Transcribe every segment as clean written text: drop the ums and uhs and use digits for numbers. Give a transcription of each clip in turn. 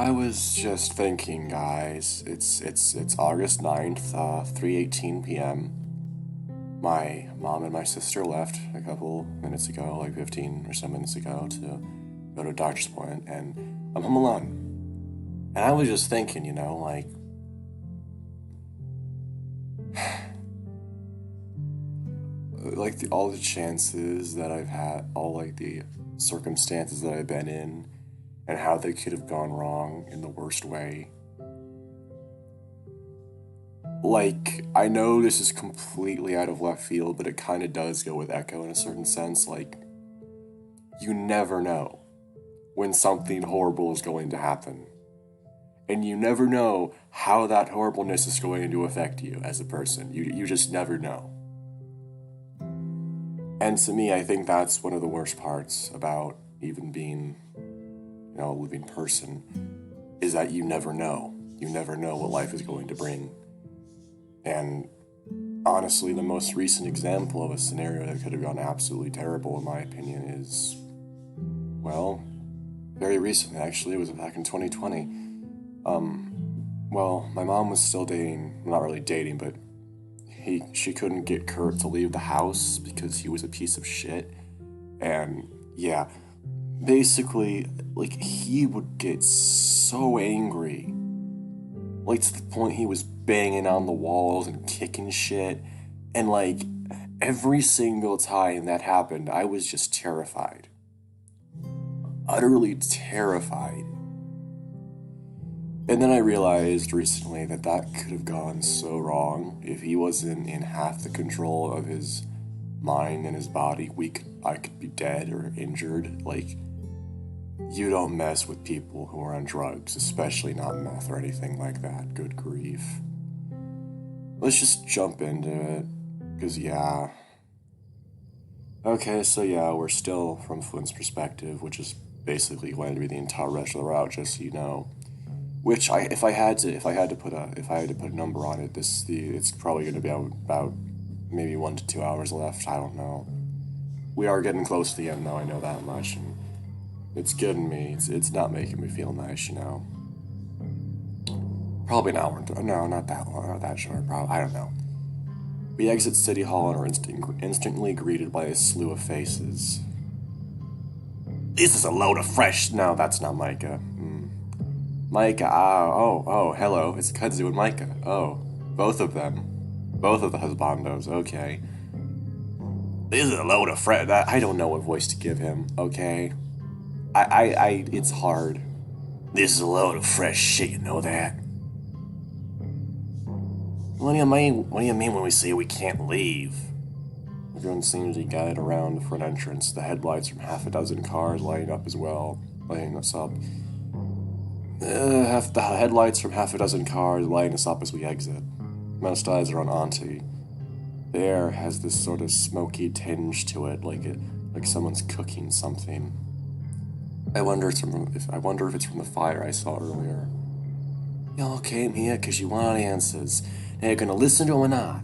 I was just thinking, guys. It's August 9th, 3:18 p.m. My mom and my sister left a couple minutes ago, like 15 or so minutes ago, to go to a doctor's appointment, and I'm home alone. And I was just thinking, all the chances that I've had, all like the circumstances that I've been in, and how they could have gone wrong in the worst way. I know this is completely out of left field, but it kind of does go with Echo in a certain sense. You never know when something horrible is going to happen. And you never know how that horribleness is going to affect you as a person. You just never know. And to me, I think that's one of the worst parts about even being, a living person, is that you never know. You never know what life is going to bring. And honestly, the most recent example of a scenario that could have gone absolutely terrible, in my opinion, is, well, very recently, actually. It was back in 2020. My mom was still dating, not really dating, but she couldn't get Kurt to leave the house because he was a piece of shit. And yeah, basically, he would get so angry. To the point he was banging on the walls and kicking shit. And every single time that happened, I was just terrified. Utterly terrified. And then I realized recently that could have gone so wrong. If he wasn't in half the control of his mind and his body, I could be dead or injured. You don't mess with people who are on drugs, especially not meth or anything like that. Good grief. Let's just jump into it, because yeah. Okay, so yeah, we're still from Flynn's perspective, which is basically going to be the entire rest of the route, just so you know. Which if I had to put a number on it, it's probably going to be about maybe 1 to 2 hours left. I don't know. We are getting close to the end, though. I know that much, and it's getting me. It's not making me feel nice, Probably an hour. No, not that long. Not that short. Probably. I don't know. We exit City Hall and are instantly greeted by a slew of faces. This is a load of fresh. No, that's not Micah. Micah, hello. It's Kudzu and Micah. Oh, both of them. Both of the husbandos, okay. This is a load of fresh. I don't know what voice to give him, okay? It's hard. This is a load of fresh shit, you know that? What do you mean when we say we can't leave? Everyone seems to be gathered around for an entrance. The headlights from half a dozen cars lighting us up. The headlights from half a dozen cars lighting us up as we exit. Most eyes are on Auntie. The air has this sort of smoky tinge to it, like someone's cooking something. I wonder if it's from the fire I saw earlier. Y'all came here because you wanted answers. Now you're gonna listen to them or not.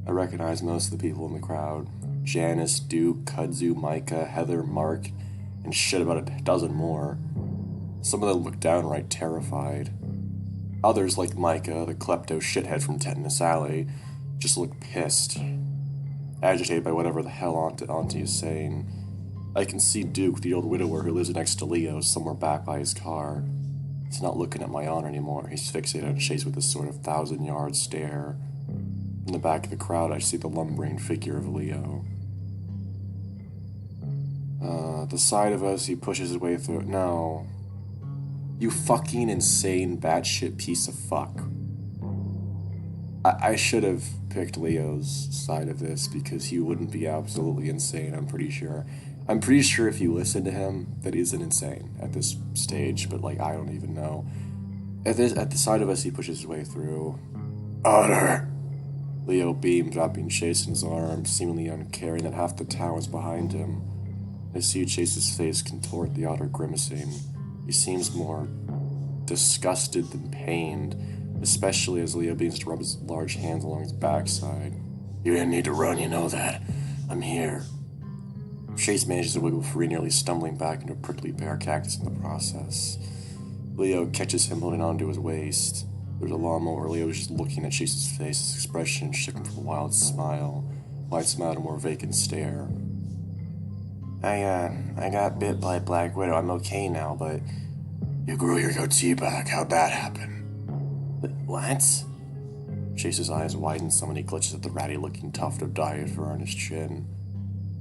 I recognize most of the people in the crowd. Janice, Duke, Kudzu, Micah, Heather, Mark, and shit about a dozen more. Some of them look downright terrified. Others, like Micah, the klepto shithead from Tetanus Alley, just look pissed. Agitated by whatever the hell Auntie is saying. I can see Duke, the old widower who lives next to Leo, somewhere back by his car. He's not looking at my aunt anymore. He's fixated on Chase with this sort of 1,000-yard stare. In the back of the crowd, I see the lumbering figure of Leo. The side of us, he pushes his way through. No. You fucking insane batshit piece of fuck. I should have picked Leo's side of this because he wouldn't be absolutely insane, I'm pretty sure. I'm pretty sure if you listen to him, that isn't insane at this stage, but I don't even know. At the side of us, he pushes his way through. Otter! Leo beamed, dropping Chase in his arms, seemingly uncaring that half the town was behind him. I see Chase's face contort, the otter grimacing. He seems more disgusted than pained, especially as Leo begins to rub his large hands along his backside. You didn't need to run, you know that. I'm here. Chase manages to wiggle free, nearly stumbling back into a prickly pear cactus in the process. Leo catches him holding onto his waist. There's a lawnmower where Leo is just looking at Chase's face, his expression shifting from a wild smile to a more vacant stare. I got bit by a black widow. I'm okay now, but... You grew your goatee back. How'd that happen? What? Chase's eyes widen some and he clutches at the ratty-looking tuft of dyed fur on his chin.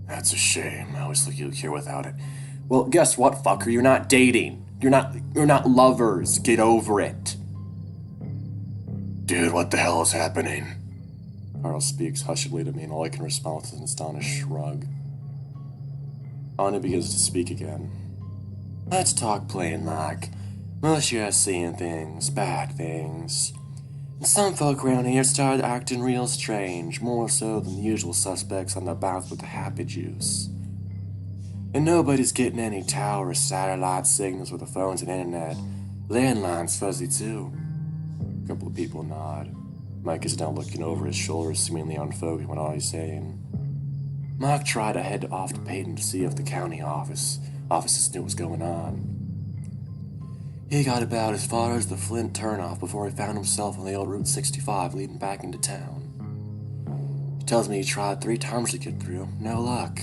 That's a shame. I always thought you'd here without it. Well, guess what, fucker? You're not dating. You're not lovers. Get over it. Dude, what the hell is happening? Carl speaks hushedly to me, and all I can respond with is an astonished shrug. Anya begins to speak again. Let's talk plain, like. Most of us seeing things, bad things. And some folk around here started acting real strange, more so than the usual suspects on the bounce with the happy juice. And nobody's getting any tower or satellite signals with the phones and internet. Landline's fuzzy too. A couple of people nod. Mike is now looking over his shoulder, seemingly unfocused on all he's saying. Mike tried to head off to Peyton to see if the county offices knew what was going on. He got about as far as the Flint turnoff before he found himself on the old Route 65 leading back into town. He tells me he tried 3 times to get through, no luck.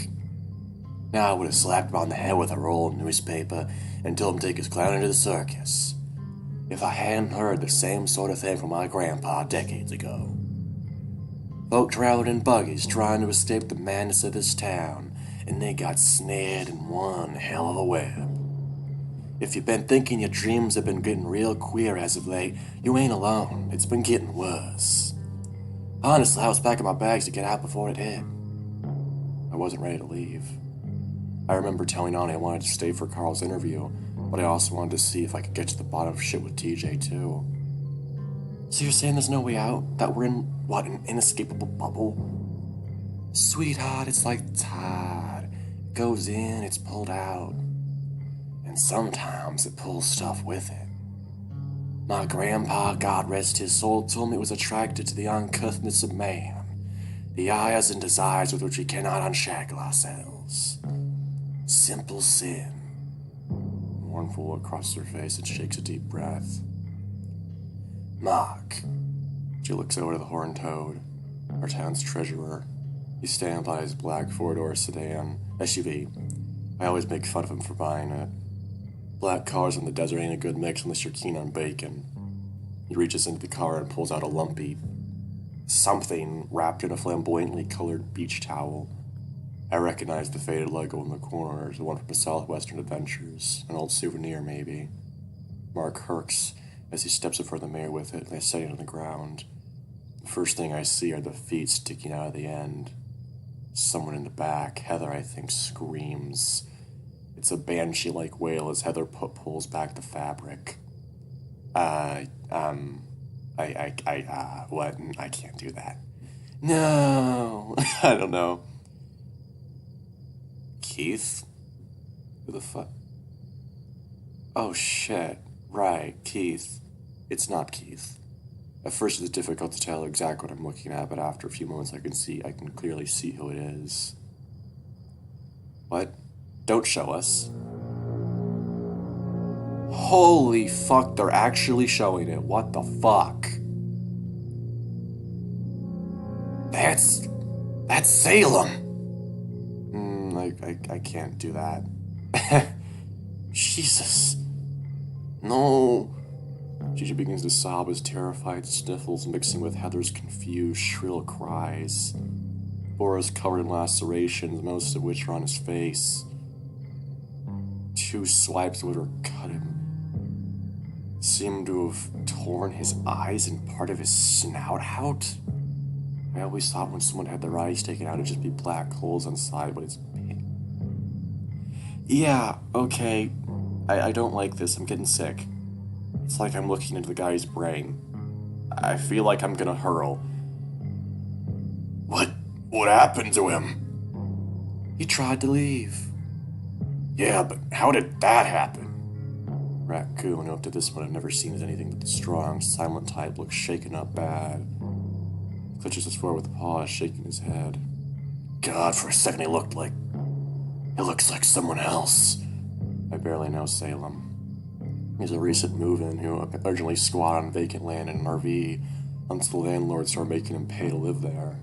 Now I would have slapped him on the head with a roll of newspaper and told him to take his clown into the circus, if I hadn't heard the same sort of thing from my grandpa decades ago. Folk traveled in buggies trying to escape the madness of this town, and they got snared in one hell of a web. If you've been thinking your dreams have been getting real queer as of late, you ain't alone. It's been getting worse. Honestly, I was packing my bags to get out before it hit. I wasn't ready to leave. I remember telling Anya I wanted to stay for Carl's interview, but I also wanted to see if I could get to the bottom of shit with TJ too. So you're saying there's no way out? That we're in, what, an inescapable bubble? Sweetheart, it's like the tide. It goes in, it's pulled out. And sometimes it pulls stuff with it. My grandpa, God rest his soul, told me it was attracted to the uncouthness of man, the eyes and desires with which we cannot unshackle ourselves. Simple sin. Mournful across her face and shakes a deep breath. Mark. She looks over to the horned toad, our town's treasurer. He's standing by his black 4-door sedan, SUV. I always make fun of him for buying it. Black cars in the desert ain't a good mix unless you're keen on bacon. He reaches into the car and pulls out a lumpy something wrapped in a flamboyantly colored beach towel. I recognize the faded logo in the corner as the one from the Southwestern Adventures, an old souvenir maybe. Mark herks as he steps in front of the mirror with it, and I set it on the ground. The first thing I see are the feet sticking out of the end. Someone in the back, Heather, I think, screams. It's a banshee-like wail as Heather pulls back the fabric. What? I can't do that. No! I don't know. Keith? Who the fuck? Oh, shit. Right, Keith. It's not Keith. At first it's difficult to tell exactly what I'm looking at, but after a few moments I can clearly see who it is. What? Don't show us. Holy fuck, they're actually showing it. What the fuck? That's Salem. I can't do that. Jesus. No. Gigi begins to sob as terrified sniffles mixing with Heather's confused, shrill cries. Bora's covered in lacerations, most of which are on his face. 2 swipes would have cut him. Seemed to have torn his eyes and part of his snout out. I always thought when someone had their eyes taken out, it'd just be black holes on the side, but it's pink. Yeah, okay. I don't like this. I'm getting sick. It's like I'm looking into the guy's brain. I feel like I'm gonna hurl. What happened to him? He tried to leave. Yeah, but how did that happen? Raccoon, who up to this point I've never seen as anything but the strong, silent type, looks shaken up bad. Clutches his forward with a paw, shaking his head. God, for a second he looks like someone else. I barely know Salem. He's a recent move-in who originally squatted on vacant land in an RV until the landlord started making him pay to live there.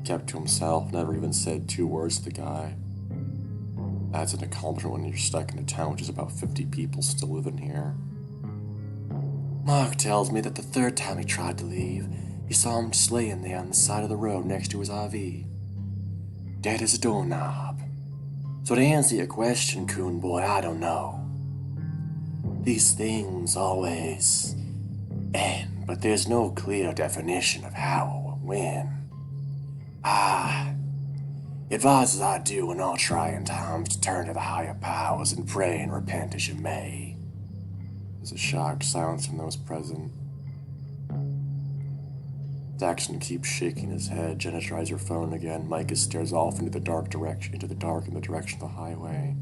Kept to himself, never even said 2 words to the guy. That's an accomplishment when you're stuck in a town which is about 50 people still living here. Mark tells me that the 3rd time he tried to leave, he saw him just laying there on the side of the road next to his RV. Dead as a doorknob. So to answer your question, coon boy, I don't know. These things always end, but there's no clear definition of how or when. Advise as I do in all trying times to turn to the higher powers and pray and repent as you may. There's a shocked silence from those present. Daxton keeps shaking his head. Jenna tries her phone again. Micah stares off into the dark in the direction of the highway.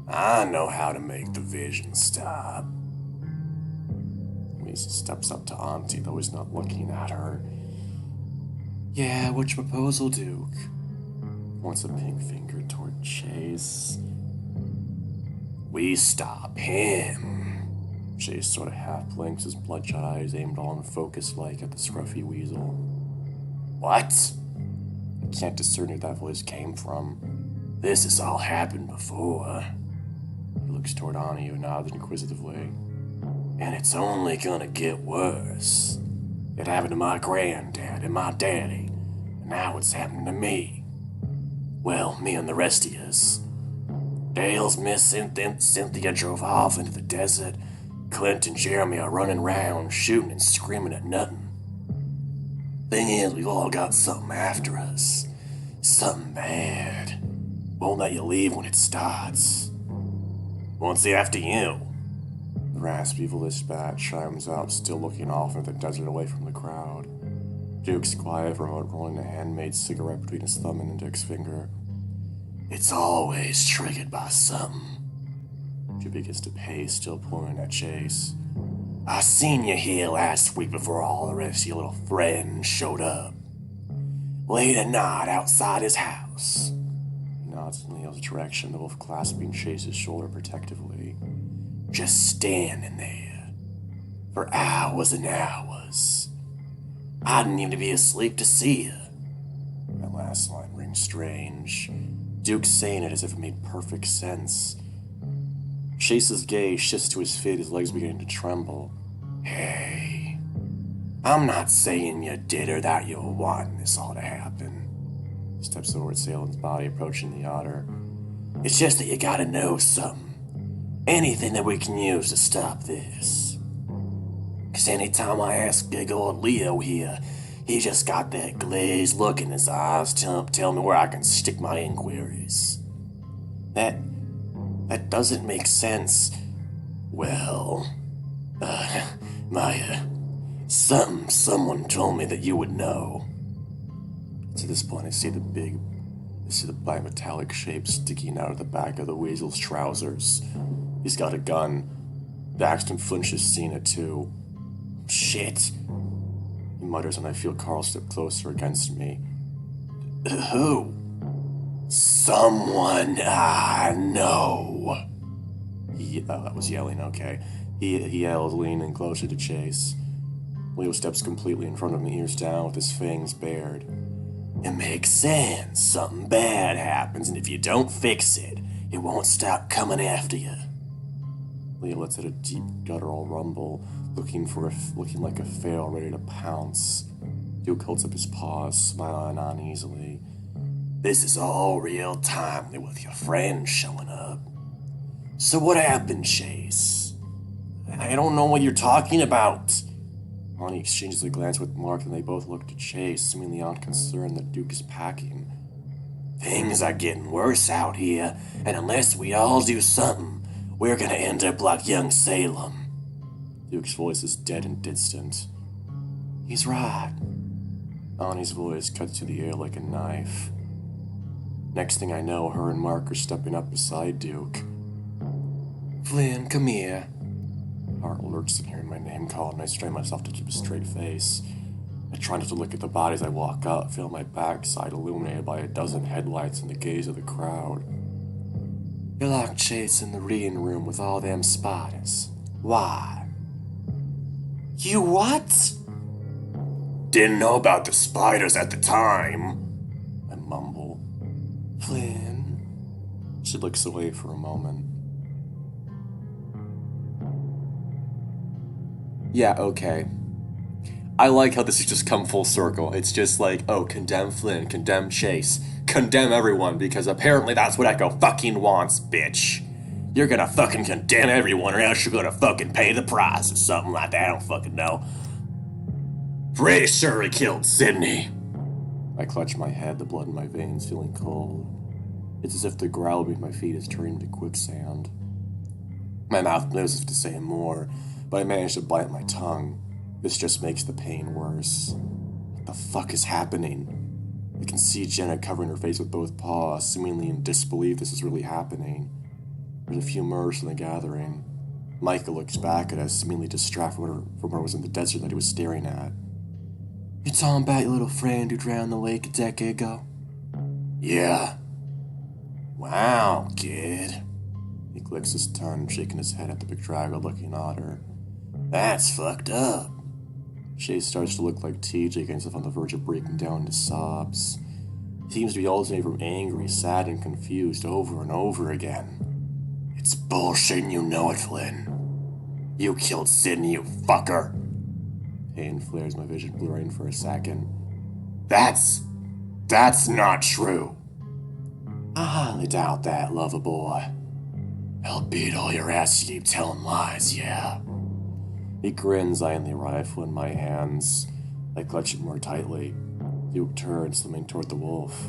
I know how to make the vision stop. He steps up to Auntie, though he's not looking at her. Yeah, what's your proposal, Duke? Points a pink finger toward Chase. We stop him. Chase sort of half blinks, his bloodshot eyes aimed all in focus like at the scruffy weasel. What? I can't discern where that voice came from. This has all happened before. He looks toward Ani, who nods inquisitively. And it's only gonna get worse. It happened to my granddad and my daddy, and now it's happening to me. Well, me and the rest of yous. Dale's Miss Cynthia drove off into the desert. Clint and Jeremy are running around, shooting and screaming at nothing. Thing is, we've all got something after us. Something bad. Won't let you leave when it starts. What's after you? The raspy voice bat chimes out, still looking off into the desert away from the crowd. Duke's quiet for a moment, rolling a handmade cigarette between his thumb and index finger. It's always triggered by something. She begins to pace, still pointing at Chase. I seen you here last week before all the rest of your little friends showed up. Late at night outside his house. He nods in Leo's direction, both clasping Chase's shoulder protectively. Just standing there. For hours and hours. I didn't even be asleep to see you. That last line rings strange. Duke's saying it as if it made perfect sense. Chase's gaze shifts to his feet, his legs beginning to tremble. Hey, I'm not saying you did or that you were wanting this all to happen. He steps over Salem's body, approaching the otter. It's just that you gotta know something. Anything that we can use to stop this. 'Cause anytime I ask big old Leo here, he just got that glazed look in his eyes, tell me where I can stick my inquiries. That doesn't make sense. Well, someone told me that you would know. To this point, I see the black metallic shape sticking out of the back of the weasel's trousers. He's got a gun. Daxton Flynn has seen it too. Shit. He mutters, and I feel Carl step closer against me. Who? Someone I know. That was yelling, okay. He yells, leaning closer to Chase. Leo steps completely in front of him, ears down, with his fangs bared. It makes sense. Something bad happens, and if you don't fix it, it won't stop coming after you. Leo lets out a deep guttural rumble, looking like a fail ready to pounce. Duke holds up his paws, smiling uneasily. This is all real timely with your friends showing up. So what happened, Chase? I don't know what you're talking about. Ronnie exchanges a glance with Mark, and they both look to Chase, seemingly unconcerned that Duke is packing. Things are getting worse out here, and unless we all do something, we're gonna end up like young Salem. Duke's voice is dead and distant. He's right. Ani's voice cuts through the air like a knife. Next thing I know, her and Mark are stepping up beside Duke. Flynn, come here. Heart lurches in hearing my name called, and I strain myself to keep a straight face. I try not to look at the bodies I walk up, feel my backside illuminated by a dozen headlights in the gaze of the crowd. You locked Chase in the reading room with all them spiders. Why? You what? Didn't know about the spiders at the time, I mumble. Flynn. She looks away for a moment. Yeah, okay. I like how this has just come full circle. It's just like, oh, condemn Flynn, condemn Chase, condemn everyone, because apparently that's what Echo fucking wants, bitch. You're gonna fucking condemn everyone, or else you're gonna fucking pay the price, or something like that, I don't fucking know. Pretty sure he killed Sydney. I clutch my head, the blood in my veins feeling cold. It's as if the ground beneath my feet is turning to quicksand. My mouth moves as if to say more, but I manage to bite my tongue. This just makes the pain worse. What the fuck is happening? I can see Jenna covering her face with both paws, seemingly in disbelief this is really happening. There's a few murders in the gathering. Micah looks back at us, seemingly distracted from what was in the desert that he was staring at. You talking about your little friend who drowned in the lake a decade ago? Yeah. Wow, kid. He clicks his tongue, shaking his head at the bedraggled looking otter. That's fucked up. Shay starts to look like TJ, getting himself on the verge of breaking down into sobs. He seems to be alternating from angry, sad, and confused over and over again. It's bullshit and you know it, Flynn. You killed Sydney, you fucker. Pain flares, my vision blurring for a second. That's not true. I highly doubt that, lover boy. I'll beat all your ass to keep telling lies, yeah. He grins, eyeing the rifle in my hands. I clutch it more tightly. Duke turns, swimming toward the wolf.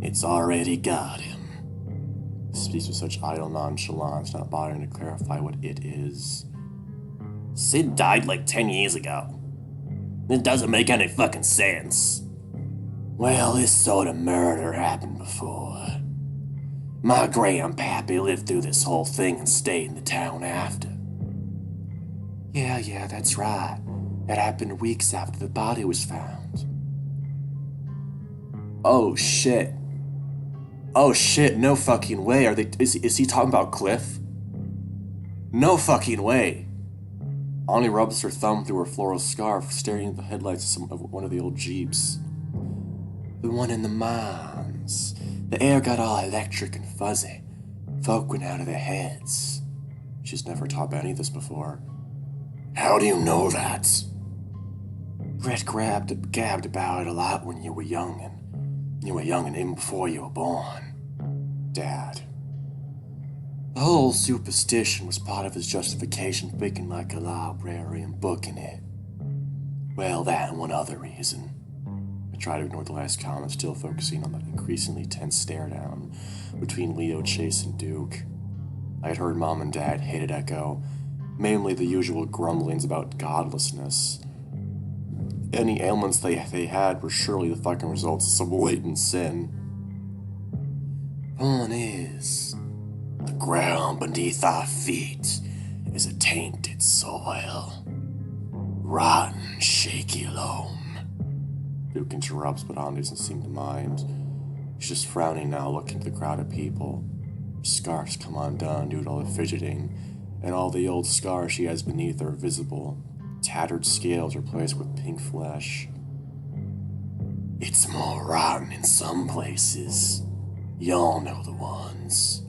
It's already got him. He speaks with such idle nonchalance, not bothering to clarify what it is. Sid died like 10 years ago. It doesn't make any fucking sense. Well, this sort of murder happened before. My grandpappy lived through this whole thing and stayed in the town after. Yeah, that's right. It happened weeks after the body was found. Oh shit, no fucking way. Is he talking about Cliff? No fucking way. Ani rubs her thumb through her floral scarf, staring at the headlights of one of the old Jeeps. The one in the mines. The air got all electric and fuzzy. Folk went out of their heads. She's never taught about any of this before. How do you know that? Gret gabbed about it a lot when you were young, and even before you were born. Dad. The whole superstition was part of his justification for making like a library and booking it. Well, that and one other reason. I try to ignore the last comment, still focusing on the increasingly tense stare-down between Leo, Chase, and Duke. I had heard Mom and Dad hated Echo, mainly the usual grumblings about godlessness. Any ailments they had were surely the fucking results of some latent sin. Point is, the ground beneath our feet is a tainted soil. Rotten, shaky loam. Duke interrupts, but Anne doesn't seem to mind. She's just frowning now, looking at the crowd of people. Her scarves come undone due to all the fidgeting, and all the old scars she has beneath are visible. Tattered scales replaced with pink flesh. It's more rotten in some places. Y'all know the ones.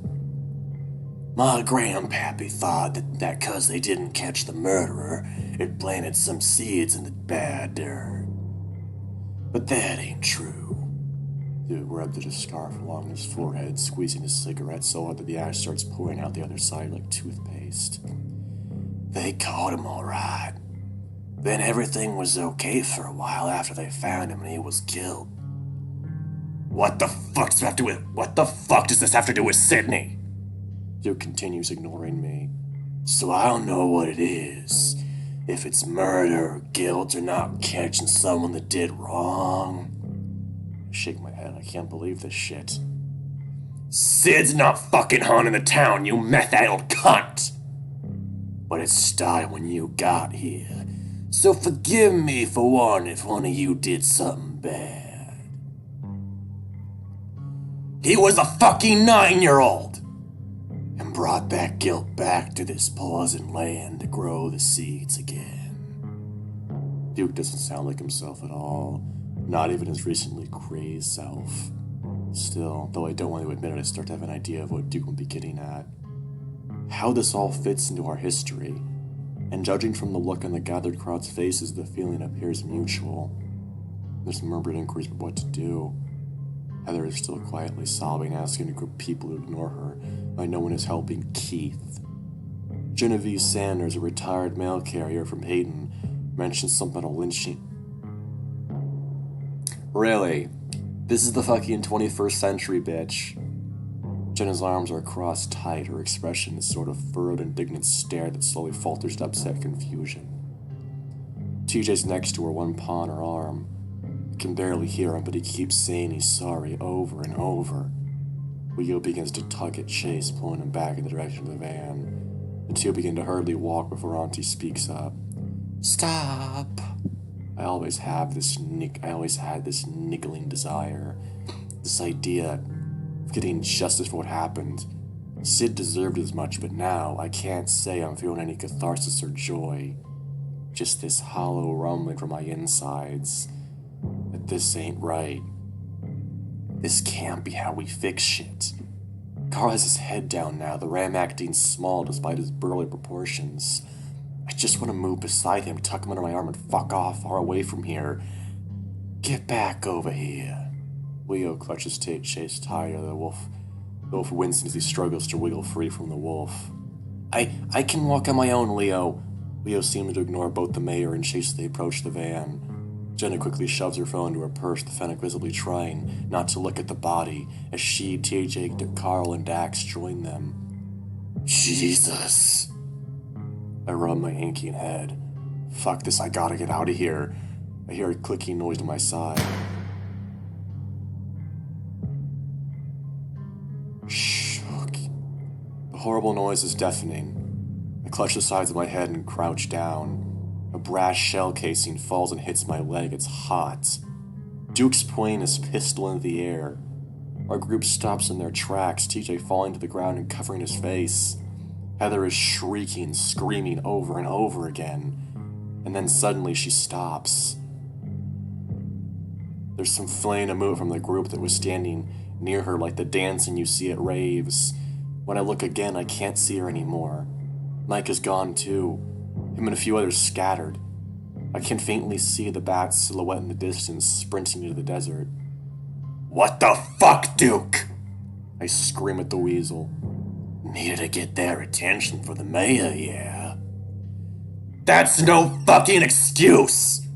My grandpappy thought that 'cause they didn't catch the murderer, it planted some seeds in the bad dirt. But that ain't true. Dude rubbed his scarf along his forehead, squeezing his cigarette so hard that the ash starts pouring out the other side like toothpaste. They caught him all right. Then everything was okay for a while after they found him and he was killed. What the fuck does this have to do with Sydney? Duke continues, ignoring me. So I don't know what it is. If it's murder or guilt or not catching someone that did wrong. I shake my head. I can't believe this shit. Sid's not fucking haunting the town, you meth-addled cunt! But it started when you got here. So forgive me for one if one of you did something bad. He was a fucking 9-year-old! brought that guilt back to this poison land to grow the seeds again. Duke doesn't sound like himself at all, not even his recently crazed self. Still, though I don't want to admit it, I start to have an idea of what Duke will be getting at. How this all fits into our history, and judging from the look on the gathered crowd's faces, the feeling appears mutual. There's murmured inquiries about what to do. Heather is still quietly sobbing, asking a group of people to ignore her, like no one is helping Keith. Genevieve Sanders, a retired mail carrier from Hayden, mentions something about a lynching. Really? This is the fucking 21st century, bitch. Jenna's arms are crossed tight, her expression is sort of furrowed, indignant stare that slowly falters to upset confusion. TJ's next to her, one paw on her arm. I can barely hear him, but he keeps saying he's sorry over and over. Leo begins to tug at Chase, pulling him back in the direction of the van. The two begin to hurriedly walk before Auntie speaks up. Stop! I always had this niggling desire, this idea of getting justice for what happened. Sid deserved as much, but now I can't say I'm feeling any catharsis or joy. Just this hollow rumbling from my insides that this ain't right. This can't be how we fix shit. Carl has his head down now, the ram acting small despite his burly proportions. I just want to move beside him, tuck him under my arm, and fuck off far away from here. Get back over here. Leo clutches Chase tight of the wolf. The wolf winces as he struggles to wiggle free from the wolf. I can walk on my own, Leo. Leo seems to ignore both the mayor and Chase as they approach the van. Jenna quickly shoves her phone into her purse, the Fennec visibly trying not to look at the body, as she, TJ, Carl, and Dax join them. Jesus. I rub my aching head. Fuck this, I gotta get out of here. I hear a clicking noise to my side. Shh. The horrible noise is deafening. I clutch the sides of my head and crouch down. A brass shell casing falls and hits my leg. It's hot. Duke's pointing his pistol into the air. Our group stops in their tracks, TJ falling to the ground and covering his face. Heather is shrieking, screaming over and over again. And then suddenly she stops. There's some flame and movement from the group that was standing near her like the dancing you see at raves. When I look again, I can't see her anymore. Mike is gone too. Him and a few others scattered. I can faintly see the bat's silhouette in the distance, sprinting into the desert. What the fuck, Duke? I scream at the weasel. Needed to get their attention for the mayor, yeah. That's no fucking excuse!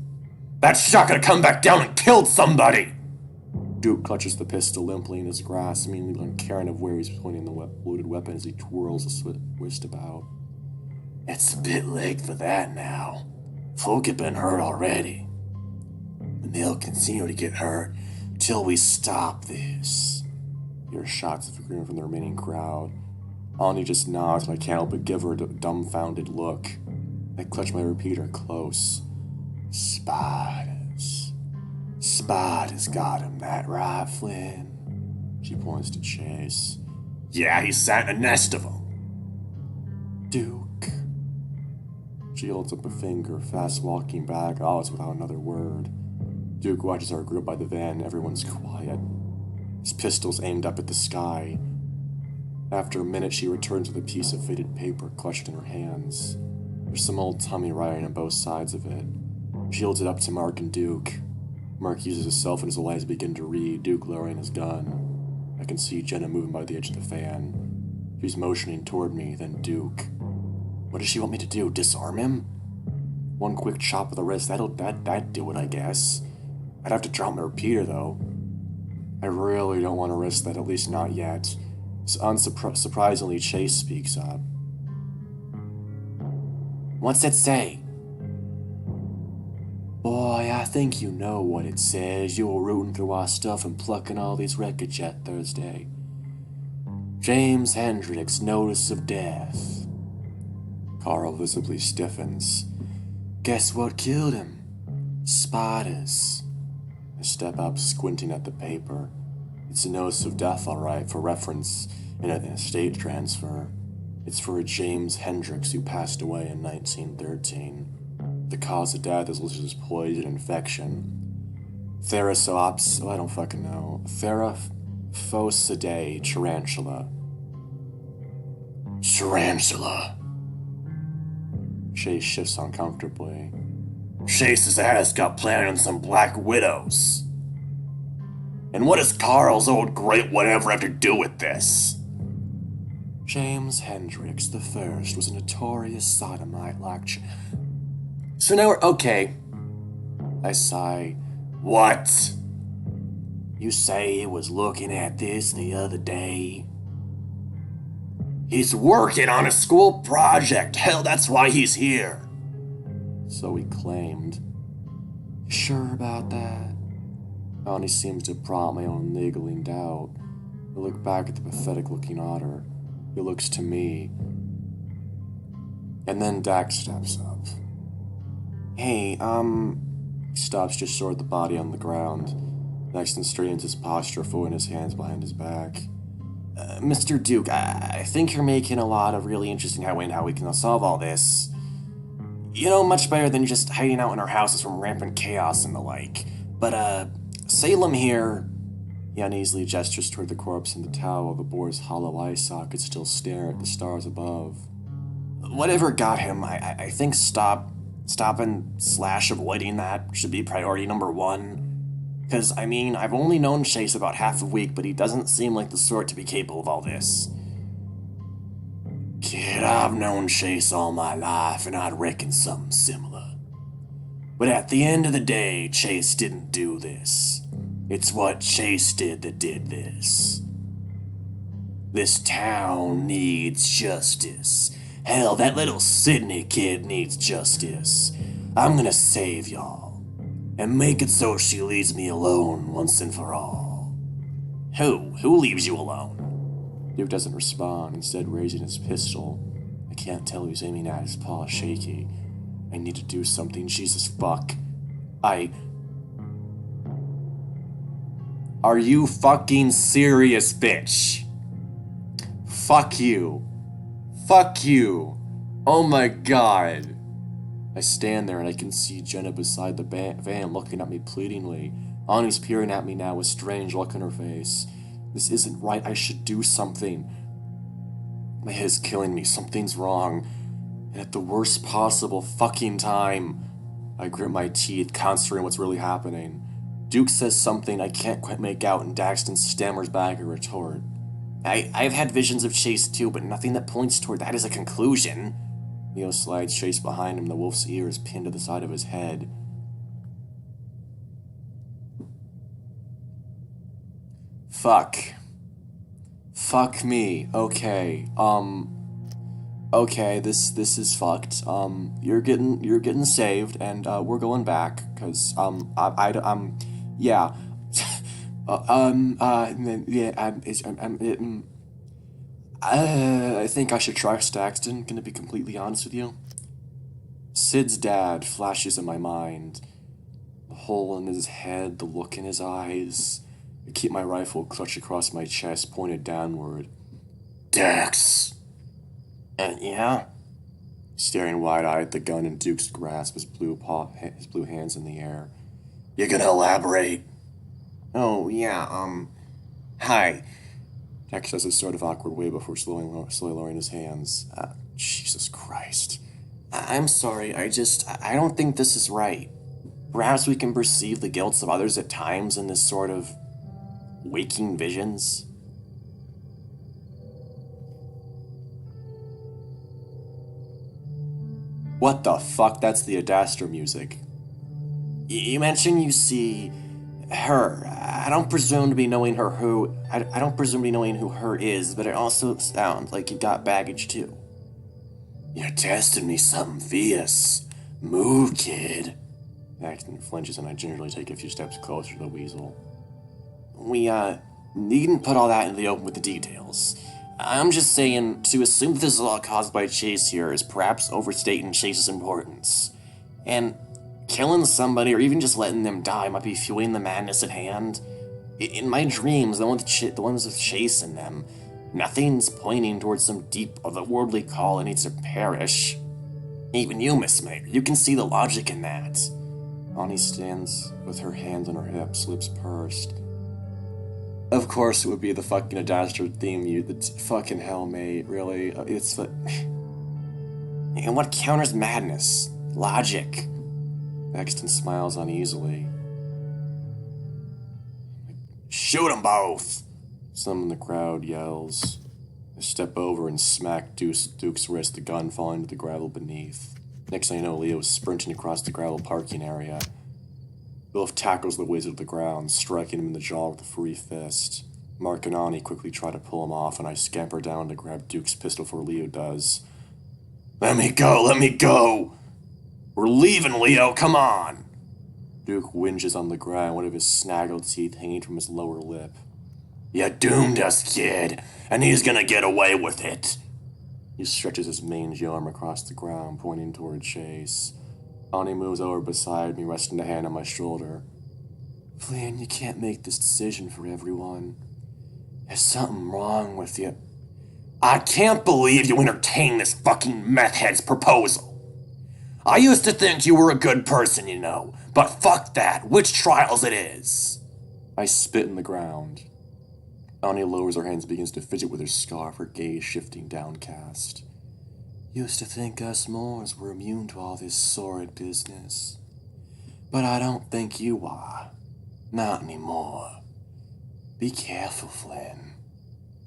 That shot could have come back down and killed somebody! Duke clutches the pistol limply in his grasp, seemingly uncaring of where he's pointing the loaded weapon as he twirls the wrist about. It's a bit late for that now. Folk have been hurt already. And they'll continue to get hurt till we stop this. Hear shots of agreement from the remaining crowd. Ani just nods, and I can't help but give her a dumbfounded look. I clutch my repeater close. Spiders. Spiders got him, that right, Flynn? She points to Chase. Yeah, he sat in a nest of them. Duke. She holds up a finger, fast walking back, always without another word. Duke watches our group by the van, everyone's quiet. His pistol's aimed up at the sky. After a minute, she returns with a piece of faded paper clutched in her hands. There's some old tummy writing on both sides of it. She holds it up to Mark and Duke. Mark uses his cell phone as the lights begin to read, Duke lowering his gun. I can see Jenna moving by the edge of the fan. She's motioning toward me, then Duke. What does she want me to do, disarm him? One quick chop of the wrist, that'd do it, I guess. I'd have to drop my repeater, though. I really don't want to risk that, at least not yet. Surprisingly, Chase speaks up. What's it say? Boy, I think you know what it says. You were rooting through our stuff and plucking all these wreckage yet Thursday. James Hendricks, notice of death. Carl visibly stiffens. Guess what killed him? Spiders. I step up, squinting at the paper. It's a notice of death, all right, for reference in an estate transfer. It's for a James Hendricks who passed away in 1913. The cause of death is listed as poison infection. Therasoops, I don't fucking know. Theraphosidae tarantula. Tarantula. Chase shifts uncomfortably. Chase's ass got planted on some black widows. And what does Carl's old great whatever have to do with this? James Hendricks the First was a notorious sodomite like... So now we're... Okay. I sigh. What? You say he was looking at this the other day? He's working on a school project. Hell, that's why he's here. So he claimed. Sure about that? Bonnie seems to prompt my own niggling doubt. I look back at the pathetic-looking otter. He looks to me. And then Dax steps up. Hey, He stops just short of the body on the ground. Daxton straightens his posture, folding his hands behind his back. Mr. Duke, I think you're making a lot of really interesting headway in how we can solve all this. You know, much better than just hiding out in our houses from rampant chaos and the like. But, Salem here... He uneasily gestures toward the corpse in the towel while the boar's hollow eye sockets still stare at the stars above. Whatever got him, I think stopping/avoiding that should be priority number one. Because, I mean, I've only known Chase about half a week, but he doesn't seem like the sort to be capable of all this. Kid, I've known Chase all my life, and I'd reckon something similar. But at the end of the day, Chase didn't do this. It's what Chase did that did this. This town needs justice. Hell, that little Sydney kid needs justice. I'm gonna save y'all. And make it so she leaves me alone once and for all. Who leaves you alone? Duke doesn't respond, instead raising his pistol. I can't tell who's aiming at. His paw is shaky. I need to do something. Jesus fuck. Are you fucking serious, bitch? Fuck you. Fuck you. Oh my god. I stand there and I can see Jenna beside the van looking at me pleadingly. Ani's peering at me now with strange look on her face. This isn't right. I should do something. My head is killing me. Something's wrong. And at the worst possible fucking time, I grit my teeth, concentrating on what's really happening. Duke says something I can't quite make out, and Daxton stammers back a retort. I've had visions of Chase too, but nothing that points toward that as a conclusion. Leo slides Chase behind him, the wolf's ear is pinned to the side of his head. Fuck. Fuck me. Okay. Okay, this is fucked. You're getting saved, and we're going back, cause yeah. I think I should trust Daxton, gonna be completely honest with you. Sid's dad flashes in my mind. The hole in his head, the look in his eyes. I keep my rifle clutched across my chest, pointed downward. Dax! Yeah? Staring wide-eyed at the gun in Duke's grasp, his blue hands in the air. You gonna elaborate? Oh, yeah, hi. Dax does a sort of awkward way before slowly lowering his hands. Jesus Christ. I'm sorry, I don't think this is right. Perhaps we can perceive the guilt of others at times in this sort of waking visions. What the fuck? That's the Adastra music. You mentioned you see her. I don't presume to be knowing her who... I don't presume to be knowing who her is, but it also sounds like you got baggage too. You're testing me something fierce. Move, kid. Daxton flinches and I gingerly take a few steps closer to the weasel. We, needn't put all that in the open with the details. I'm just saying, to assume that this is all caused by Chase here is perhaps overstating Chase's importance. And killing somebody, or even just letting them die, might be fueling the madness at hand. In my dreams, the ones with Chase in them, Nothing's pointing towards some deep otherworldly call that needs to perish. Even you, Miss Mayer, you can see the logic in that. Ani stands with her hands on her hips, lips pursed. Of course it would be the fucking Adastard theme, fucking hell, mate, really? It's the... And what counters madness? Logic. Paxton smiles uneasily. Shoot them both! Someone in the crowd yells. I step over and smack Duke's wrist, the gun falling to the gravel beneath. Next thing I know, Leo is sprinting across the gravel parking area. Wilf tackles the wizard to the ground, striking him in the jaw with a free fist. Mark and Ani quickly try to pull him off, and I scamper down to grab Duke's pistol before Leo does. Let me go, let me go! We're leaving, Leo, come on! Duke whinges on the ground, one of his snaggled teeth hanging from his lower lip. You doomed us, kid, and he's gonna get away with it. He stretches his mangy arm across the ground, pointing toward Chase. Ani moves over beside me, resting a hand on my shoulder. Flynn, you can't make this decision for everyone. There's something wrong with you. I can't believe you entertained this fucking meth head's proposal. I used to think you were a good person, you know, but fuck that, witch trials it is. I spit in the ground. Ani lowers her hands and begins to fidget with her scarf, her gaze shifting downcast. Used to think us Moors were immune to all this sordid business. But I don't think you are. Not anymore. Be careful, Flynn.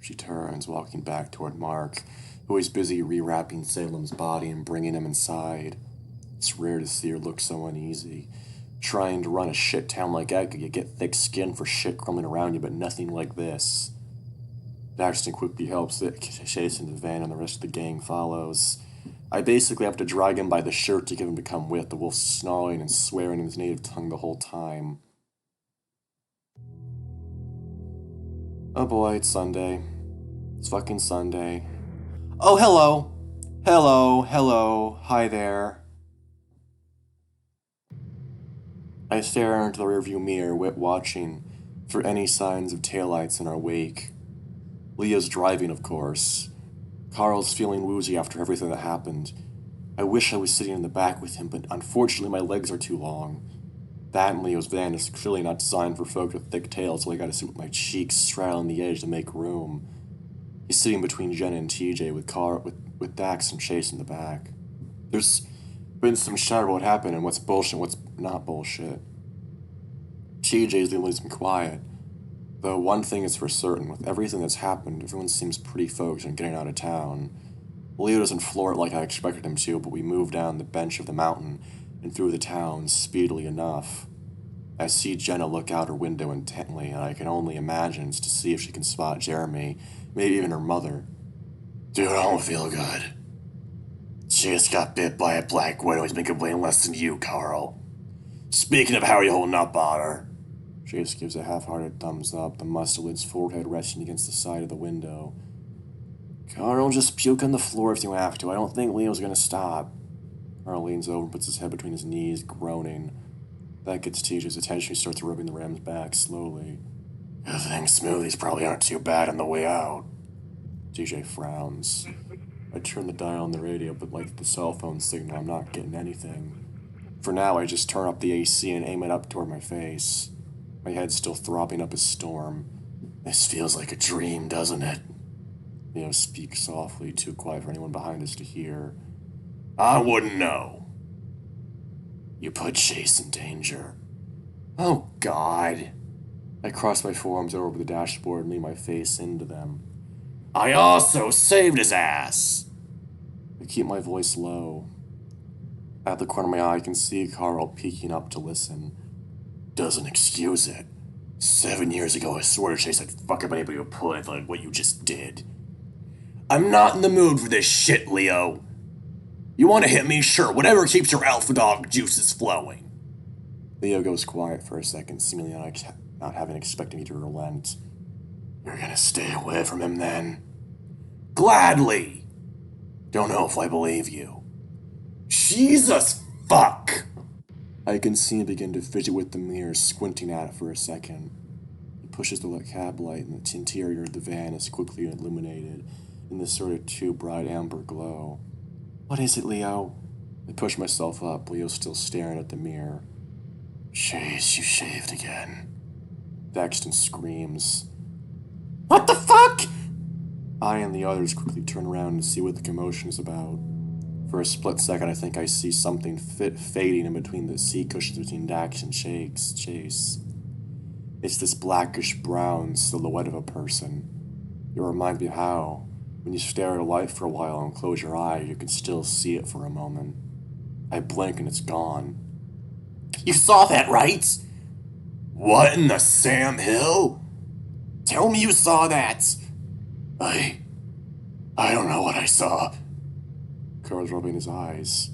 She turns, walking back toward Mark, who is busy rewrapping Salem's body and bringing him inside. It's rare to see her look so uneasy. Trying to run a shit town like that, you get thick skin for shit crumbling around you, but nothing like this. Daxton quickly helps Chase into the van, and the rest of the gang follows. I basically have to drag him by the shirt to get him to come with, the wolf snarling and swearing in his native tongue the whole time. Oh boy, it's Sunday. It's fucking Sunday. Oh, hello! Hello, hi there. I stare into the rearview mirror, watching for any signs of taillights in our wake. Leah's driving, of course. Carl's feeling woozy after everything that happened. I wish I was sitting in the back with him, but unfortunately my legs are too long. That and Leo's van is clearly not designed for folk with thick tails, so I gotta sit with my cheeks straddling the edge to make room. He's sitting between Jenna and TJ with Dax and Chase in the back. There's been some chatter about what happened and what's bullshit and what's not bullshit. TJ's the only one's been quiet. Though one thing is for certain, with everything that's happened, everyone seems pretty focused on getting out of town. Leo doesn't floor it like I expected him to, but we move down the bench of the mountain and through the town speedily enough. I see Jenna look out her window intently, and I can only imagine it's to see if she can spot Jeremy, maybe even her mother. Dude, I don't feel good. She just got bit by a black widow. He's been complaining less than you, Carl. Speaking of how are you holding up on her? Chase gives a half-hearted thumbs up, the mustelid's forehead resting against the side of the window. Carl, just puke on the floor if you have to. I don't think Leo's gonna stop. Carl leans over and puts his head between his knees, groaning. That gets TJ's attention. He starts rubbing the ram's back slowly. You think smoothies probably aren't too bad on the way out? TJ frowns. I turn the dial on the radio, but like the cell phone signal, I'm not getting anything. For now, I just turn up the AC and aim it up toward my face. My head's still throbbing up a storm. This feels like a dream, doesn't it? Leo speaks softly, too quiet for anyone behind us to hear. I wouldn't know. You put Chase in danger. Oh, God. I cross my forearms over the dashboard and lean my face into them. I also saved his ass. I keep my voice low. At the corner of my eye, I can see Carl peeking up to listen. Doesn't excuse it. 7 years ago, I swore to Chase I'd fuck up anybody who put like what you just did. I'm not in the mood for this shit, Leo. You want to hit me? Sure, whatever keeps your alpha dog juices flowing. Leo goes quiet for a second, seemingly not having expected me to relent. You're gonna stay away from him then? Gladly! Don't know if I believe you. Jesus fuck! I can see him begin to fidget with the mirror, squinting at it for a second. He pushes the cab light, and the interior of the van is quickly illuminated in this sort of too bright amber glow. What is it, Leo? I push myself up, Leo's still staring at the mirror. Chase, you shaved again. Daxton screams. What the fuck? I and the others quickly turn around and see what the commotion is about. For a split second, I think I see something fading in between the seat cushions between Dax and Chase. It's this blackish-brown silhouette of a person. It reminds me how, when you stare at a light for a while and close your eye, you can still see it for a moment. I blink and it's gone. You saw that, right? What in the Sam Hill? Tell me you saw that! I don't know what I saw. Carl's rubbing his eyes.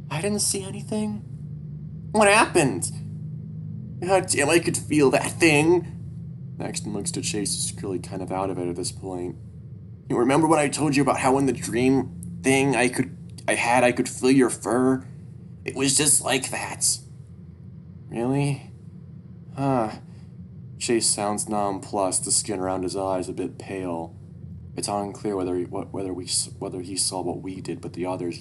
I didn't see anything. What happened? God damn, I could feel that thing. Daxton looks to Chase, who's clearly kind of out of it at this point. You remember when I told you about how in the dream thing I could feel your fur? It was just like that. Really? Huh. Chase sounds nonplussed, the skin around his eyes a bit pale. It's unclear whether he saw what we did, but the outer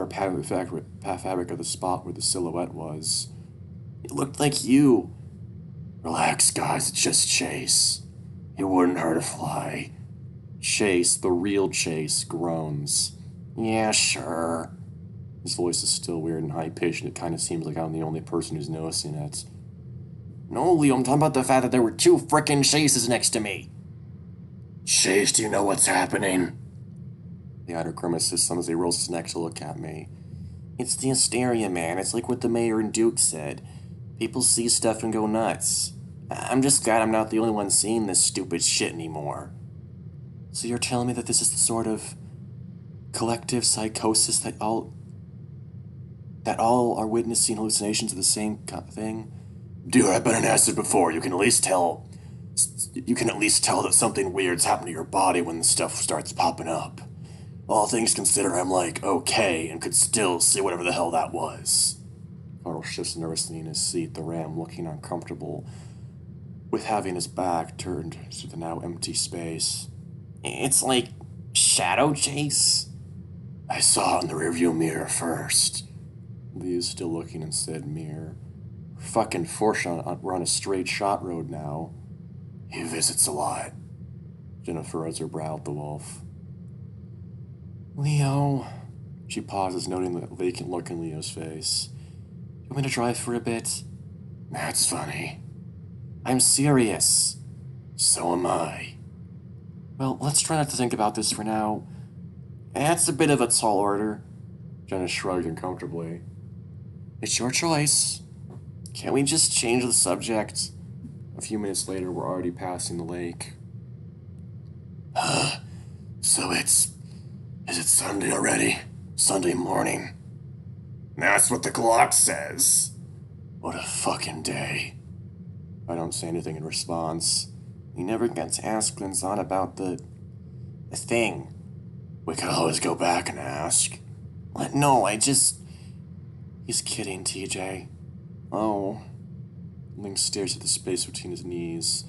pattern fabric of the spot where the silhouette was. It looked like you. Relax, guys, it's just Chase. It wouldn't hurt a fly. Chase, the real Chase, groans. Yeah, sure. His voice is still weird and high-pitched, and it kind of seems like I'm the only person who's noticing it. No, Leo, I'm talking about the fact that there were two frickin' Chases next to me. Chase, do you know what's happening? The outer grimaces some as he rolls his neck to look at me. It's the hysteria, man. It's like what the mayor and Duke said. People see stuff and go nuts. I'm just glad I'm not the only one seeing this stupid shit anymore. So you're telling me that this is the sort of collective psychosis that all are witnessing hallucinations of the same thing? Dude, I've been on acid before. You can at least tell that something weird's happened to your body when the stuff starts popping up. All things considered, I'm like, okay, and could still see whatever the hell that was. Carl shifts nervously in his seat, the ram looking uncomfortable, with having his back turned to the now empty space. It's like shadow chase? I saw it in the rearview mirror first. Leo's still looking in said mirror. Fucking fortunate we're on a straight shot road now. He visits a lot. Jennifer raises her brow at the wolf. Leo. She pauses, noting the vacant look in Leo's face. You want me to drive for a bit? That's funny. I'm serious. So am I. Well, let's try not to think about this for now. That's a bit of a tall order. Jenna shrugged uncomfortably. It's your choice. Can't we just change the subject? A few minutes later, we're already passing the lake. So is it Sunday already? Sunday morning. That's what the clock says. What a fucking day. I don't say anything in response. We never got to ask Glenson about the thing. We could always go back and ask. What? No, He's kidding, TJ. Oh. Link stares at the space between his knees.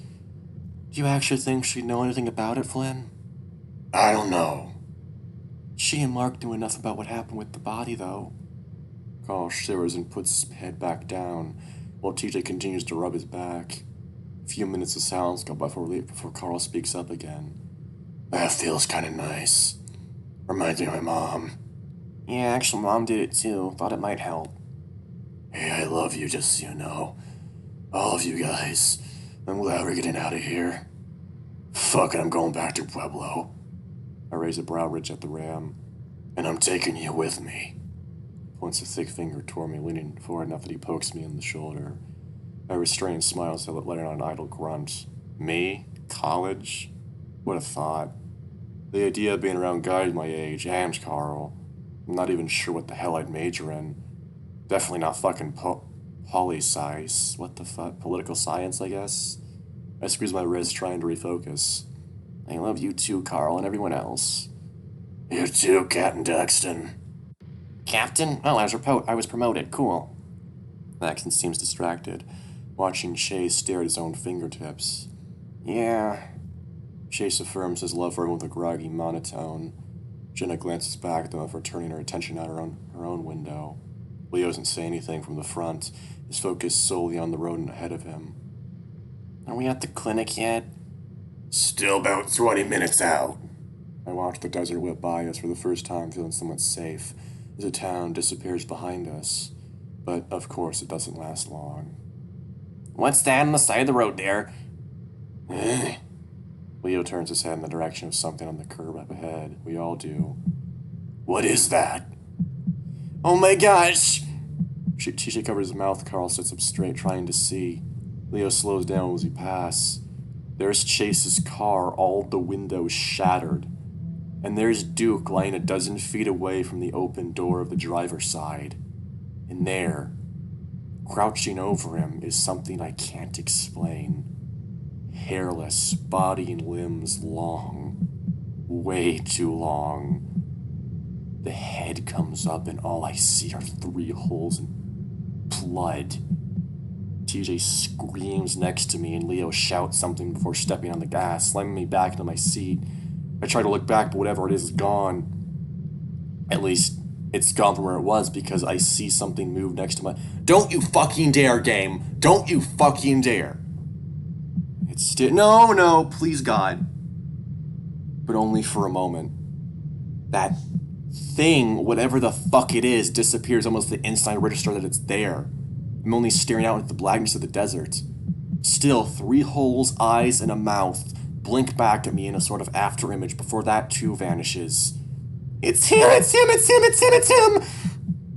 Do you actually think she'd know anything about it, Flynn? I don't know. She and Mark knew enough about what happened with the body, though. Carl shivers and puts his head back down, while TJ continues to rub his back. A few minutes of silence go by before Carl speaks up again. That feels kind of nice. Reminds me of my mom. Yeah, actually, Mom did it too. Thought it might help. Hey, I love you, just so you know. All of you guys. I'm glad we're getting out of here. Fuck it, I'm going back to Pueblo. I raise a brow ridge at the ram. And I'm taking you with me. Points a thick finger toward me, leaning forward enough that he pokes me in the shoulder. I restrain and smile as I let out an idle grunt. Me? College? What a thought. The idea of being around guys my age, and Carl. I'm not even sure what the hell I'd major in. Definitely not fucking poli-sci. What the fuck? Political science, I guess? I squeeze my wrist, trying to refocus. I love you too, Carl, and everyone else. You too, Captain Daxton. Captain? Oh, I was promoted. Cool. Daxton seems distracted. watching Chase stare at his own fingertips. Yeah. Chase affirms his love for him with a groggy monotone. Jenna glances back at them before turning her attention out her own window. Leo doesn't say anything from the front, his focus solely on the road ahead of him. Are we at the clinic yet? Still about 20 minutes out. I watch the desert whip by us for the first time, feeling somewhat safe, as the town disappears behind us. But, of course, it doesn't last long. What's that on the side of the road there? Leo turns his head in the direction of something on the curb up ahead. We all do. What is that? Oh my gosh! TJ covers his mouth. Carl sits up straight, trying to see. Leo slows down as he passes. There's Chase's car, all the windows shattered. And there's Duke lying a dozen feet away from the open door of the driver's side. And there, crouching over him, is something I can't explain. Hairless, body and limbs long. Way too long. The head comes up and all I see are 3 holes and blood. TJ screams next to me and Leo shouts something before stepping on the gas, slamming me back into my seat. I try to look back, but whatever it is gone. At least, it's gone from where it was because I see something move next to my... Don't you fucking dare, game! Don't you fucking dare! It's still... No, please God. But only for a moment. That thing, whatever the fuck it is, disappears almost the instant I register that it's there. I'm only staring out at the blackness of the desert. Still, 3 holes, eyes, and a mouth blink back at me in a sort of afterimage before that too vanishes. It's him!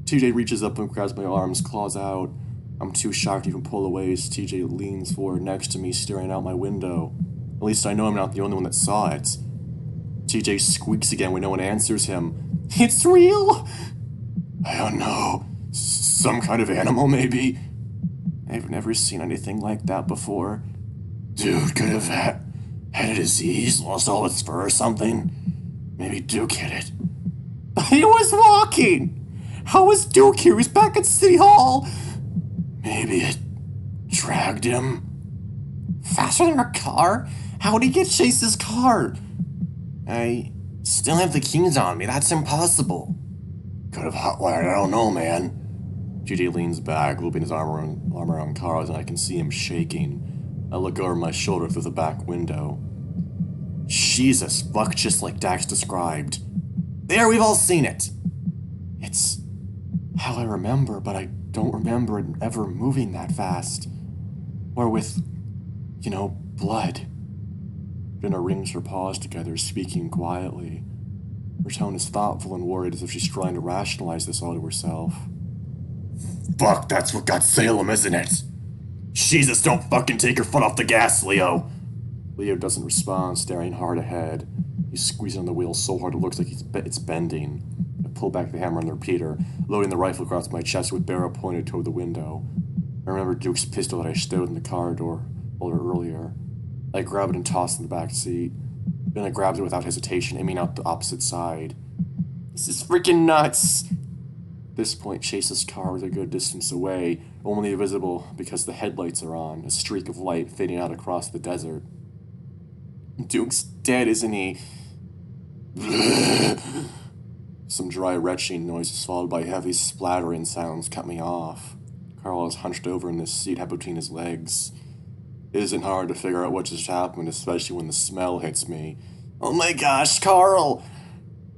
TJ reaches up and grabs my arms, claws out. I'm too shocked to even pull away as TJ leans forward next to me, staring out my window. At least I know I'm not the only one that saw it. TJ squeaks again when no one answers him. It's real! I don't know. Some kind of animal, maybe? I've never seen anything like that before. Dude could have had a disease, lost all its fur or something. Maybe Duke hit it. He was walking! How was Duke here? He was back at City Hall! Maybe it dragged him. Faster than a car? How would he get Chase's car? I still have the keys on me. That's impossible. Could have hotwired. I don't know, man. GJ leans back, looping his arm around Carl's, and I can see him shaking. I look over my shoulder through the back window. Jesus, fuck, just like Dax described. There, we've all seen it. It's how I remember, but I don't remember it ever moving that fast. Or with, blood. Jenna rings her paws together, speaking quietly. Her tone is thoughtful and worried, as if she's trying to rationalize this all to herself. Fuck, that's what got Salem, isn't it? Jesus, don't fucking take your foot off the gas, Leo. Leo doesn't respond, staring hard ahead. He's squeezing on the wheel so hard it looks like it's bending. I pull back the hammer on the repeater, loading the rifle across my chest with barrel pointed toward the window. I remember Duke's pistol that I stowed in the car door earlier. I grab it and toss it in the back seat. Then I grabbed it without hesitation, aiming out the opposite side. This is freaking nuts! At this point, Chase's car was a good distance away, only visible because the headlights are on, a streak of light fading out across the desert. Duke's dead, isn't he? Some dry retching noises followed by heavy splattering sounds cut me off. Carl is hunched over in the seat, head between his legs. It isn't hard to figure out what just happened, especially when the smell hits me. Oh my gosh, Carl!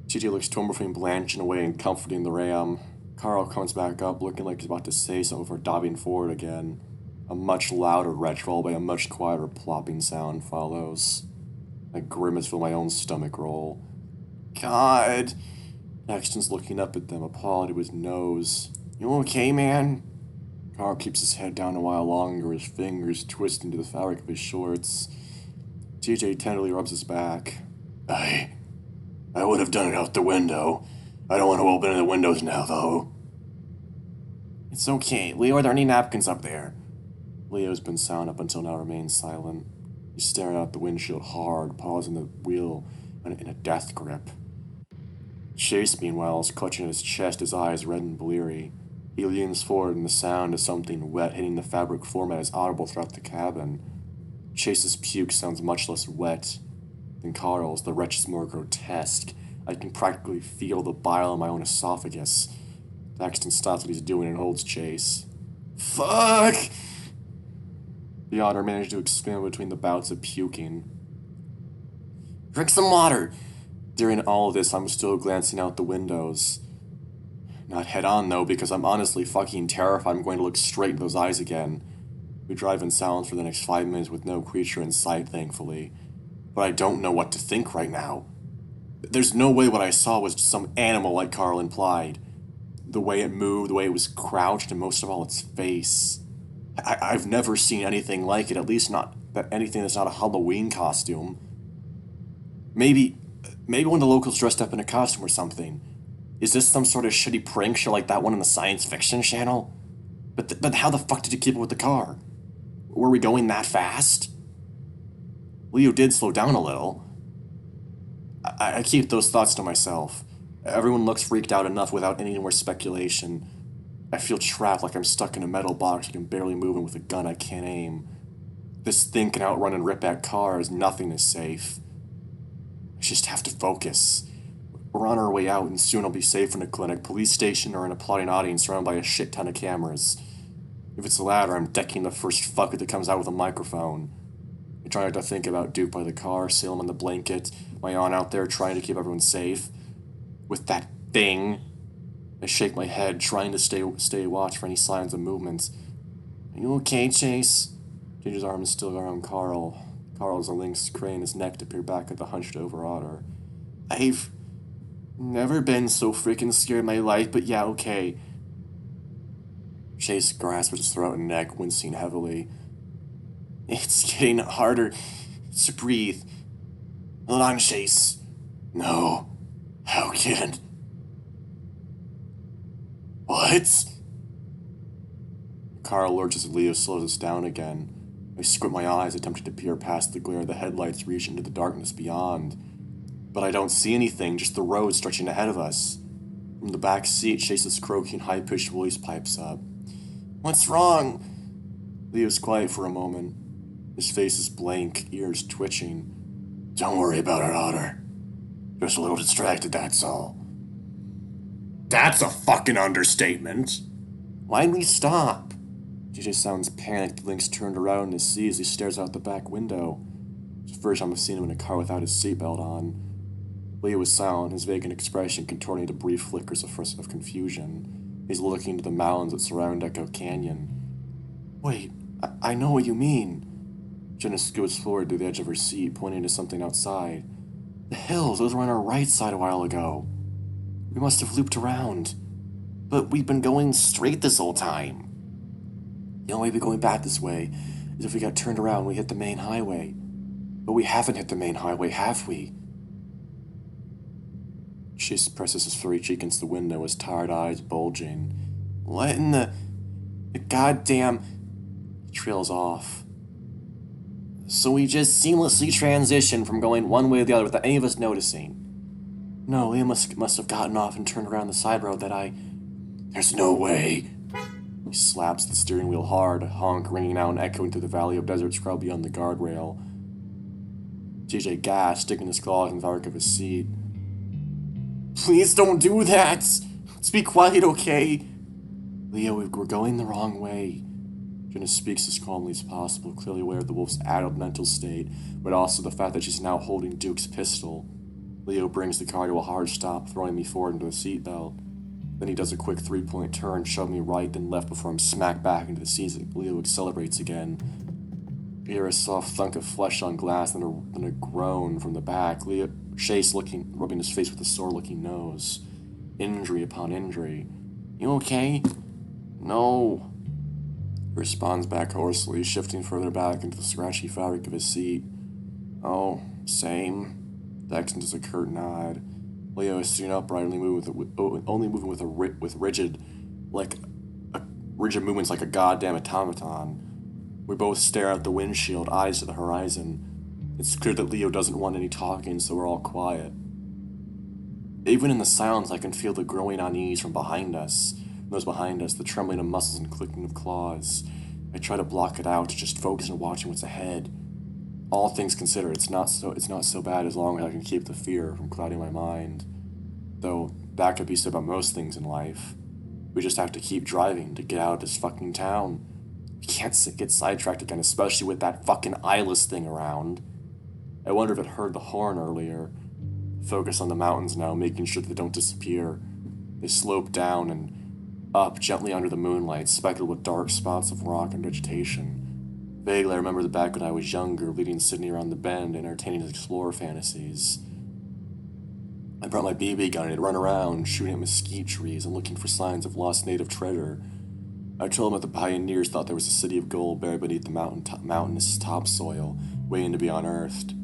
TJ looks torn between blanching away and comforting the ram. Carl comes back up, looking like he's about to say something before diving forward again. A much louder retch followed by a much quieter plopping sound follows. I grimace feel my own stomach roll. God! Axton's looking up at them, a paw to his nose. You okay, man? Carl keeps his head down a while longer, his fingers twisting to the fabric of his shorts. TJ tenderly rubs his back. I would have done it out the window. I don't want to open the windows now, though. It's okay. Leo, are there any napkins up there? Leo's been silent up until now, remains silent. He's staring out the windshield hard, pausing the wheel in a death grip. Chase, meanwhile, is clutching at his chest, his eyes red and bleary. He leans forward and the sound of something wet hitting the fabric format is audible throughout the cabin. Chase's puke sounds much less wet than Carl's. The retch is more grotesque. I can practically feel the bile in my own esophagus. Daxton stops what he's doing and holds Chase. Fuck! The otter managed to expand between the bouts of puking. Drink some water! During all of this, I'm still glancing out the windows. Not head on, though, because I'm honestly fucking terrified I'm going to look straight into those eyes again. We drive in silence for the next 5 minutes with no creature in sight, thankfully. But I don't know what to think right now. There's no way what I saw was some animal like Carl implied. The way it moved, the way it was crouched, and most of all, its face. I've never seen anything like it, at least not anything that's not a Halloween costume. Maybe one of the locals dressed up in a costume or something. Is this some sort of shitty prank show like that one on the science fiction channel? But how the fuck did you keep it with the car? Were we going that fast? Leo did slow down a little. I keep those thoughts to myself. Everyone looks freaked out enough without any more speculation. I feel trapped like I'm stuck in a metal box I can barely move, and with a gun I can't aim. This thing can outrun and rip at cars. Nothing is safe. I just have to focus. We're on our way out, and soon I'll be safe in a clinic, police station, or an applauding audience surrounded by a shit ton of cameras. If it's the latter, I'm decking the first fucker that comes out with a microphone. I try not to think about Duke by the car, Salem on the blanket, my aunt out there trying to keep everyone safe. With that thing, I shake my head, trying to stay watch for any signs of movements. Are you okay, Chase? Ginger's arm is still around Carl. Carl's a lynx craning his neck to peer back at the hunched-over otter. I've never been so freaking scared in my life, but yeah, okay. Chase grasps his throat and neck, wincing heavily. It's getting harder to breathe. Hold on, Chase. No. How can... What? Carl lurches as Leo slows us down again. I squint my eyes, attempting to peer past the glare of the headlights, reach into the darkness beyond. But I don't see anything, just the road stretching ahead of us. From the back seat, Chase's croaking, high-pitched voice pipes up. What's wrong? Leo's quiet for a moment. His face is blank, ears twitching. Don't worry about it, Otter. Just a little distracted, that's all. That's a fucking understatement. Why'd we stop? DJ sounds panicked. Lynx turned around in his seat as he stares out the back window. It's the first time I've seen him in a car without his seatbelt on. Leo was silent, his vacant expression contorting to brief flickers of confusion. He's looking into the mountains that surround Echo Canyon. Wait, I know what you mean. Jenna scoots forward to the edge of her seat, pointing to something outside. The hills, those were on our right side a while ago. We must have looped around. But we've been going straight this whole time. The only way we're going back this way is if we got turned around and we hit the main highway. But we haven't hit the main highway, have we? Chase presses his furry cheek against the window, his tired eyes bulging. What in the goddamn... He trails off. So we just seamlessly transitioned from going one way or the other without any of us noticing. No, Liam must have gotten off and turned around the side road that I... There's no way. He slaps the steering wheel hard, a honk ringing out and echoing through the valley of desert scrub beyond the guardrail. TJ gasped, sticking his claws in the arc of his seat. Please don't do that! Let's be quiet, okay? Leo, we're going the wrong way. Jenna speaks as calmly as possible, clearly aware of the wolf's addled mental state, but also the fact that she's now holding Duke's pistol. Leo brings the car to a hard stop, throwing me forward into the seatbelt. Then he does a quick three-point turn, shoving me right then left before I'm smacked back into the seat. Leo accelerates again. I hear a soft thunk of flesh on glass, then a groan from the back. Chase rubbing his face with a sore-looking nose. Injury upon injury. You okay? No. He responds back hoarsely, shifting further back into the scratchy fabric of his seat. Oh, same. Daxton does a curt nod. Leo is sitting upright, only moving with rigid movements like a goddamn automaton. We both stare out the windshield, eyes to the horizon. It's clear that Leo doesn't want any talking, so we're all quiet. Even in the silence, I can feel the growing unease from behind us. Those behind us, the trembling of muscles and clicking of claws. I try to block it out, to just focus on watching what's ahead. All things considered, it's not so bad as long as I can keep the fear from clouding my mind. Though that could be said about most things in life. We just have to keep driving to get out of this fucking town. We can't get sidetracked again, especially with that fucking eyeless thing around. I wonder if it heard the horn earlier. Focus on the mountains now, making sure that they don't disappear. They slope down and up gently under the moonlight, speckled with dark spots of rock and vegetation. Vaguely, I remember the back when I was younger, leading Sydney around the bend, entertaining his explorer fantasies. I brought my BB gun and I'd run around, shooting at mesquite trees and looking for signs of lost native treasure. I told him that the pioneers thought there was a city of gold buried beneath the mountainous topsoil, waiting to be unearthed.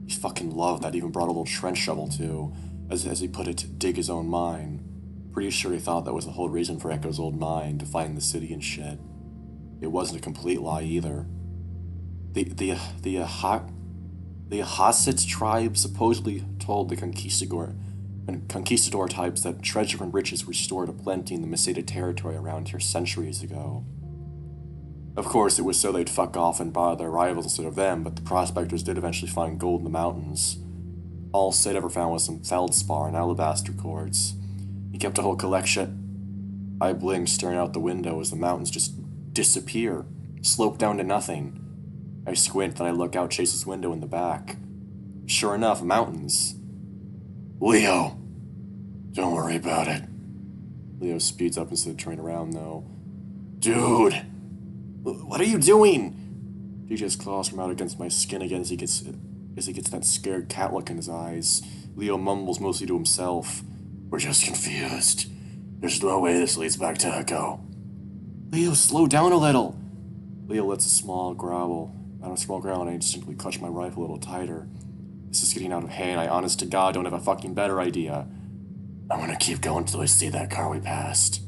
He fucking loved that, even brought a little trench shovel too, as he put it, to dig his own mine. Pretty sure he thought that was the whole reason for Echo's old mine, to find the city and shit. It wasn't a complete lie either. The Hassit tribe supposedly told the conquistador types that treasure and riches were stored aplenty in the Meseta territory around here centuries ago. Of course, it was so they'd fuck off and bother their rivals instead of them, but the prospectors did eventually find gold in the mountains. All Sid ever found was some feldspar and alabaster quartz. He kept a whole collection. I blinked, staring out the window as the mountains just disappear, slope down to nothing. I squint, then I look out Chase's window in the back. Sure enough, mountains. Leo! Don't worry about it. Leo speeds up instead of turning around, though. Dude! What are you doing? DJ's claws come out against my skin again as he gets that scared cat look in his eyes. Leo mumbles mostly to himself. We're just confused. There's no way this leads back to Echo. Leo, slow down a little. Leo lets a small growl. On a small growl, and I instinctively clutch my rifle a little tighter. This is getting out of hand. I honest to God don't have a fucking better idea. I'm gonna keep going till I see that car we passed.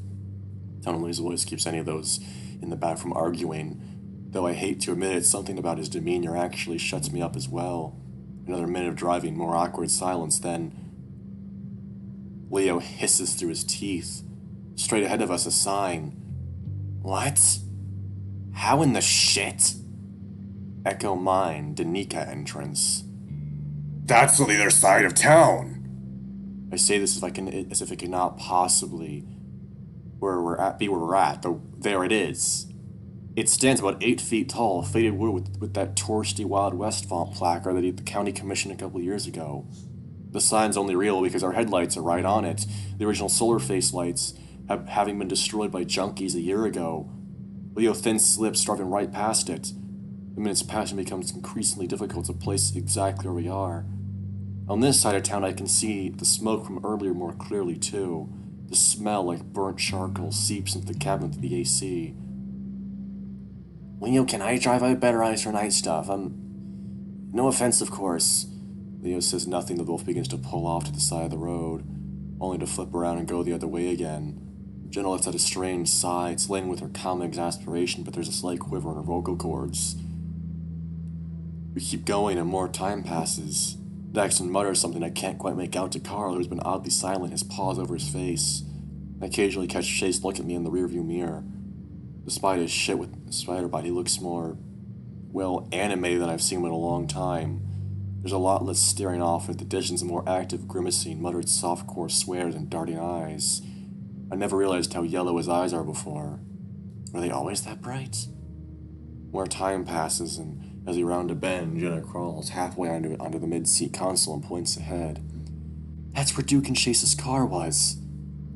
Tone of Lee's voice keeps any of those in the back from arguing. Though I hate to admit it, something about his demeanor actually shuts me up as well. Another minute of driving, more awkward silence, then Leo hisses through his teeth. Straight ahead of us, a sign. What? How in the shit? Echo Mine, Danica entrance. That's on the other side of town. I say this as if it cannot possibly be where we're at, though there it is. It stands about 8 feet tall, faded wood with that touristy Wild West font placard that the county commissioned a couple years ago. The sign's only real because our headlights are right on it, the original solar face lights having been destroyed by junkies a year ago. Leo thins lips, driving right past it. The minutes pass and it becomes increasingly difficult to place exactly where we are. On this side of town, I can see the smoke from earlier more clearly, too. The smell, like burnt charcoal, seeps into the cabin through the AC. Leo, can I drive? I have better eyes for night stuff. No offense, of course. Leo says nothing. The wolf begins to pull off to the side of the road, only to flip around and go the other way again. Jenna lets out a strange sigh. It's laden with her common exasperation, but there's a slight quiver in her vocal cords. We keep going, and more time passes. Daxton mutters something I can't quite make out to Carl, who's been oddly silent, his paws over his face. I occasionally catch Chase look at me in the rearview mirror. Despite his shit with spider bite, he looks more, well, animated than I've seen him in a long time. There's a lot less staring off at the distance and more active grimacing, muttered softcore swears and darting eyes. I never realized how yellow his eyes are before. Were they always that bright? More time passes, and as we round a bend, Jenna crawls halfway onto the mid-seat console and points ahead. That's where Duke and Chase's car was.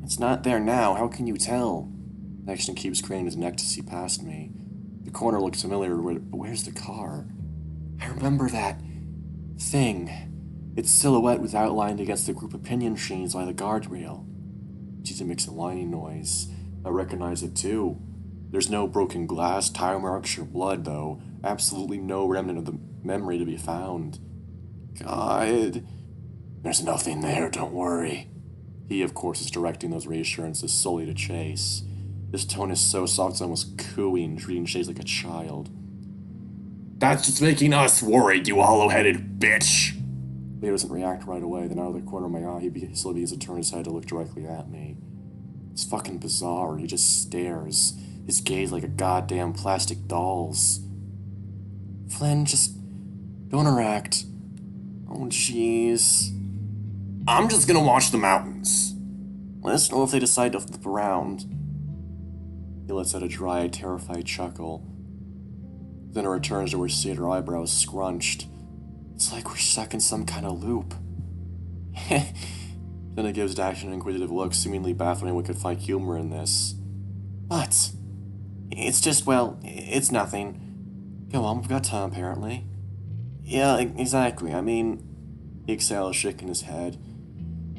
It's not there now, how can you tell? Nexton keeps craning his neck to see past me. The corner looks familiar, but where's the car? I remember that thing. Its silhouette was outlined against the group of pinion trees by the guardrail. Tita makes a whining noise. I recognize it too. There's no broken glass, tire marks, or blood, though. Absolutely no remnant of the memory to be found. God. There's nothing there, don't worry. He, of course, is directing those reassurances solely to Chase. His tone is so soft it's almost cooing, treating Chase like a child. That's just making us worried, you hollow-headed bitch! Leo doesn't react right away, then out of the corner of my eye, he slowly begins to turn his head to look directly at me. It's fucking bizarre. He just stares, his gaze like a goddamn plastic doll's. Flynn, just don't interact. Oh, jeez. I'm just gonna watch the mountains. Let us know if they decide to flip around. He lets out a dry, terrified chuckle. Then it returns to where she had her eyebrows scrunched. It's like we're stuck in some kind of loop. Then it gives Dax an inquisitive look, seemingly baffling what could find humor in this. What? It's just, well, it's nothing. Go on, we've got time, apparently. Yeah, exactly. I mean, he exhales, shaking his head.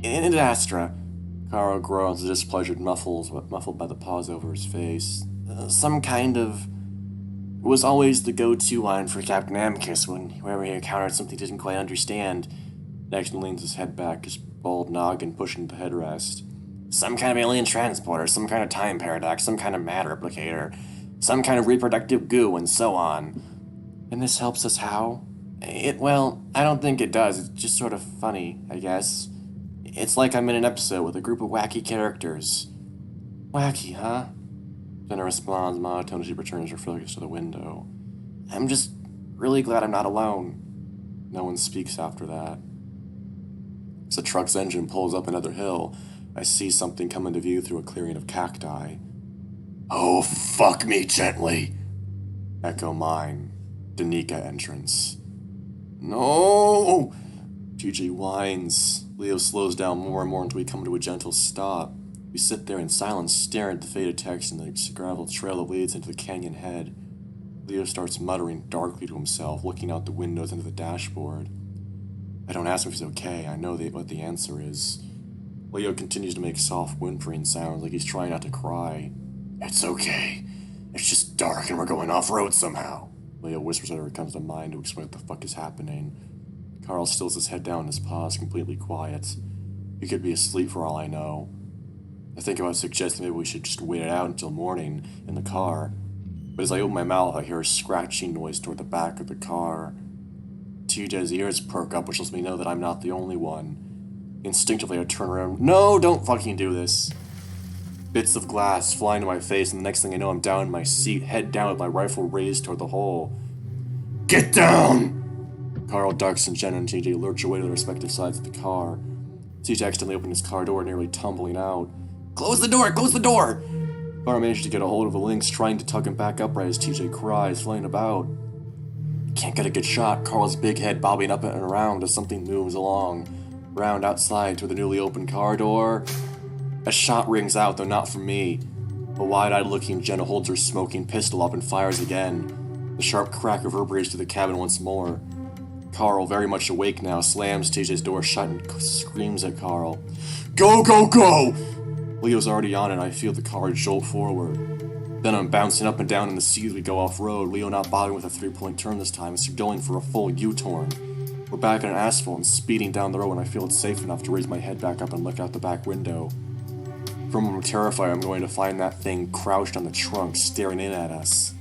In Astra, Carl groans, displeasure muffled by the pause over his face. Some kind of... It was always the go-to line for Captain Amicus whenever he encountered something he didn't quite understand. Daxton leans his head back, his bald noggin pushing the headrest. Some kind of alien transporter, some kind of time paradox, some kind of matter replicator, some kind of reproductive goo, and so on. And this helps us how? Well, I don't think it does. It's just sort of funny, I guess. It's like I'm in an episode with a group of wacky characters. Wacky, huh? Jenna responds monotone as she returns her focus to the window. I'm just really glad I'm not alone. No one speaks after that. As the truck's engine pulls up another hill, I see something come into view through a clearing of cacti. Oh, fuck me gently. Echo mine. Danica entrance. No! TJ whines. Leo slows down more and more until we come to a gentle stop. We sit there in silence, staring at the faded text and the gravel trail that leads into the canyon head. Leo starts muttering darkly to himself, looking out the windows into the dashboard. I don't ask him if he's okay. I know what the answer is. Leo continues to make soft whimpering sounds like he's trying not to cry. It's okay. It's just dark and we're going off-road somehow. Leo whispers whatever comes to mind to explain what the fuck is happening. Carl stills his head down and his paws completely quiet. He could be asleep for all I know. I think about suggesting maybe we should just wait it out until morning in the car. But as I open my mouth, I hear a scratching noise toward the back of the car. TJ's ears perk up, which lets me know that I'm not the only one. Instinctively, I turn around. No, don't fucking do this. Bits of glass fly into my face, and the next thing I know, I'm down in my seat, head down with my rifle raised toward the hole. Get down! Carl, ducks, and Jen and TJ lurch away to their respective sides of the car. TJ accidentally opened his car door, nearly tumbling out. Close the door! Close the door! Carl managed to get a hold of a lynx, trying to tug him back upright as TJ cries, flying about. Can't get a good shot. Carl's big head bobbing up and around as something moves along. Round outside to the newly opened car door. A shot rings out, though not from me. A wide-eyed looking Jenna holds her smoking pistol up and fires again. The sharp crack reverberates through the cabin once more. Carl, very much awake now, slams TJ's door shut and screams at Carl. Go, go, go! Leo's already on it, and I feel the car jolt forward. Then I'm bouncing up and down in the seat as we go off-road, Leo not bothering with a three-point turn this time, instead going for a full U-turn. We're back on asphalt and speeding down the road when I feel it's safe enough to raise my head back up and look out the back window. For a moment, I'm terrified I'm going to find that thing crouched on the trunk, staring in at us.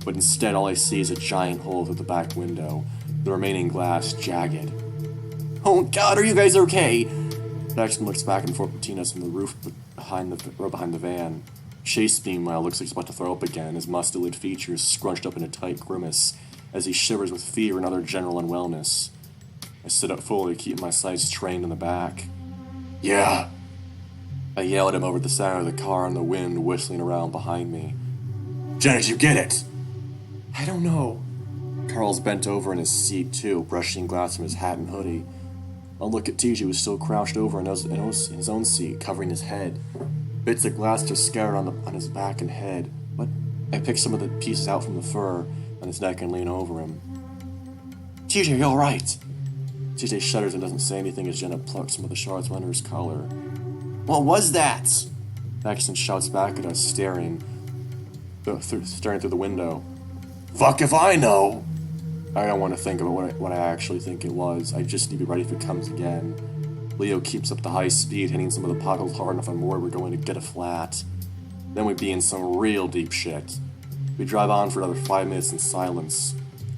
But instead, all I see is a giant hole through the back window, the remaining glass jagged. Oh god, are you guys okay? Daxton looks back and forth between us and the roof behind the van. Chase, meanwhile, looks like he's about to throw up again, his muscular features scrunched up in a tight grimace as he shivers with fear and other general unwellness. I sit up fully, keeping my sights trained in the back. Yeah. I yell at him over the sound of the car and the wind whistling around behind me. Jen, did you get it? I don't know. Carl's bent over in his seat, too, brushing glass from his hat and hoodie. I'll look at TJ, who was still crouched over in his own seat, covering his head. Bits of glass just scattered on his back and head, but I pick some of the pieces out from the fur on his neck and lean over him. TJ, are you alright? TJ shudders and doesn't say anything as Jenna plucks some of the shards from under his collar. What was that? Daxton shouts back at us, staring through the window. Fuck if I know! I don't want to think about what I actually think it was. I just need to be ready if it comes again. Leo keeps up the high speed, hitting some of the potholes hard enough I'm worried we're going to get a flat. Then we'd be in some real deep shit. We drive on for another 5 minutes in silence.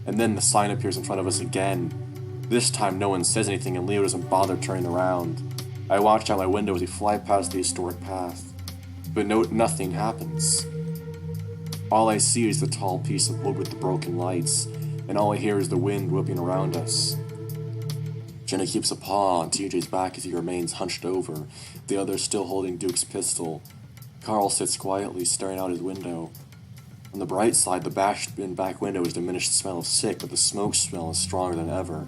And then the sign appears in front of us again. This time no one says anything and Leo doesn't bother turning around. I watch out my window as we fly past the historic path. But nothing happens. All I see is the tall piece of wood with the broken lights, and all I hear is the wind whipping around us. Jenna keeps a paw on TJ's back as he remains hunched over, the other still holding Duke's pistol. Carl sits quietly, staring out his window. On the bright side, the back window has diminished the smell of sick, but the smoke smell is stronger than ever.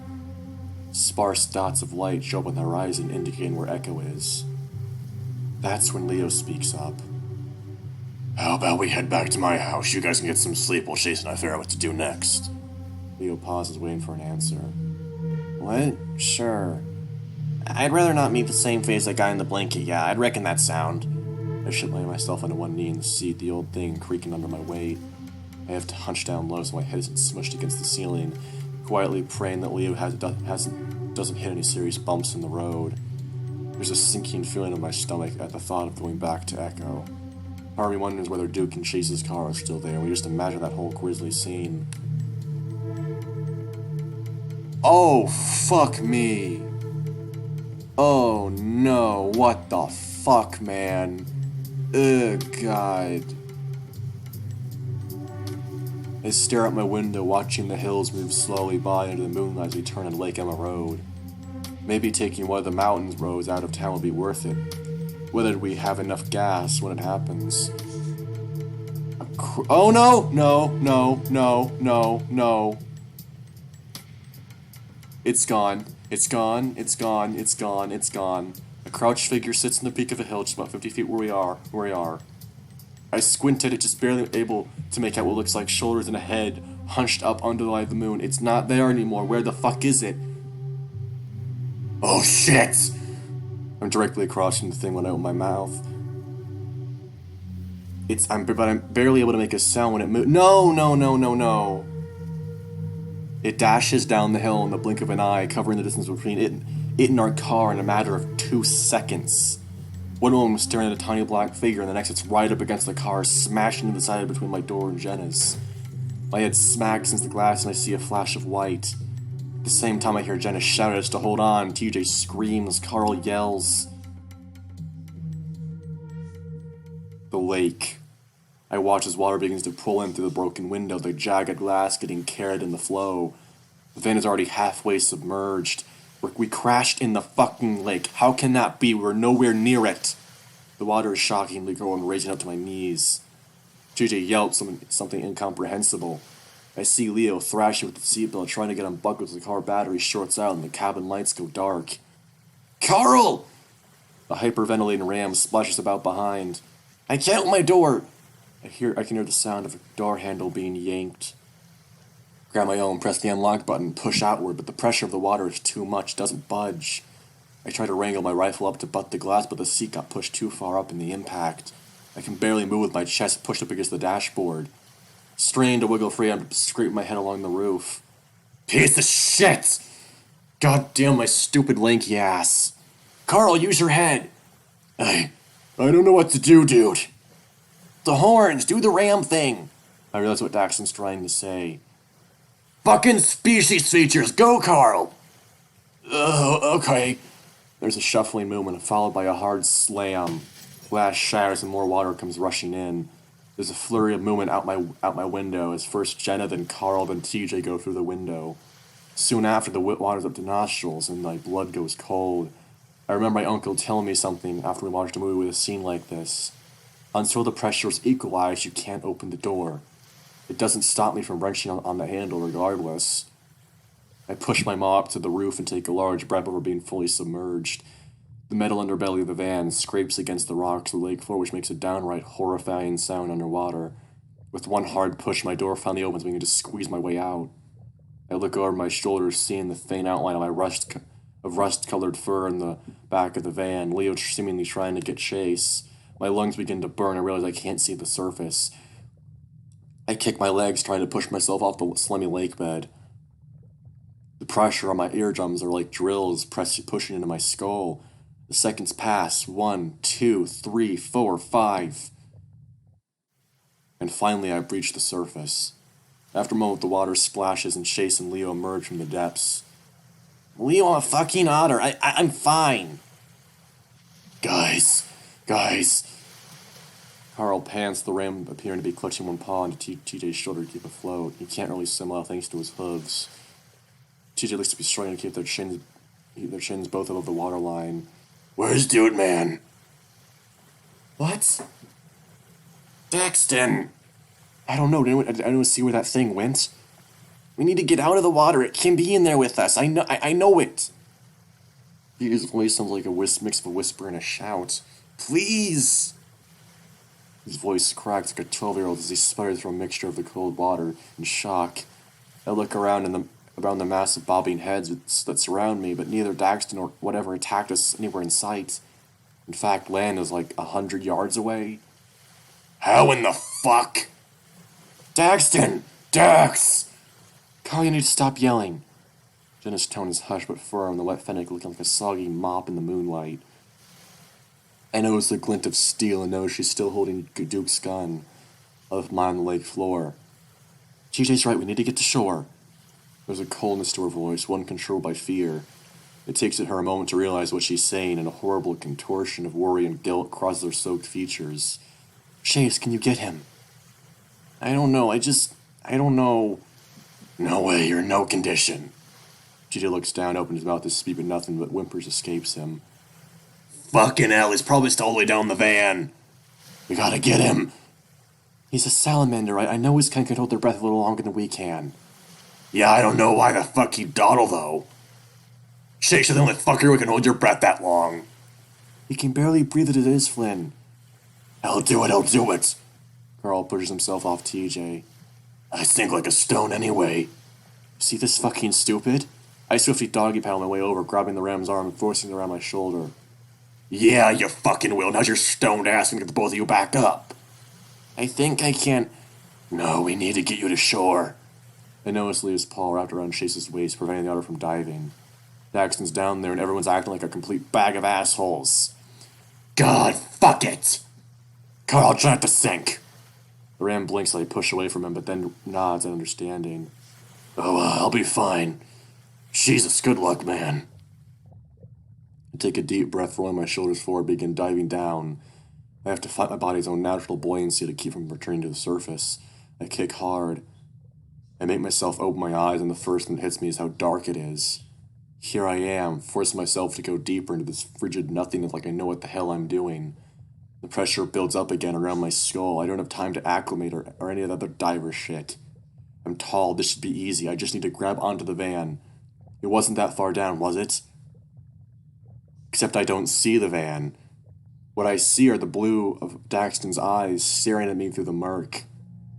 Sparse dots of light show up on the horizon, indicating where Echo is. That's when Leo speaks up. How about we head back to my house? You guys can get some sleep while Chase and I figure out what to do next. Leo pauses, waiting for an answer. What? Sure. I'd rather not meet the same face that guy in the blanket, yeah, I'd reckon that sound. I should lay myself onto one knee in the seat, the old thing creaking under my weight. I have to hunch down low so my head isn't smushed against the ceiling, quietly praying that Leo doesn't hit any serious bumps in the road. There's a sinking feeling in my stomach at the thought of going back to Echo. Part of me wonders whether Duke and Chase's car are still there. We just imagine that whole grisly scene. Oh, fuck me. Oh no, what the fuck, man? Ugh, God. I stare out my window, watching the hills move slowly by under the moonlight as we turn on Lake Emma Road. Maybe taking one of the mountain roads out of town will be worth it. Whether we have enough gas when it happens. Oh no! No. It's gone. It's gone. A crouched figure sits in the peak of a hill just about 50 feet where we are. I squint at it, just barely able to make out what looks like shoulders and a head hunched up under the light of the moon. It's not there anymore. Where the fuck is it? Oh shit! I'm directly across from the thing when I open my mouth. I'm barely able to make a sound when it moves. No. It dashes down the hill in the blink of an eye, covering the distance between it and our car in a matter of 2 seconds. One moment I'm staring at a tiny black figure, and the next it's right up against the car, smashing into the side between my door and Jenna's. My head smacks against the glass, and I see a flash of white. At the same time, I hear Jenna shout at us to hold on. TJ screams. Carl yells. The lake. I watch as water begins to pull in through the broken window, the jagged glass getting carried in the flow. The van is already halfway submerged. We crashed in the fucking lake. How can that be? We're nowhere near it. The water is shockingly growing, raising up to my knees. JJ yelps something incomprehensible. I see Leo thrashing with the seatbelt, trying to get unbuckled as the car battery shorts out and the cabin lights go dark. Carl! The hyperventilating ram splashes about behind. I can't open my door! I can hear the sound of a door handle being yanked. Grab my own, press the unlock button, push outward, but the pressure of the water is too much, doesn't budge. I try to wrangle my rifle up to butt the glass, but the seat got pushed too far up in the impact. I can barely move with my chest pushed up against the dashboard. Straining to wiggle free, I'm scraping my head along the roof. Piece of shit! God damn my stupid lanky ass. Carl, use your head! I don't know what to do, dude. The horns! Do the ram thing! I realize what Daxton's trying to say. Fucking species features! Go, Carl! Okay. There's a shuffling movement, followed by a hard slam. Glass shatters and more water comes rushing in. There's a flurry of movement out my window as first Jenna, then Carl, then TJ go through the window. Soon after, the water's up to nostrils and my blood goes cold. I remember my uncle telling me something after we watched a movie with a scene like this. Until the pressure is equalized, you can't open the door. It doesn't stop me from wrenching on the handle regardless. I push my maw up to the roof and take a large breath over being fully submerged. The metal underbelly of the van scrapes against the rocks of the lake floor, which makes a downright horrifying sound underwater. With one hard push, my door finally opens, beginning to squeeze my way out. I look over my shoulders, seeing the faint outline of my rust-colored fur in the back of the van, Leo seemingly trying to get Chase. My lungs begin to burn. I realize I can't see the surface. I kick my legs, trying to push myself off the slimy lake bed. The pressure on my eardrums are like drills pushing into my skull. The seconds pass. 1, 2, 3, 4, 5. And finally I breach the surface. After a moment, the water splashes and Chase and Leo emerge from the depths. Leo, I'm a fucking otter. I'm fine. Guys. Carl pants, the ram appearing to be clutching one paw into TJ's shoulder to keep afloat. He can't really swim well thanks to his hooves. TJ looks to be struggling to keep their chins both above the waterline. Where's Dude Man? What? Daxton! I don't know. I don't see where that thing went. We need to get out of the water. It can be in there with us. I know it. His voice sounds like a mix of a whisper and a shout. Please! His voice cracks like a 12-year-old as he sputters from a mixture of the cold water and shock. I look around the mass of bobbing heads that surround me, but neither Daxton or whatever attacked us anywhere in sight. In fact, land is like 100 yards away. How in the fuck? Daxton! Dax! Carl, you need to stop yelling. Jenna's tone is hushed but firm, the wet fennec looking like a soggy mop in the moonlight. I notice the glint of steel and know she's still holding Duke's gun. I left mine on the lake floor. TJ's right, we need to get to shore. There's a coldness to her voice, one controlled by fear. It takes her a moment to realize what she's saying, and a horrible contortion of worry and guilt crosses her soaked features. Chase, can you get him? I don't know, I don't know. No way, you're in no condition. TJ looks down, opens his mouth to speak, but nothing but whimpers escapes him. Fucking hell, he's probably still all the way down the van. We gotta get him. He's a salamander. I know his kind can hold their breath a little longer than we can. Yeah, I don't know why the fuck he'd dawdle, though. Shake's the only fucker who can hold your breath that long. He can barely breathe as it is, Flynn. I'll do it. Carl pushes himself off TJ. I sink like a stone anyway. See this fucking stupid? I swiftly doggy paddle my way over, grabbing the ram's arm and forcing it around my shoulder. Yeah, you fucking will. Now's your stoned ass gonna get the both of you back up. I think I can. No, we need to get you to shore. I noticed Leah's paw wrapped around Chase's waist, preventing the other from diving. Daxton's down there and everyone's acting like a complete bag of assholes. God, fuck it! Carl, try not to sink. The ram blinks like I push away from him, but then nods in understanding. Oh, I'll be fine. Jesus, good luck, man. I take a deep breath, rolling my shoulders forward, begin diving down. I have to fight my body's own natural buoyancy to keep from returning to the surface. I kick hard. I make myself open my eyes, and the first thing that hits me is how dark it is. Here I am, forcing myself to go deeper into this frigid nothingness like I know what the hell I'm doing. The pressure builds up again around my skull. I don't have time to acclimate or any of that other diver shit. I'm tall, this should be easy. I just need to grab onto the van. It wasn't that far down, was it? Except I don't see the van. What I see are the blue of Daxton's eyes staring at me through the murk.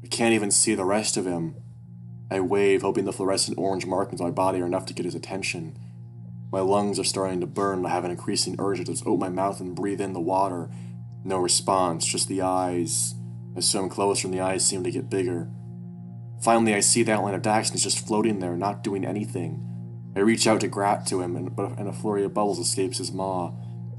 I can't even see the rest of him. I wave, hoping the fluorescent orange markings on my body are enough to get his attention. My lungs are starting to burn, and I have an increasing urge to just open my mouth and breathe in the water. No response, just the eyes. I swim closer and the eyes seem to get bigger. Finally, I see the outline of Daxton just floating there, not doing anything. I reach out to grab to him, and a flurry of bubbles escapes his maw.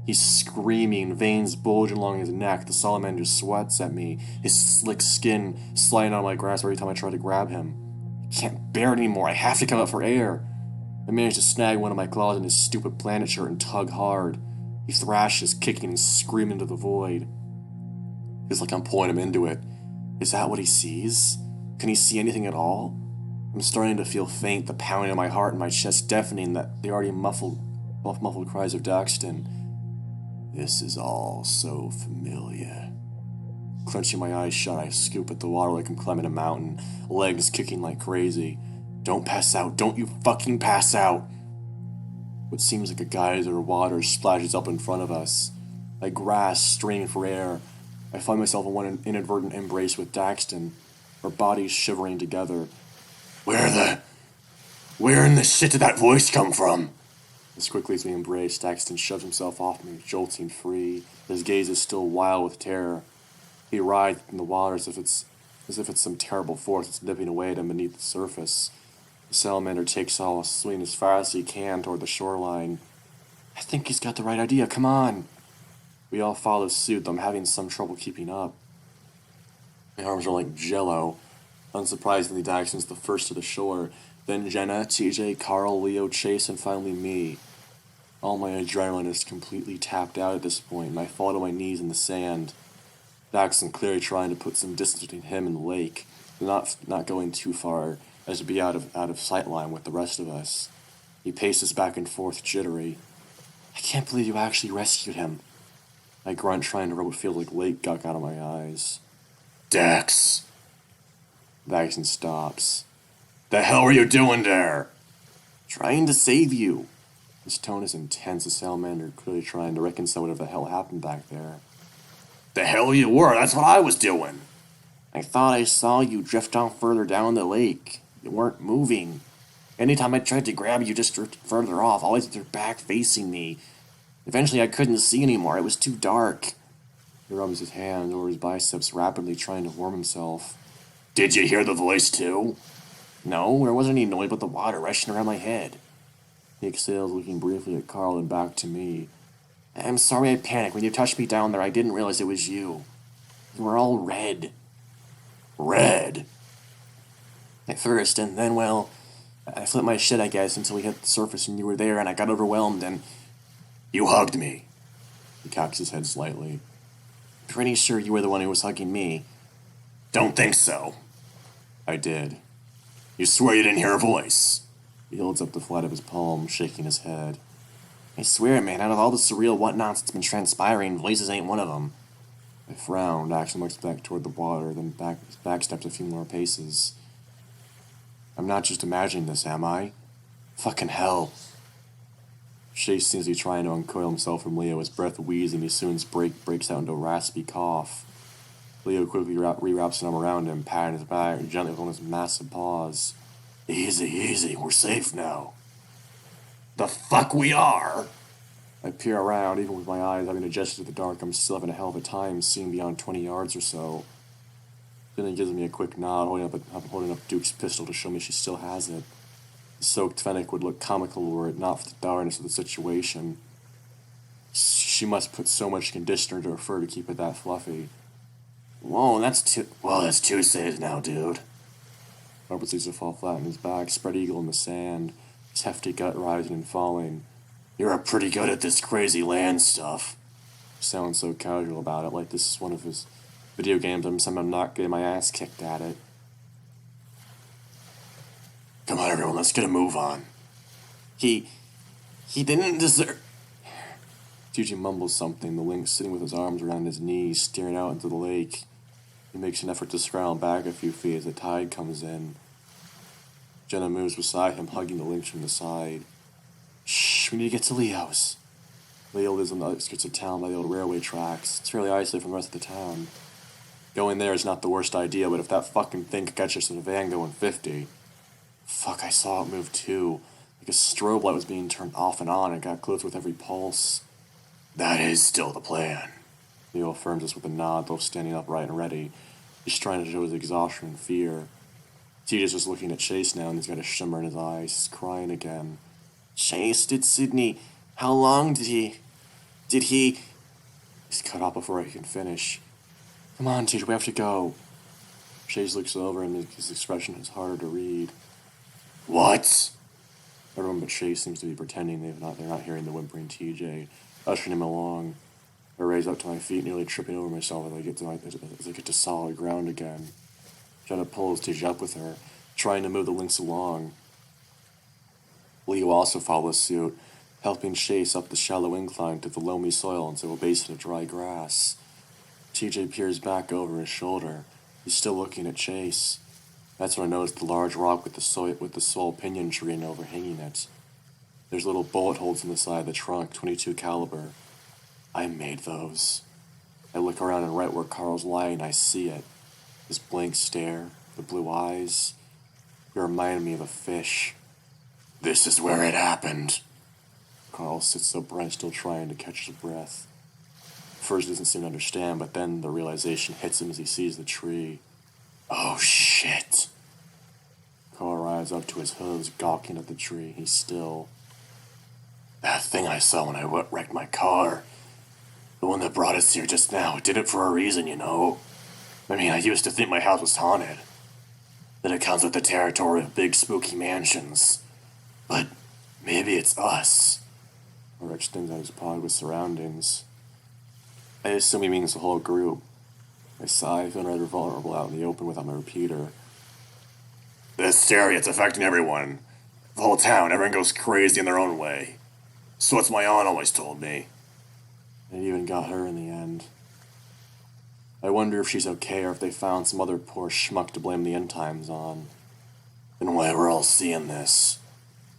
He's screaming, veins bulging along his neck. The salamander sweats at me, his slick skin sliding on my grasp every time I try to grab him. I can't bear it anymore. I have to come up for air. I manage to snag one of my claws in his stupid planet shirt and tug hard. He thrashes, kicking and screaming into the void. It's like I'm pulling him into it. Is that what he sees? Can he see anything at all? I'm starting to feel faint, the pounding of my heart and my chest deafening the already muffled cries of Daxton. This is all so familiar. Clenching my eyes shut, I scoop at the water like I'm climbing a mountain, legs kicking like crazy. Don't pass out. Don't you fucking pass out. What seems like a geyser of water splashes up in front of us. I grasp, straining for air. I find myself in one inadvertent embrace with Daxton, our bodies shivering together. Where in the shit did that voice come from? As quickly as we embrace, Daxton shoves himself off me, jolting free. His gaze is still wild with terror. He writhes in the water as if it's some terrible force that's nipping away at him beneath the surface. The salamander takes off, swinging as fast as he can toward the shoreline. I think he's got the right idea. Come on. We all follow suit, though I'm having some trouble keeping up. My arms are like jello. Unsurprisingly, Daxton's the first to the shore. Then Jenna, TJ, Carl, Leo, Chase, and finally me. All my adrenaline is completely tapped out at this point, and I fall to my knees in the sand. Daxon clearly trying to put some distance between him and the lake, but not going too far as to be out of sight line with the rest of us. He paces back and forth, jittery. I can't believe you actually rescued him. I grunt, trying to rub what feels like lake gunk out of my eyes. Dax! Daxon stops. The hell were you doing there? Trying to save you. His tone is intense, a salamander clearly trying to reconcile whatever the hell happened back there. The hell you were, that's what I was doing. I thought I saw you drift off further down the lake. You weren't moving. Anytime I tried to grab you, just drifted further off, always with your back facing me. Eventually I couldn't see anymore, it was too dark. He rubs his hand over his biceps, rapidly trying to warm himself. Did you hear the voice too? No, there wasn't any noise but the water rushing around my head. He exhales, looking briefly at Carl and back to me. I'm sorry I panicked. When you touched me down there, I didn't realize it was you. You were all red. Red? At first, and then, well, I flipped my shit, I guess, until we hit the surface and you were there, and I got overwhelmed, and... You hugged me. He cocks his head slightly. Pretty sure you were the one who was hugging me. Don't think so. I did. You swear you didn't hear a voice? He holds up the flat of his palm, shaking his head. I swear, man, out of all the surreal whatnots that's been transpiring, voices ain't one of them. I frowned, Axel looks back toward the water, then backsteps a few more paces. I'm not just imagining this, am I? Fucking hell. Chase seems to be trying to uncoil himself from Leo, his breath wheezing. He soon breaks out into a raspy cough. Leo quickly rewraps an arm around him, patting his back, gently with one of his massive paws. Easy, easy, we're safe now. The fuck we are! I peer around, even with my eyes having adjusted to the dark. I'm still having a hell of a time seeing beyond 20 yards or so. Then he gives me a quick nod, holding up Duke's pistol to show me she still has it. The soaked fennec would look comical were it not for the darkness of the situation. She must put so much conditioner into her fur to keep it that fluffy. Whoa, that's two saves now, dude. Robert seems to fall flat on his back, spread eagle in the sand, his hefty gut rising and falling. You're pretty good at this crazy land stuff. He sounds so casual about it, like this is one of his video games. I'm somehow not getting my ass kicked at it. Come on, everyone, let's get a move on. He didn't deserve... TJ mumbles something, the lynx sitting with his arms around his knees, staring out into the lake. He makes an effort to scramble back a few feet as the tide comes in. Jenna moves beside him, hugging the lynx from the side. Shh, we need to get to Leo's. Leo lives on the outskirts of town by the old railway tracks. It's fairly isolated from the rest of the town. Going there is not the worst idea, but if that fucking thing could catch us in a van going 50... Fuck, I saw it move too. Like a strobe light was being turned off and on, and got close with every pulse. That is still the plan. Leo affirms us with a nod, both standing upright and ready. He's trying to show his exhaustion and fear. TJ's just looking at Chase now, and he's got a shimmer in his eyes. He's crying again. Chase, did Sydney... How long did he... He's cut off before I can finish. Come on, TJ, we have to go. Chase looks over, and his expression is harder to read. What? Everyone but Chase seems to be pretending they're not hearing the whimpering TJ, ushering him along. I raise up to my feet, nearly tripping over myself as I get to solid ground again. Jenna pulls TJ up with her, trying to move the lynx along. Leo also follows suit, helping Chase up the shallow incline to the loamy soil until a basin of dry grass. TJ peers back over his shoulder. He's still looking at Chase. That's when I noticed the large rock with the sole pinyon tree and overhanging it. There's little bullet holes in the side of the trunk, .22 caliber. I made those. I look around and right where Carl's lying, I see it. His blank stare, the blue eyes. It reminded me of a fish. This is where it happened. Carl sits upright, still trying to catch his breath. First, he doesn't seem to understand, but then the realization hits him as he sees the tree. Oh, shit. Carl rides up to his hooves, gawking at the tree. He's still. That thing I saw when I wrecked my car. The one that brought us here just now. Did it for a reason, you know. I mean, I used to think my house was haunted. That it comes with the territory of big spooky mansions. But maybe it's us. Rich thinks out his pod with surroundings. I assume he means the whole group. I sigh, feeling rather vulnerable out in the open without my repeater. This hysteria, it's affecting everyone. The whole town, everyone goes crazy in their own way. So what's my aunt always told me. It even got her in the end. I wonder if she's okay or if they found some other poor schmuck to blame the end times on. And why we're all seeing this.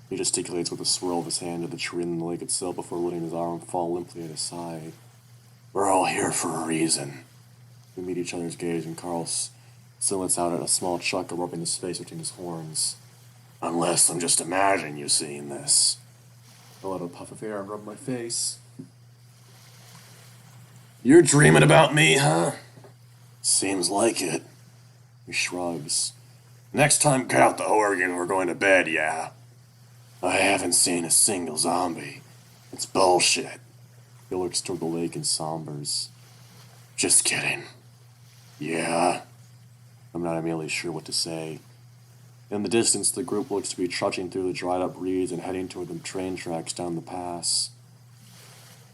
He gesticulates with a swirl of his hand to the tree in the lake itself before letting his arm fall limply at his side. We're all here for a reason. We meet each other's gaze and Carl still lets out at a small chuckle, rubbing his face between his horns. Unless I'm just imagining you seeing this. I let a puff of air and rub my face. You're dreaming about me, huh? Seems like it. He shrugs. Next time, cut out the organ, we're going to bed, yeah. I haven't seen a single zombie. It's bullshit. He looks toward the lake and sombers. Just kidding. Yeah? I'm not immediately sure what to say. In the distance, the group looks to be trudging through the dried-up reeds and heading toward the train tracks down the pass.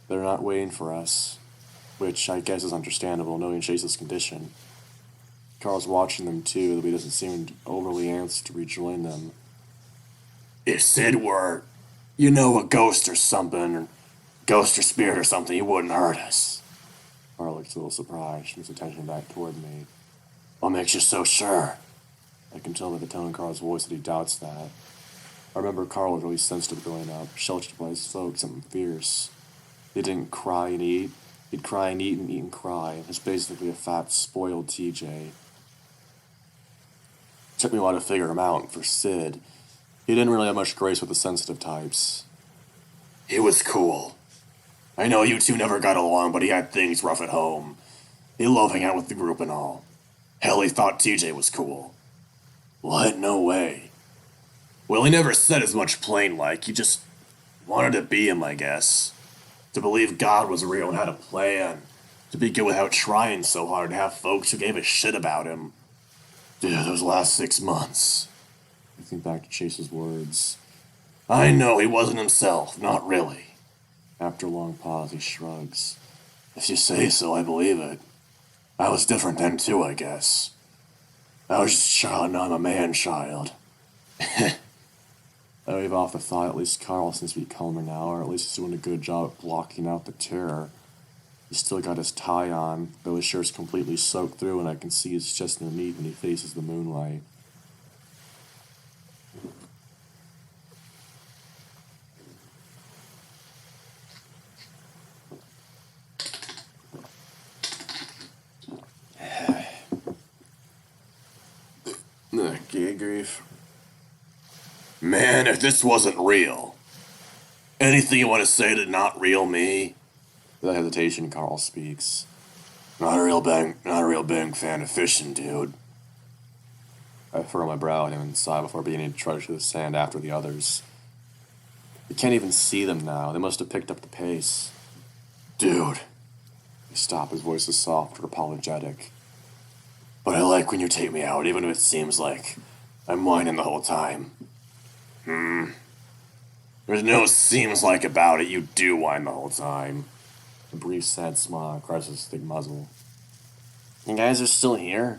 They're not waiting for us, which I guess is understandable, knowing Chase's condition. Carl's watching them too, though he doesn't seem overly anxious to rejoin them. If Sid were, a ghost or something, or ghost or spirit or something, he wouldn't hurt us. Carl looks a little surprised, his attention back toward me. What makes you so sure? I can tell by the tone in Carl's voice that he doubts that. I remember Carl was really sensitive growing up, sheltered by his folks, something fierce. He didn't cry and eat. He'd cry and eat and cry. He was basically a fat, spoiled TJ. It took me a while to figure him out. For Sid, he didn't really have much grace with the sensitive types. He was cool. I know you two never got along, but he had things rough at home. He loved hanging out with the group and all. Hell, he thought TJ was cool. What? No way. Well, he never said as much plain like. He just wanted to be him, I guess. To believe God was real and had a plan. To be good without trying so hard, to have folks who gave a shit about him. Dude, those last 6 months. I think back to Chase's words. I know he wasn't himself, not really. After a long pause, he shrugs. If you say so, I believe it. I was different then too, I guess. I was just a child, now I'm a man-child. I wave off the thought, at least Carl seems to be calmer now, or at least he's doing a good job at blocking out the terror. He's still got his tie on, though his shirt's completely soaked through and I can see his chest underneath when he faces the moonlight. Gay grief. Man, if this wasn't real. Anything you want to say to not real me? Without hesitation, Carl speaks. Not a real big fan of fishing, dude. I furrow my brow at him and sigh before beginning to trudge through the sand after the others. You can't even see them now. They must have picked up the pace. Dude. He stopped, his voice is soft or apologetic. But I like when you take me out, even if it seems like I'm whining the whole time. There's no seems like about it, you do whine the whole time. A brief sad smile across his thick muzzle. You guys are still here?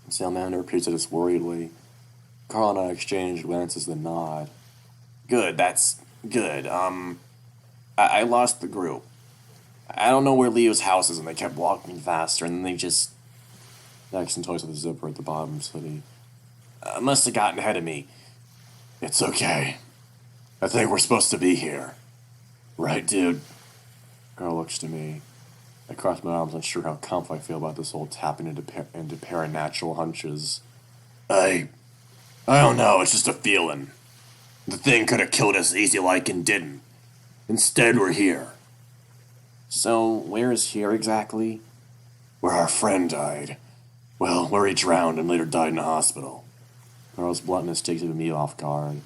The salamander repeats it worriedly. Carl and I exchange glances then nod. Good, that's good. I lost the group. I don't know where Leo's house is and they kept walking faster and then they just... Jackson toys with the zipper at the bottom of his hoodie. Must have gotten ahead of me. It's okay. I think we're supposed to be here. Right, dude? Carl looks to me. I cross my arms, unsure how confident I feel about this whole tapping into paranatural hunches. I don't know, it's just a feeling. The thing could have killed us easy like and didn't. Instead, we're here. So, where is here exactly? Where our friend died. Well, where he drowned and later died in a hospital. Carl's bluntness takes me off guard.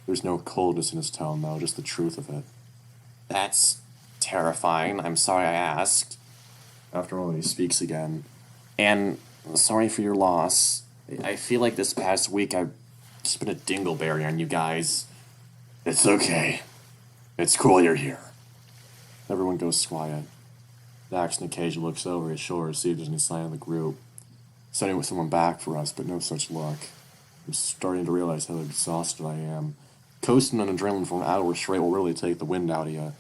There's no coldness in his tone, though, just the truth of it. That's terrifying. I'm sorry I asked. After all, he speaks again. And sorry for your loss. I feel like this past week I've just been a dingleberry on you guys. It's okay. It's cool you're here. Everyone goes quiet. Daxon occasionally looks over his shoulder to see if there's any sign of the group, sending with someone back for us, but no such luck. I'm starting to realize how exhausted I am. Coasting on adrenaline for an hour straight will really take the wind out of you.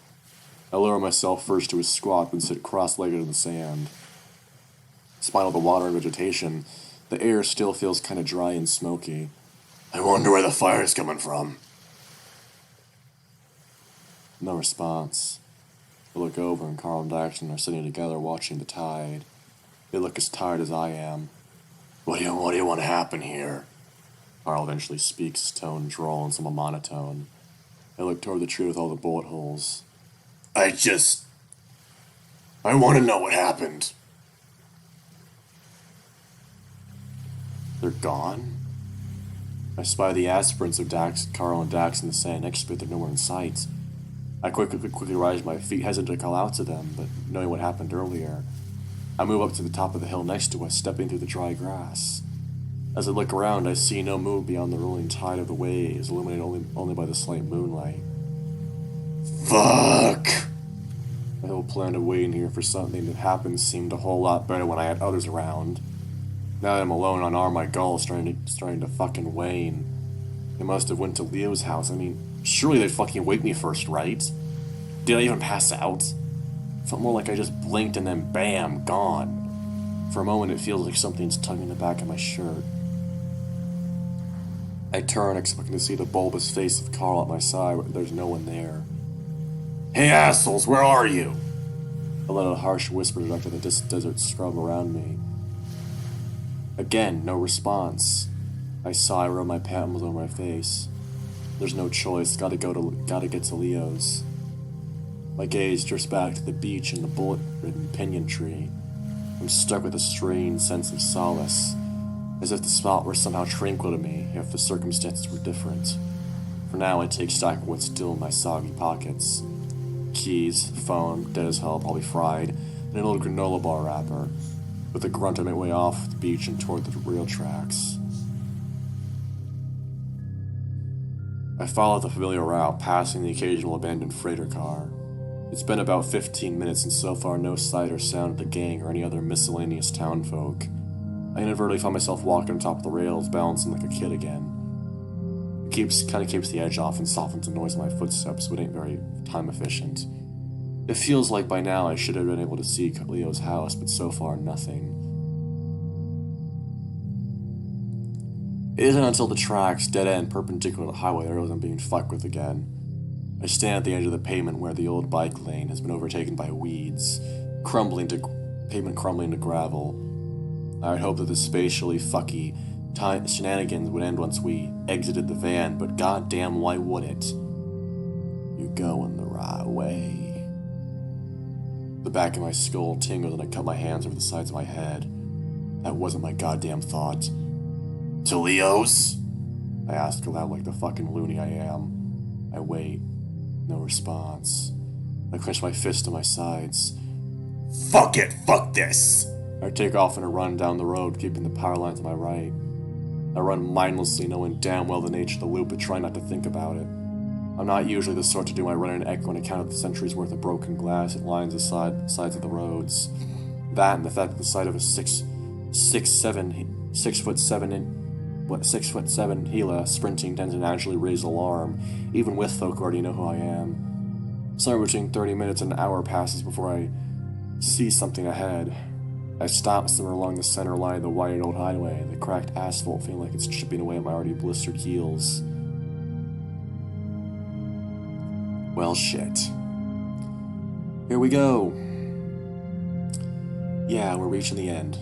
I lower myself first to a squat, then sit cross-legged in the sand. Despite all the water and vegetation, the air still feels kind of dry and smoky. I wonder where the fire's coming from. No response. I look over and Carl and Daxon are sitting together watching the tide. They look as tired as I am. What do you want to happen here? Carl eventually speaks, his tone drawl and somewhat monotone. I look toward the tree with all the bullet holes. I want to know what happened. They're gone? I spy the aspirants of Carl and Dax in the sand next to me, they're nowhere in sight. I quickly rise to my feet, hesitant to call out to them, but knowing what happened earlier, I move up to the top of the hill next to us, stepping through the dry grass. As I look around, I see no moon beyond the rolling tide of the waves, illuminated only by the slight moonlight. Fuck! My whole plan of waiting here for something that happened seemed a whole lot better when I had others around. Now that I'm alone, unarmed, my gall is starting to fucking wane. They must have went to Leo's house. I mean, surely they'd fucking wake me first, right? Did I even pass out? Felt more like I just blinked and then bam, gone. For a moment it feels like something's tugging the back of my shirt. I turn, expecting to see the bulbous face of Carl at my side, but there's no one there. Hey assholes, where are you? I let out a harsh whisper directed at the desert scrub around me. Again, no response. I sigh, rub my palms over my face. There's no choice, gotta get to Leo's. My gaze drifts back to the beach and the bullet-ridden pinyon tree. I'm stuck with a strange sense of solace, as if the spot were somehow tranquil to me if the circumstances were different. For now, I take stock of what's still in my soggy pockets. Keys, phone, dead as hell, probably fried, and an old granola bar wrapper. With a grunt, I make my way off the beach and toward the rail tracks. I follow the familiar route, passing the occasional abandoned freighter car. It's been about 15 minutes and so far no sight or sound of the gang or any other miscellaneous townfolk. I inadvertently find myself walking on top of the rails, balancing like a kid again. It kind of keeps the edge off and softens the noise of my footsteps, but ain't very time efficient. It feels like by now I should have been able to see Leo's house, but so far nothing. It isn't until the tracks, dead end, perpendicular to the highway, that I realize I'm being fucked with again. I stand at the edge of the pavement where the old bike lane has been overtaken by weeds, pavement crumbling to gravel. I would hope that the spatially fucky shenanigans would end once we exited the van, but goddamn, why would it? You're going the right way. The back of my skull tingled and I cut my hands over the sides of my head. That wasn't my goddamn thought. To Leo's? I ask aloud like the fucking loony I am. I wait. No response. I clench my fist to my sides. Fuck it! Fuck this! I take off in a run down the road, keeping the power line to my right. I run mindlessly, knowing damn well the nature of the loop, but trying not to think about it. I'm not usually the sort to do my running echo on account of the centuries worth of broken glass that lines the sides of the roads. That and the fact that the sight of a 6'7" Gila sprinting tends to naturally raise alarm, even with folk who already know who I am. Somewhere between 30 minutes and an hour passes before I see something ahead. I stop somewhere along the center line of the widened old highway, the cracked asphalt feeling like it's chipping away at my already blistered heels. Well, shit. Here we go. Yeah, we're reaching the end.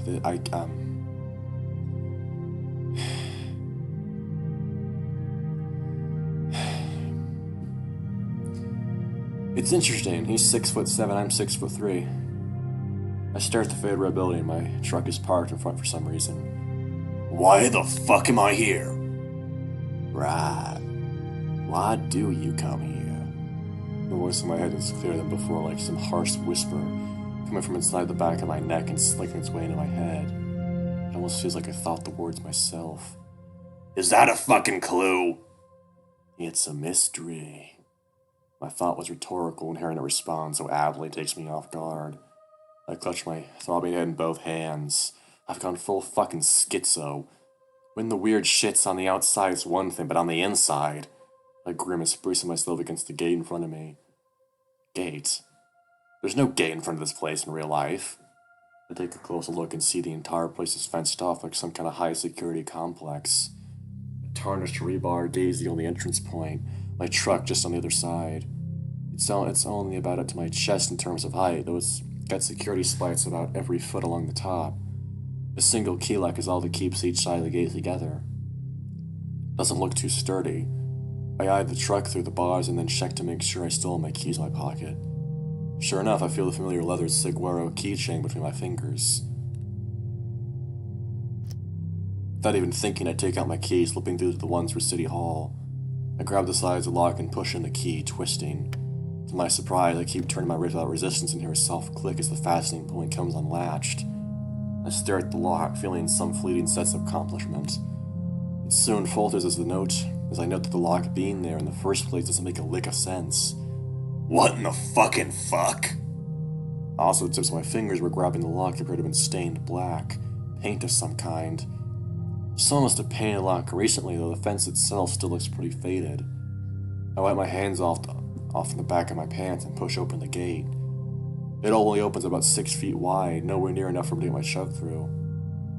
It's interesting. He's 6'7", I'm 6'3". I stare at the faded red building. My truck is parked in front for some reason. Why the fuck am I here? Right. Why do you come here? The voice in my head is clearer than before, like some harsh whisper coming from inside the back of my neck and slicking its way into my head. It almost feels like I thought the words myself. Is that a fucking clue? It's a mystery. My thought was rhetorical and hearing it respond so aptly takes me off guard. I clutch my throbbing head in both hands. I've gone full fucking schizo. When the weird shit's on the outside is one thing, but on the inside... I grimace, bracing myself against the gate in front of me. Gate? There's no gate in front of this place in real life. I take a closer look and see the entire place is fenced off like some kind of high-security complex. A tarnished rebar gauge the only entrance point, my truck just on the other side. It's only about up to my chest in terms of height, though it's got security spikes about every foot along the top. A single key lock is all that keeps each side of the gate together. Doesn't look too sturdy. I eyed the truck through the bars and then checked to make sure I still had my keys in my pocket. Sure enough, I feel the familiar leather Saguaro keychain between my fingers. Without even thinking, I take out my keys, slipping through to the ones for City Hall. I grab the sides of the lock and push in the key, twisting. To my surprise, I keep turning my wrist without resistance and hear a soft click as the fastening point comes unlatched. I stare at the lock, feeling some fleeting sense of accomplishment. It soon falters as I note that the lock being there in the first place doesn't make a lick of sense. What in the fucking fuck? Also, the tips of my fingers were grabbing the lock appeared to have been stained black, paint of some kind. Someone must have painted the lock recently, though the fence itself still looks pretty faded. I wipe my hands off in the back of my pants and push open the gate. It only opens about 6 feet wide, nowhere near enough for me to get my shove through.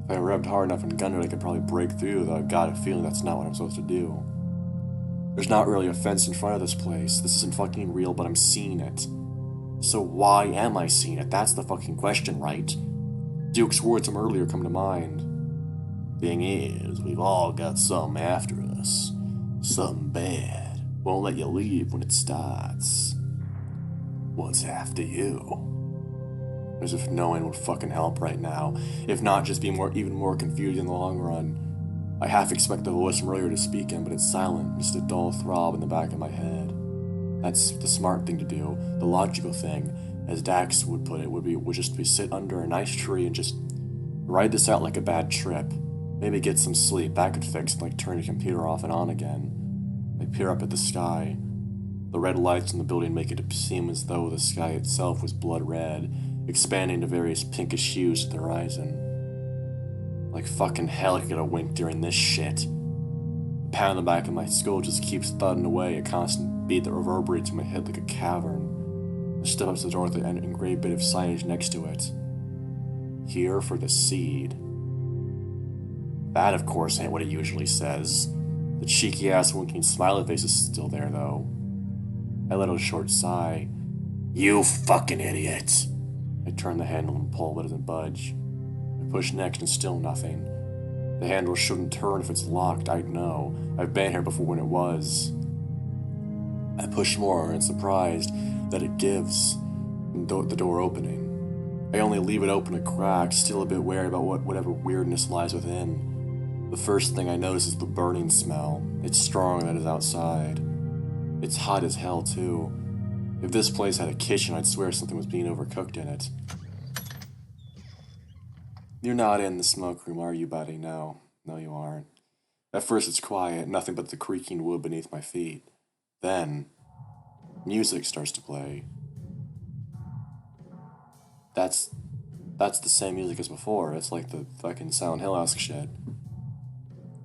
If I rubbed hard enough and gunned it, I could probably break through, though I've got a feeling that's not what I'm supposed to do. There's not really a fence in front of this place. This isn't fucking real, but I'm seeing it. So why am I seeing it? That's the fucking question, right? Duke's words from earlier come to mind. Thing is, we've all got something after us. Something bad. Won't let you leave when it starts. What's after you? As if knowing would fucking help right now. If not, just be even more confused in the long run. I half expect the voice from earlier to speak in, but it's silent, just a dull throb in the back of my head. That's the smart thing to do, the logical thing, as Dax would put it, would just be sit under a nice tree and just ride this out like a bad trip. Maybe get some sleep, that could fix it, like turn the computer off and on again. I peer up at the sky. The red lights in the building make it seem as though the sky itself was blood red, expanding to various pinkish hues at the horizon. Like fucking hell I could get a wink during this shit. The pound in the back of my skull just keeps thudding away, a constant beat that reverberates in my head like a cavern. I step up to the door with an engraved bit of signage next to it. Here for the seed. That, of course, ain't what it usually says. The cheeky-ass winking smiley face is still there, though. I let out a short sigh. You fucking idiot! I turn the handle and pull, but it doesn't budge. I push next and still nothing. The handle shouldn't turn if it's locked, I'd know. I've been here before when it was. I push more and surprised that it gives, the door opening. I only leave it open a crack, still a bit wary about whatever weirdness lies within. The first thing I notice is the burning smell. It's stronger than it is outside. It's hot as hell, too. If this place had a kitchen, I'd swear something was being overcooked in it. You're not in the smoke room, are you, buddy? No, you aren't. At first it's quiet, nothing but the creaking wood beneath my feet. Then, music starts to play. That's the same music as before. It's like the fucking Silent Hill-esque shit.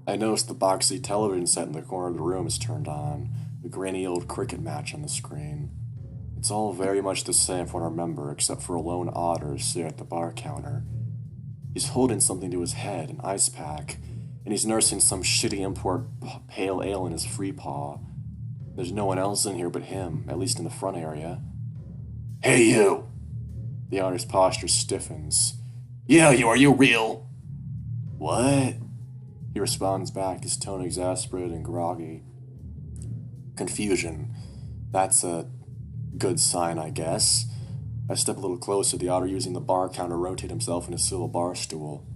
I notice the boxy television set in the corner of the room is turned on. The grainy old cricket match on the screen. It's all very much the same from what I remember, except for a lone otter sitting at the bar counter. He's holding something to his head, an ice pack, and he's nursing some shitty import pale ale in his free paw. There's no one else in here but him, at least in the front area. Hey, you! The otter's posture stiffens. Yeah, are you real? What? He responds back, his tone exasperated and groggy. Confusion. That's a good sign, I guess. I step a little closer, the otter using the bar counter rotate himself in his silver bar stool.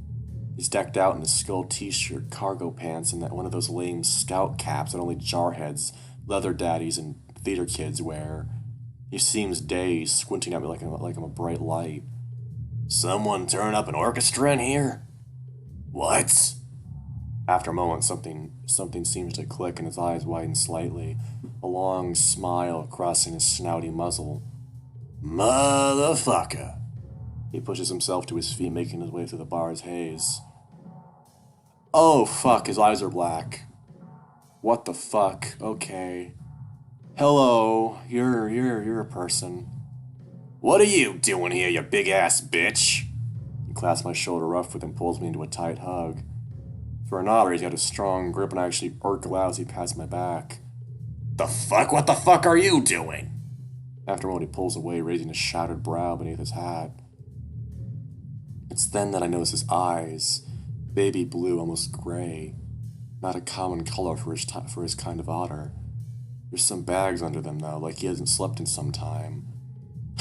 He's decked out in his skull t-shirt, cargo pants, and one of those lame scout caps that only jarheads, leather daddies, and theater kids wear. He seems dazed, squinting at me like I'm a bright light. Someone turn up an orchestra in here? What? After a moment, something seems to click and his eyes widen slightly, a long smile crossing his snouty muzzle. Motherfucker. He pushes himself to his feet, making his way through the bar's haze. Oh, fuck, his eyes are black. What the fuck? Okay. Hello, you're a person. What are you doing here, you big-ass bitch? He clasps my shoulder roughly, then pulls me into a tight hug. For an otter, he's got a strong grip, and I actually arc out as he pats my back. The fuck? What the fuck are you doing? After a moment, he pulls away, raising his shattered brow beneath his hat. It's then that I notice his eyes, baby blue, almost gray. Not a common color for his kind of otter. There's some bags under them, though, like he hasn't slept in some time.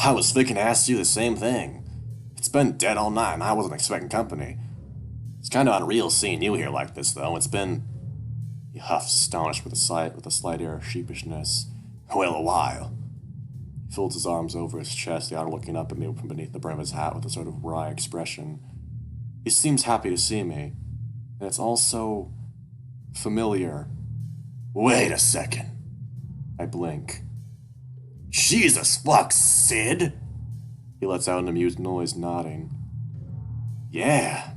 I was thinking to ask you the same thing. It's been dead all night, and I wasn't expecting company. It's kind of unreal seeing you here like this, though. It's been... He huffs, astonished with a slight air of sheepishness. Well, a while. He folds his arms over his chest, the otter looking up at me from beneath the brim of his hat with a sort of wry expression. He seems happy to see me, and it's also familiar. Wait a second. I blink. Jesus fuck, Sid! He lets out an amused noise, nodding. Yeah.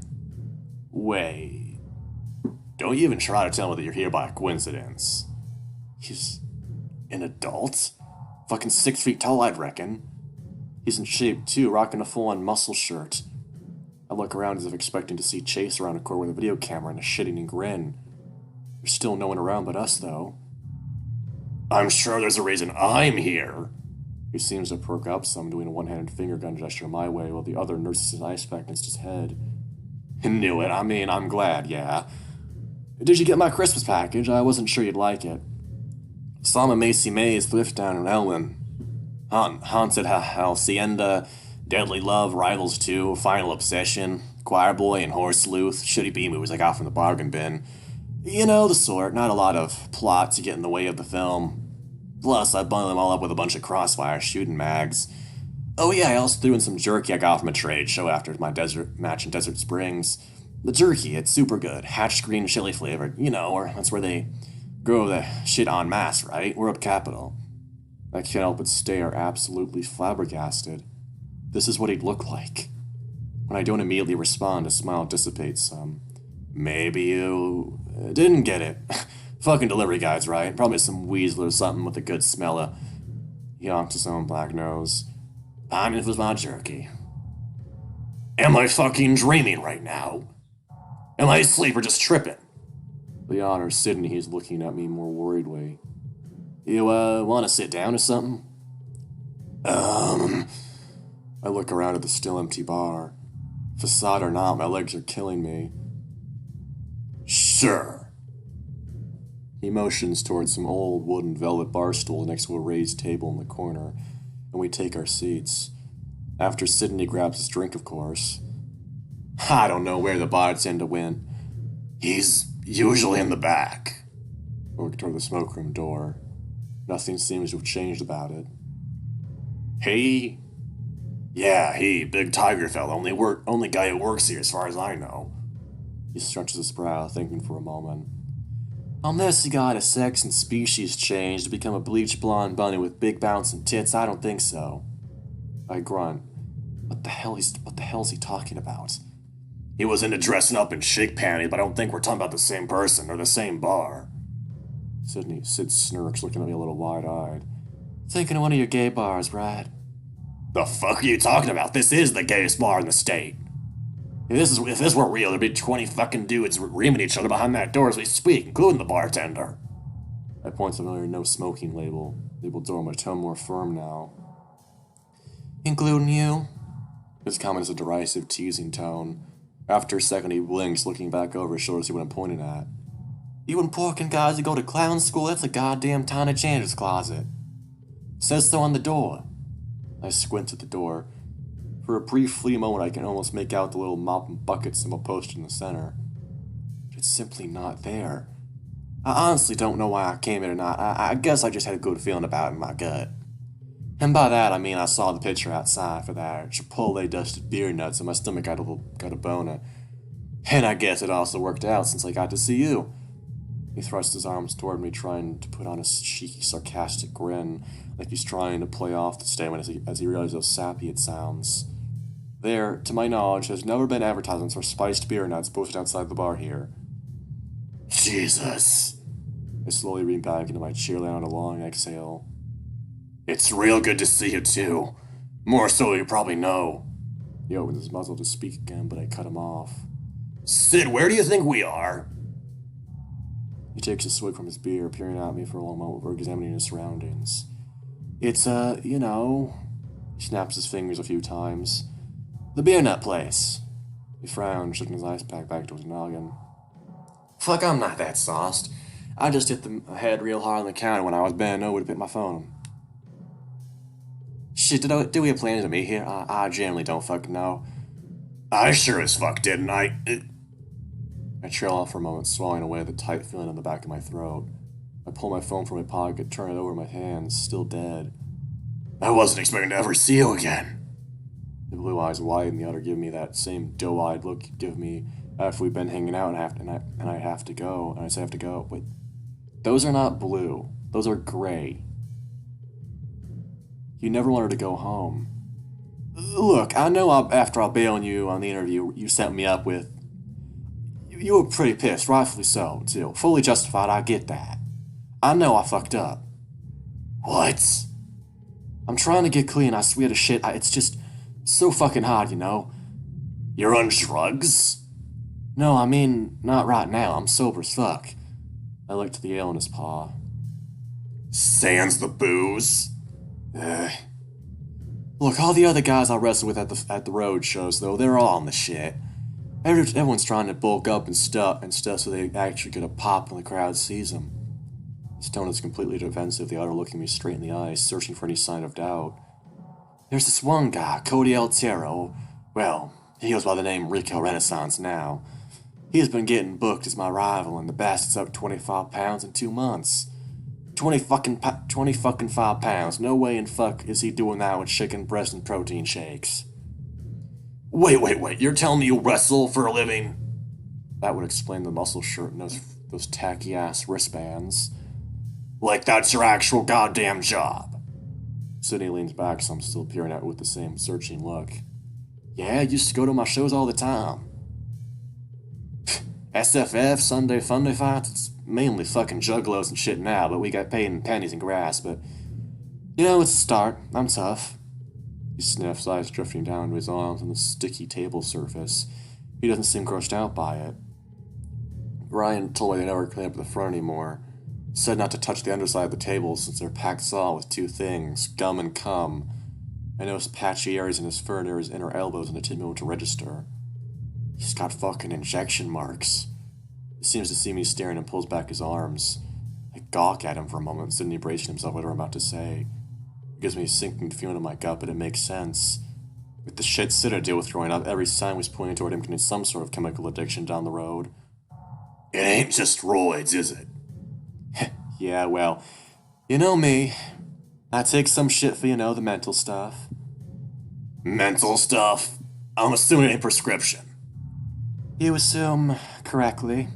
Wait. Don't you even try to tell me that you're here by coincidence. He's an adult? Fucking 6 feet tall, I'd reckon. He's in shape, too, rocking a full-on muscle shirt. I look around as if expecting to see Chase around a corner with a video camera and a shit-eating grin. There's still no one around but us, though. I'm sure there's a reason I'm here. He seems to perk up some, doing a one-handed finger gun gesture my way, while the other nurses his ice pack against his head. Knew it. I mean, I'm glad, yeah. Did you get my Christmas package? I wasn't sure you'd like it. Saw him at Macy May's thrift down in Elwyn. Haunted Hacienda, Deadly Love, Rivals 2, Final Obsession, Choir Boy, and Horse Sleuth, shitty B movies I got from the bargain bin. You know, the sort, not a lot of plot to get in the way of the film. Plus, I bundled them all up with a bunch of Crossfire shooting mags. Oh yeah, I also threw in some jerky I got from a trade show after my desert match in Desert Springs. The jerky, it's super good. Hatch green chili flavored, you know, or that's where they grow the shit en masse, right? We're up Capitol. I can't help but stare, absolutely flabbergasted. This is what he'd look like. When I don't immediately respond, a smile dissipates some. Maybe you didn't get it. Fucking delivery guys, right? Probably some weasel or something with a good smell. He honked his own black nose. I mean, it was my jerky. Am I fucking dreaming right now? Am I asleep or just tripping? The honor Sydney, he's looking at me more worriedly. You, want to sit down or something? I look around at the still empty bar. Facade or not, my legs are killing me. Sure. He motions towards some old wooden velvet bar stool next to a raised table in the corner, and we take our seats. After Sydney grabs his drink, of course. I don't know where the bartender went. He's usually in the back. I look toward the smoke room door. Nothing seems to have changed about it. He? Yeah, he, big tiger fella, only guy who works here as far as I know. He stretches his brow, thinking for a moment. Unless he got his sex and species changed to become a bleached blonde bunny with big bouncing tits, I don't think so. I grunt. What the hell is he talking about? He was into dressing up in chic panties, but I don't think we're talking about the same person or the same bar. Sid snirks, looking at me a little wide-eyed. Thinking of one of your gay bars, right? The fuck are you talking about? This is the gayest bar in the state. If this were real, there'd be 20 fucking dudes reaming each other behind that door as we speak, including the bartender. I point to the familiar no smoking labeled door, my tone more firm now. Including you? His comment is a derisive, teasing tone. After a second, he blinks, looking back over his shoulder to see what I'm pointing at. You and porkin' guys that go to clown school, that's a goddamn tiny janitor's closet. Says so on the door. I squint at the door. For a brief fleeting moment, I can almost make out the little mop and bucket symbol posted in the center. But it's simply not there. I honestly don't know why I came here tonight. I guess I just had a good feeling about it in my gut. And by that, I mean I saw the picture outside for that Chipotle dusted beer nuts and my stomach got a boner. And I guess it also worked out since I got to see you. He thrust his arms toward me, trying to put on a cheeky, sarcastic grin, like he's trying to play off the statement as he realized how sappy it sounds. There, to my knowledge, has never been advertisements for spiced beer nuts posted outside the bar here. Jesus. I slowly lean back into my chair, laying on a long exhale. It's real good to see you, too. More so you probably know. He opens his muzzle to speak again, but I cut him off. Sid, where do you think we are? He takes a swig from his beer, peering at me for a long moment before examining his surroundings. It's, you know... He snaps his fingers a few times. The beer nut place. He frowned, shifting his ice pack back to his noggin. Fuck, I'm not that sauced. I just hit the head real hard on the counter when I was bending over to pick my phone. Shit, did we have plans to meet here? I generally don't fucking know. I sure as fuck didn't, I trail off for a moment, swallowing away the tight feeling in the back of my throat. I pull my phone from my pocket, turn it over my hands, still dead. I wasn't expecting to ever see you again. The blue eyes widen, the other giving me that same doe-eyed look you give me after we've been hanging out and I have to go. And I say I have to go. Wait, those are not blue. Those are gray. You never wanted to go home. Look, I know after I bailed you on the interview you set me up with, you were pretty pissed, rightfully so, too. Fully justified, I get that. I know I fucked up. What? I'm trying to get clean, I swear to shit, it's just so fucking hard, you know? You're on drugs? No, I mean, not right now, I'm sober as fuck. I looked at the ale in his paw. Sans the booze? Look, all the other guys I wrestled with at the road shows, though, they're all on the shit. Everyone's trying to bulk up and stuff so they actually get a pop when the crowd sees them. His tone is completely defensive, the other looking me straight in the eyes, searching for any sign of doubt. There's this one guy, Cody Altero. Well, he goes by the name Rico Renaissance now. He has been getting booked as my rival, and the bastard's up 25 pounds in 2 months. 20 fucking 5 pounds. No way in fuck is he doing that with chicken breast and protein shakes. Wait. You're telling me you wrestle for a living? That would explain the muscle shirt and those tacky-ass wristbands. Like that's your actual goddamn job. Sydney leans back, so I'm still peering at her with the same searching look. Yeah, I used to go to my shows all the time. SFF, Sunday Funday fights, it's mainly fucking juggalos and shit now, but we got paid in pennies and grass, but... You know, it's a start. I'm tough. He sniffs, eyes drifting down to his arms on the sticky table surface. He doesn't seem grossed out by it. Ryan told me they never clean up the front anymore. Said not to touch the underside of the table since they're packed solid with 2 things, gum and cum. I noticed patchy areas in his fur near his inner elbows and it didn't move to register. He's got fucking injection marks. He seems to see me staring and pulls back his arms. I gawk at him for a moment, suddenly bracing himself what I'm about to say. It gives me a sinking feeling in my gut, but it makes sense. With the shit Sid had dealt with growing up, every sign was pointing toward him getting some sort of chemical addiction down the road. It ain't just roids, is it? Yeah, well, you know me. I take some shit for, the mental stuff. Mental stuff? I'm assuming a prescription. You assume correctly.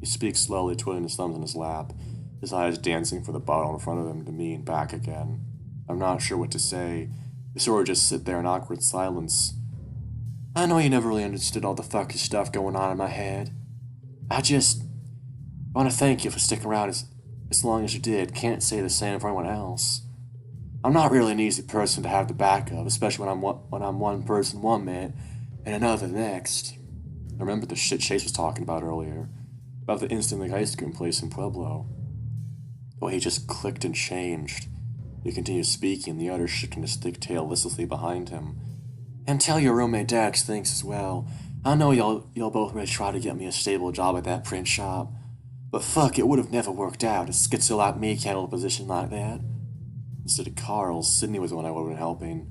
He speaks slowly, twiddling his thumbs in his lap, his eyes dancing for the bottle in front of him to me and back again. I'm not sure what to say. We sort of just sit there in awkward silence. I know you never really understood all the fucky stuff going on in my head. I just want to thank you for sticking around as long as you did. Can't say the same for anyone else. I'm not really an easy person to have the back of, especially when I'm one person one minute and another the next. I remember the shit Chase was talking about earlier, about the instant ice cream place in Pueblo. Well, he just clicked and changed. He continued speaking, the other shifting his thick tail listlessly behind him. And tell your roommate Dax thanks as well. I know y'all both may try to get me a stable job at that print shop, but fuck, it would have never worked out. A schizo like me can't hold a position like that. Instead of Carl, Sydney was the one I would have been helping.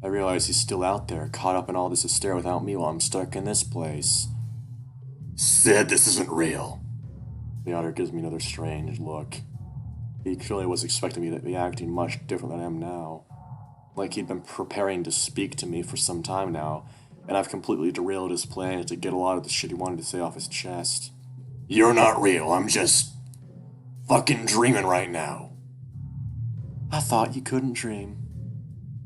I realize he's still out there, caught up in all this hysteria without me while I'm stuck in this place. Sid, this isn't real. The otter gives me another strange look. He clearly was expecting me to be acting much different than I am now. Like he'd been preparing to speak to me for some time now, and I've completely derailed his plans to get a lot of the shit he wanted to say off his chest. You're not real, I'm just fucking dreaming right now. I thought you couldn't dream.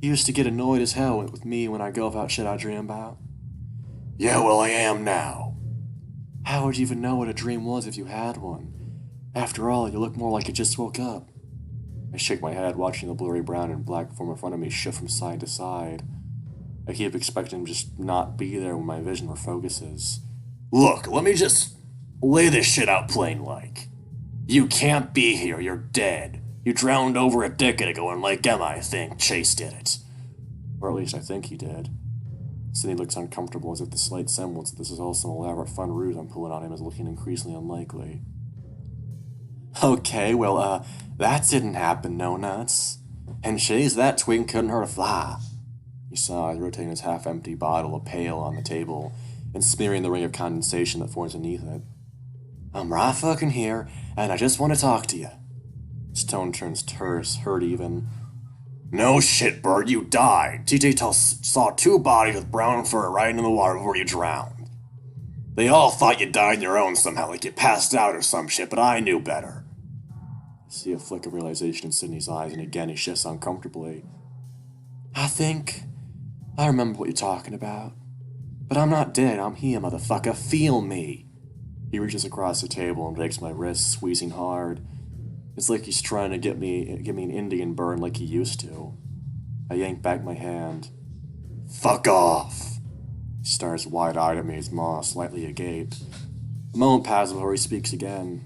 You used to get annoyed as hell with me when I go about shit I dream about. Yeah, well, I am now. How would you even know what a dream was if you had one? After all, you look more like you just woke up. I shake my head, watching the blurry brown and black form in front of me shift from side to side. I keep expecting him to just not be there when my vision refocuses. Look, let me just lay this shit out plain like. You can't be here, you're dead. You drowned over a decade ago in Lake Emma, I think. Chase did it. Or at least I think he did. Sidney looks uncomfortable, as if the slight semblance that this is all some elaborate fun ruse I'm pulling on him is looking increasingly unlikely. Okay, well, that didn't happen, no nuts. And she's that twig couldn't hurt a fly. He sighs, rotating his half-empty bottle of pale on the table and smearing the ring of condensation that forms beneath it. I'm right fucking here, and I just want to talk to you. His tone turns terse, hurt even. No shit, Bert, you died. TJ saw 2 bodies with brown fur right into the water before you drowned. They all thought you died on your own somehow, like you passed out or some shit, but I knew better. I see a flick of realization in Sidney's eyes, and again he shifts uncomfortably. I think I remember what you're talking about. But I'm not dead, I'm here, motherfucker. Feel me. He reaches across the table and takes my wrist, squeezing hard. It's like he's trying to give me an Indian burn like he used to. I yank back my hand. Fuck off! He stares wide-eyed at me, his maw slightly agape. A moment passes before he speaks again.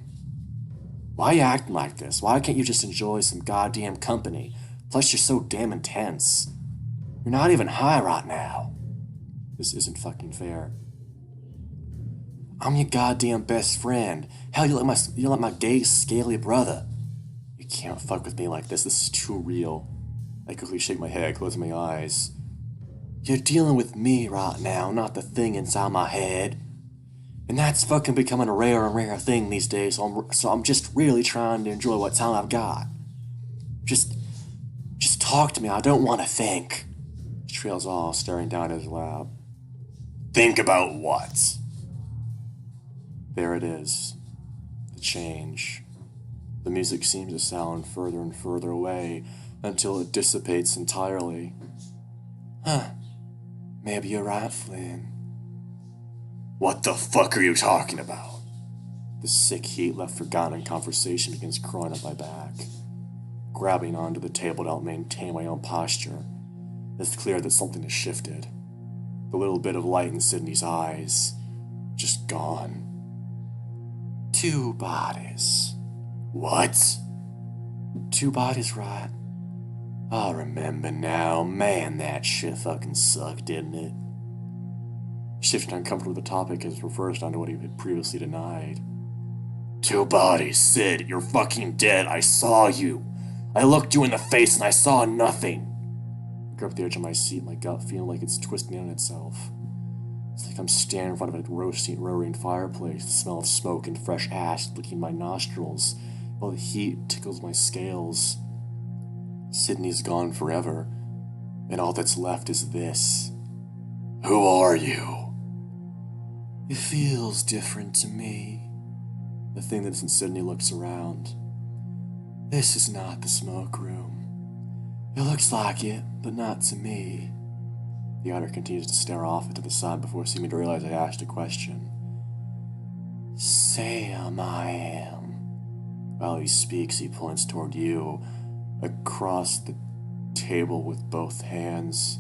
Why are you acting like this? Why can't you just enjoy some goddamn company? Plus you're so damn intense. You're not even high right now. This isn't fucking fair. I'm your goddamn best friend. Hell, you're like my gay, scaly brother. You can't fuck with me like this. This is too real. I quickly shake my head, closing my eyes. You're dealing with me right now, not the thing inside my head. And that's fucking becoming a rare and rare thing these days, so I'm just really trying to enjoy what time I've got. Just talk to me. I don't want to think. He trails off, staring down at his lap. Think about what? There it is. The change. The music seems to sound further and further away until it dissipates entirely. Huh. Maybe you're right, Flynn. What the fuck are you talking about? The sick heat left forgotten in conversation begins crawling up my back. Grabbing onto the table to help maintain my own posture, it's clear that something has shifted. The little bit of light in Sidney's eyes, just gone. 2 bodies. What? 2 bodies, right? I remember now. Man, that shit fucking sucked, didn't it? Shifting uncomfortable with the topic as reversed onto what he had previously denied. 2 bodies, Sid, you're fucking dead. I saw you. I looked you in the face and I saw nothing. I grip the edge of my seat, my gut feeling like it's twisting on itself. It's like I'm standing in front of a roaring fireplace, the smell of smoke and fresh ash licking my nostrils, while the heat tickles my scales. Sidney's gone forever, and all that's left is this. Who are you? It feels different to me. The thing that's in Sidney looks around. This is not the smoke room. It looks like it, but not to me. The otter continues to stare off into the side before seeming to realize I asked a question. Sam, I am. While he speaks, he points toward you, across the table with both hands.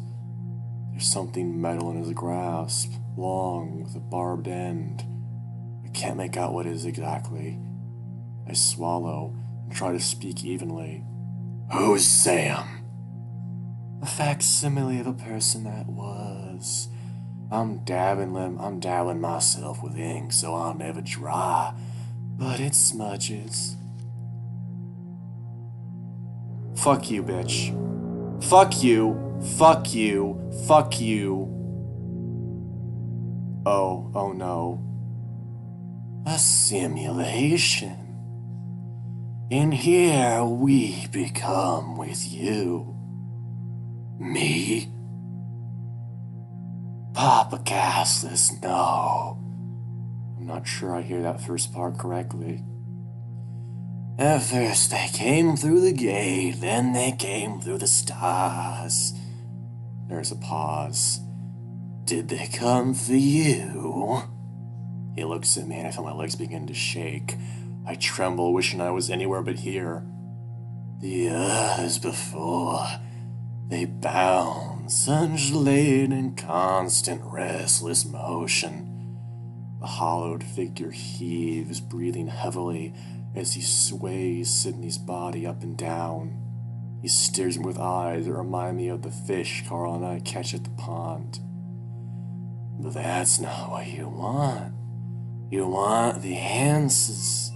There's something metal in his grasp, long, with a barbed end. I can't make out what it is exactly. I swallow and try to speak evenly. Who's Sam? A facsimile of a person that was. I'm dabbing myself with ink so I'll never dry, but it smudges. Fuck you, bitch. Fuck you. Fuck you. Fuck you. Oh no. A simulation. In here we become with you. Me? Papa Castless, no. I'm not sure I hear that first part correctly. At first they came through the gate, then they came through the stars. There's a pause. Did they come for you? He looks at me and I feel my legs begin to shake. I tremble, wishing I was anywhere but here. The others before, they bounce, undulate in constant restless motion. The hollowed figure heaves, breathing heavily as he sways Sydney's body up and down. He stares me with eyes that remind me of the fish Carl and I catch at the pond. But that's not what you want. You want the answers.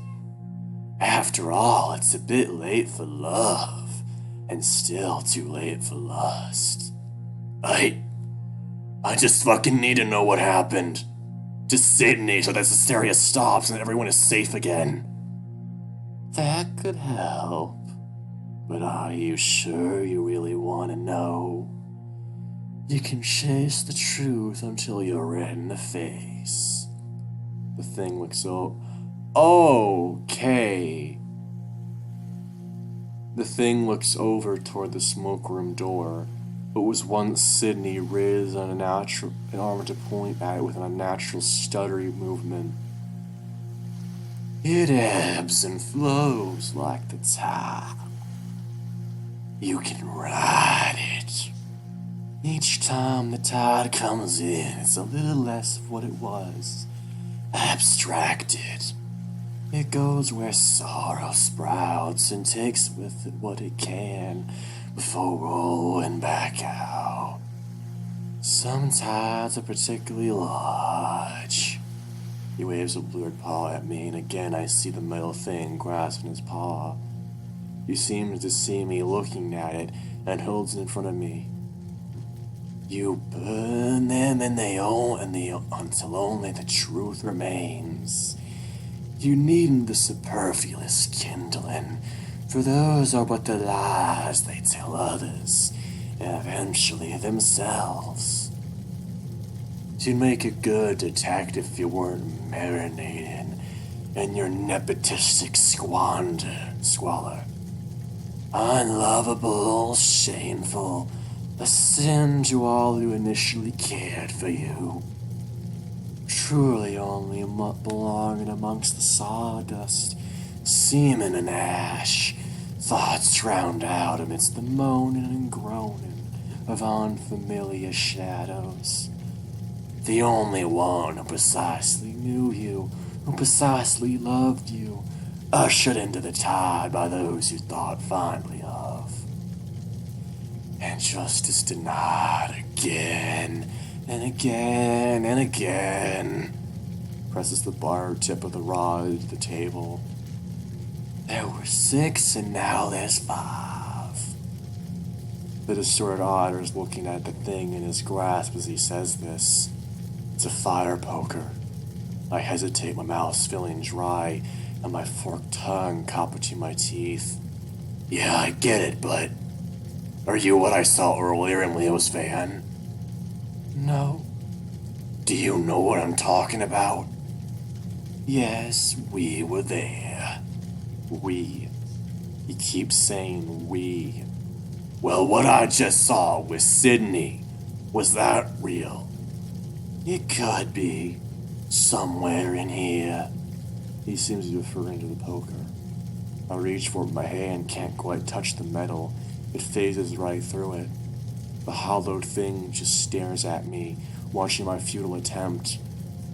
After all, it's a bit late for love, and still too late for lust. I just fucking need to know what happened to Sydney so that this hysteria stops and everyone is safe again. That could help, but are you sure you really want to know? You can chase the truth until you're red in the face. The thing looks okay. The thing looks over toward the smoke room door. What was once Sydney raised on an arm to point at it with an unnatural stuttery movement. It ebbs and flows like the tide. You can ride it. Each time the tide comes in, it's a little less of what it was. Abstracted. It goes where sorrow sprouts and takes with it what it can before rolling back out. Some tides are particularly large. He waves a blurred paw at me, and again I see the metal thing grasping his paw. He seems to see me looking at it and holds it in front of me. You burn them and until only the truth remains. You needn't the superfluous kindling, for those are but the lies they tell others, and eventually themselves. You'd make a good detective if you weren't marinating in your nepotistic squalor. Unlovable, shameful, a sin to all who initially cared for you. Truly only belonging amongst the sawdust, semen and ash, thoughts drowned out amidst the moaning and groaning of unfamiliar shadows. The only one who precisely knew you, who precisely loved you, ushered into the tide by those you thought fondly of. And justice denied again and again and again. Presses the bar tip of the rod to the table. There were 6 and now there's 5. The distorted otter is looking at the thing in his grasp as he says this. It's a fire poker. I hesitate, my mouth's feeling dry, and my forked tongue caught between my teeth. Yeah, I get it, but are you what I saw earlier in Leo's van? No. Do you know what I'm talking about? Yes, we were there. We. He keeps saying we. Well, what I just saw with Sydney, was that real? It could be. Somewhere in here. He seems to be referring to the poker. I reach for it with my hand, can't quite touch the metal. It phases right through it. The hollowed thing just stares at me, watching my futile attempt.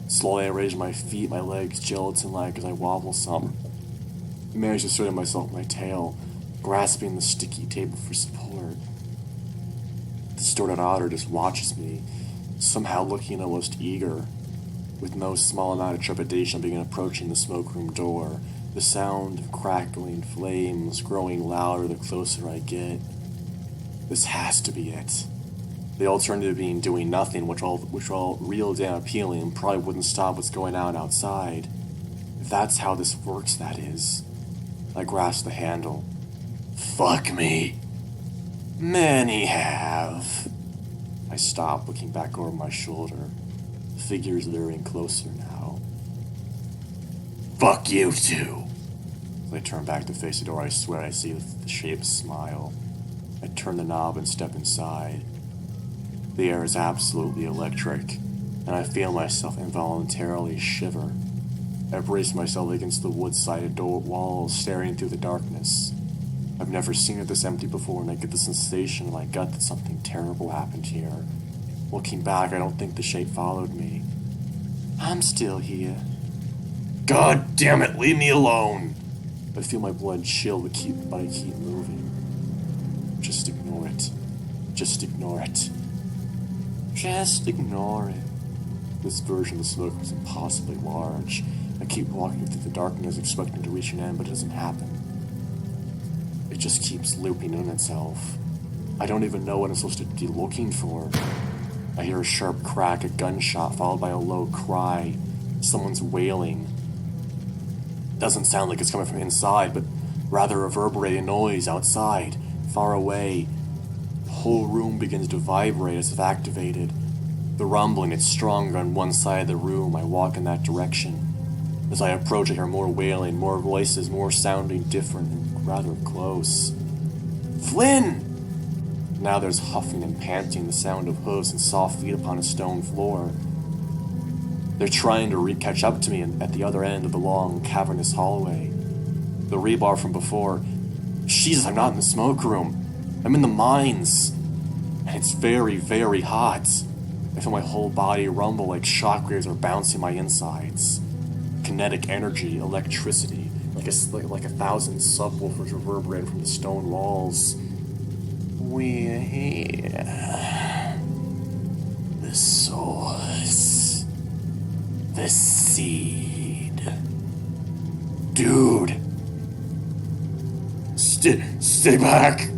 Slowly I raise my feet, my legs gelatin-like as I wobble some. I manage to straighten myself with my tail, grasping the sticky table for support. The distorted otter just watches me, somehow looking almost eager. With no small amount of trepidation, I begin approaching the smoke room door, the sound of crackling flames growing louder the closer I get. This has to be it. The alternative being doing nothing, which all real damn appealing, probably wouldn't stop what's going on outside. If that's how this works, that is. I grasp the handle. Fuck me. Many have. I stop, looking back over my shoulder. The figure's luring closer now. Fuck you too. As I turn back to face the door, I swear I see the shape smile. I turn the knob and step inside. The air is absolutely electric, and I feel myself involuntarily shiver. I brace myself against the wood-sided door wall, staring through the darkness. I've never seen it this empty before, and I get the sensation in my gut that something terrible happened here. Looking back, I don't think the shape followed me. I'm still here. God damn it, leave me alone! I feel my blood chill, but I keep moving. Just ignore it. Just ignore it. Just ignore it. This version of the smoke was impossibly large. I keep walking through the darkness, expecting to reach an end, but it doesn't happen. It just keeps looping in itself. I don't even know what I'm supposed to be looking for. I hear a sharp crack, a gunshot, followed by a low cry. Someone's wailing. It doesn't sound like it's coming from inside, but rather a reverberating noise outside, far away. The whole room begins to vibrate as if activated. The rumbling is stronger on one side of the room. I walk in that direction. As I approach, I hear more wailing, more voices, more sounding different and rather close. Flynn! Now there's huffing and panting, the sound of hooves and soft feet upon a stone floor. They're trying to catch up to me at the other end of the long, cavernous hallway. The rebar from before. Jesus, I'm not in the smoke room. I'm in the mines. And it's very, very hot. I feel my whole body rumble like shockwaves are bouncing my insides. Kinetic energy, electricity, like a thousand subwoofers reverberating from the stone walls. We're here. The source. The seed. Dude. Stay back.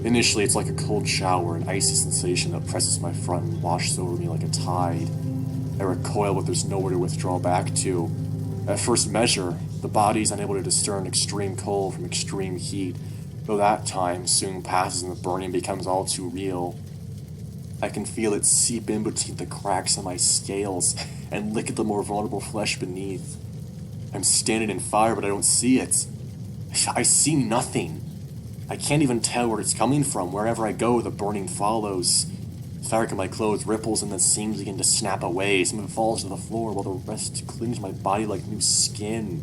Initially, it's like a cold shower, an icy sensation that presses my front and washes over me like a tide. I recoil, but there's nowhere to withdraw back to. At first measure, the body's unable to discern extreme cold from extreme heat, though that time soon passes and the burning becomes all too real. I can feel it seep in between the cracks in my scales and lick at the more vulnerable flesh beneath. I'm standing in fire, but I don't see it. I see nothing. I can't even tell where it's coming from. Wherever I go, the burning follows. The fabric of my clothes ripples and then seams begin to snap away. Some of it falls to the floor while the rest clings to my body like new skin.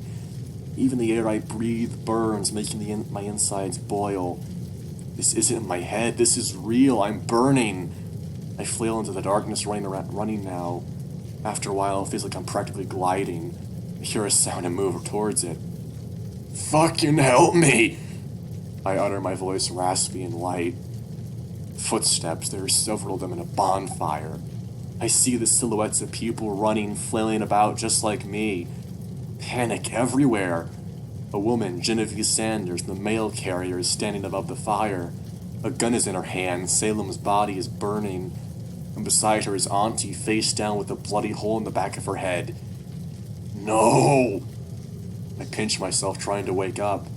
Even the air I breathe burns, making my insides boil. This isn't in my head. This is real. I'm burning. I flail into the darkness, running now. After a while, it feels like I'm practically gliding. I hear a sound and move towards it. Fucking help me! I utter, my voice raspy and light. Footsteps, there are several of them in a bonfire. I see the silhouettes of people running, flailing about just like me. Panic everywhere. A woman, Genevieve Sanders, the mail carrier, is standing above the fire. A gun is in her hand, Salem's body is burning, and beside her is Auntie, face down with a bloody hole in the back of her head. No! I pinch myself, trying to wake up.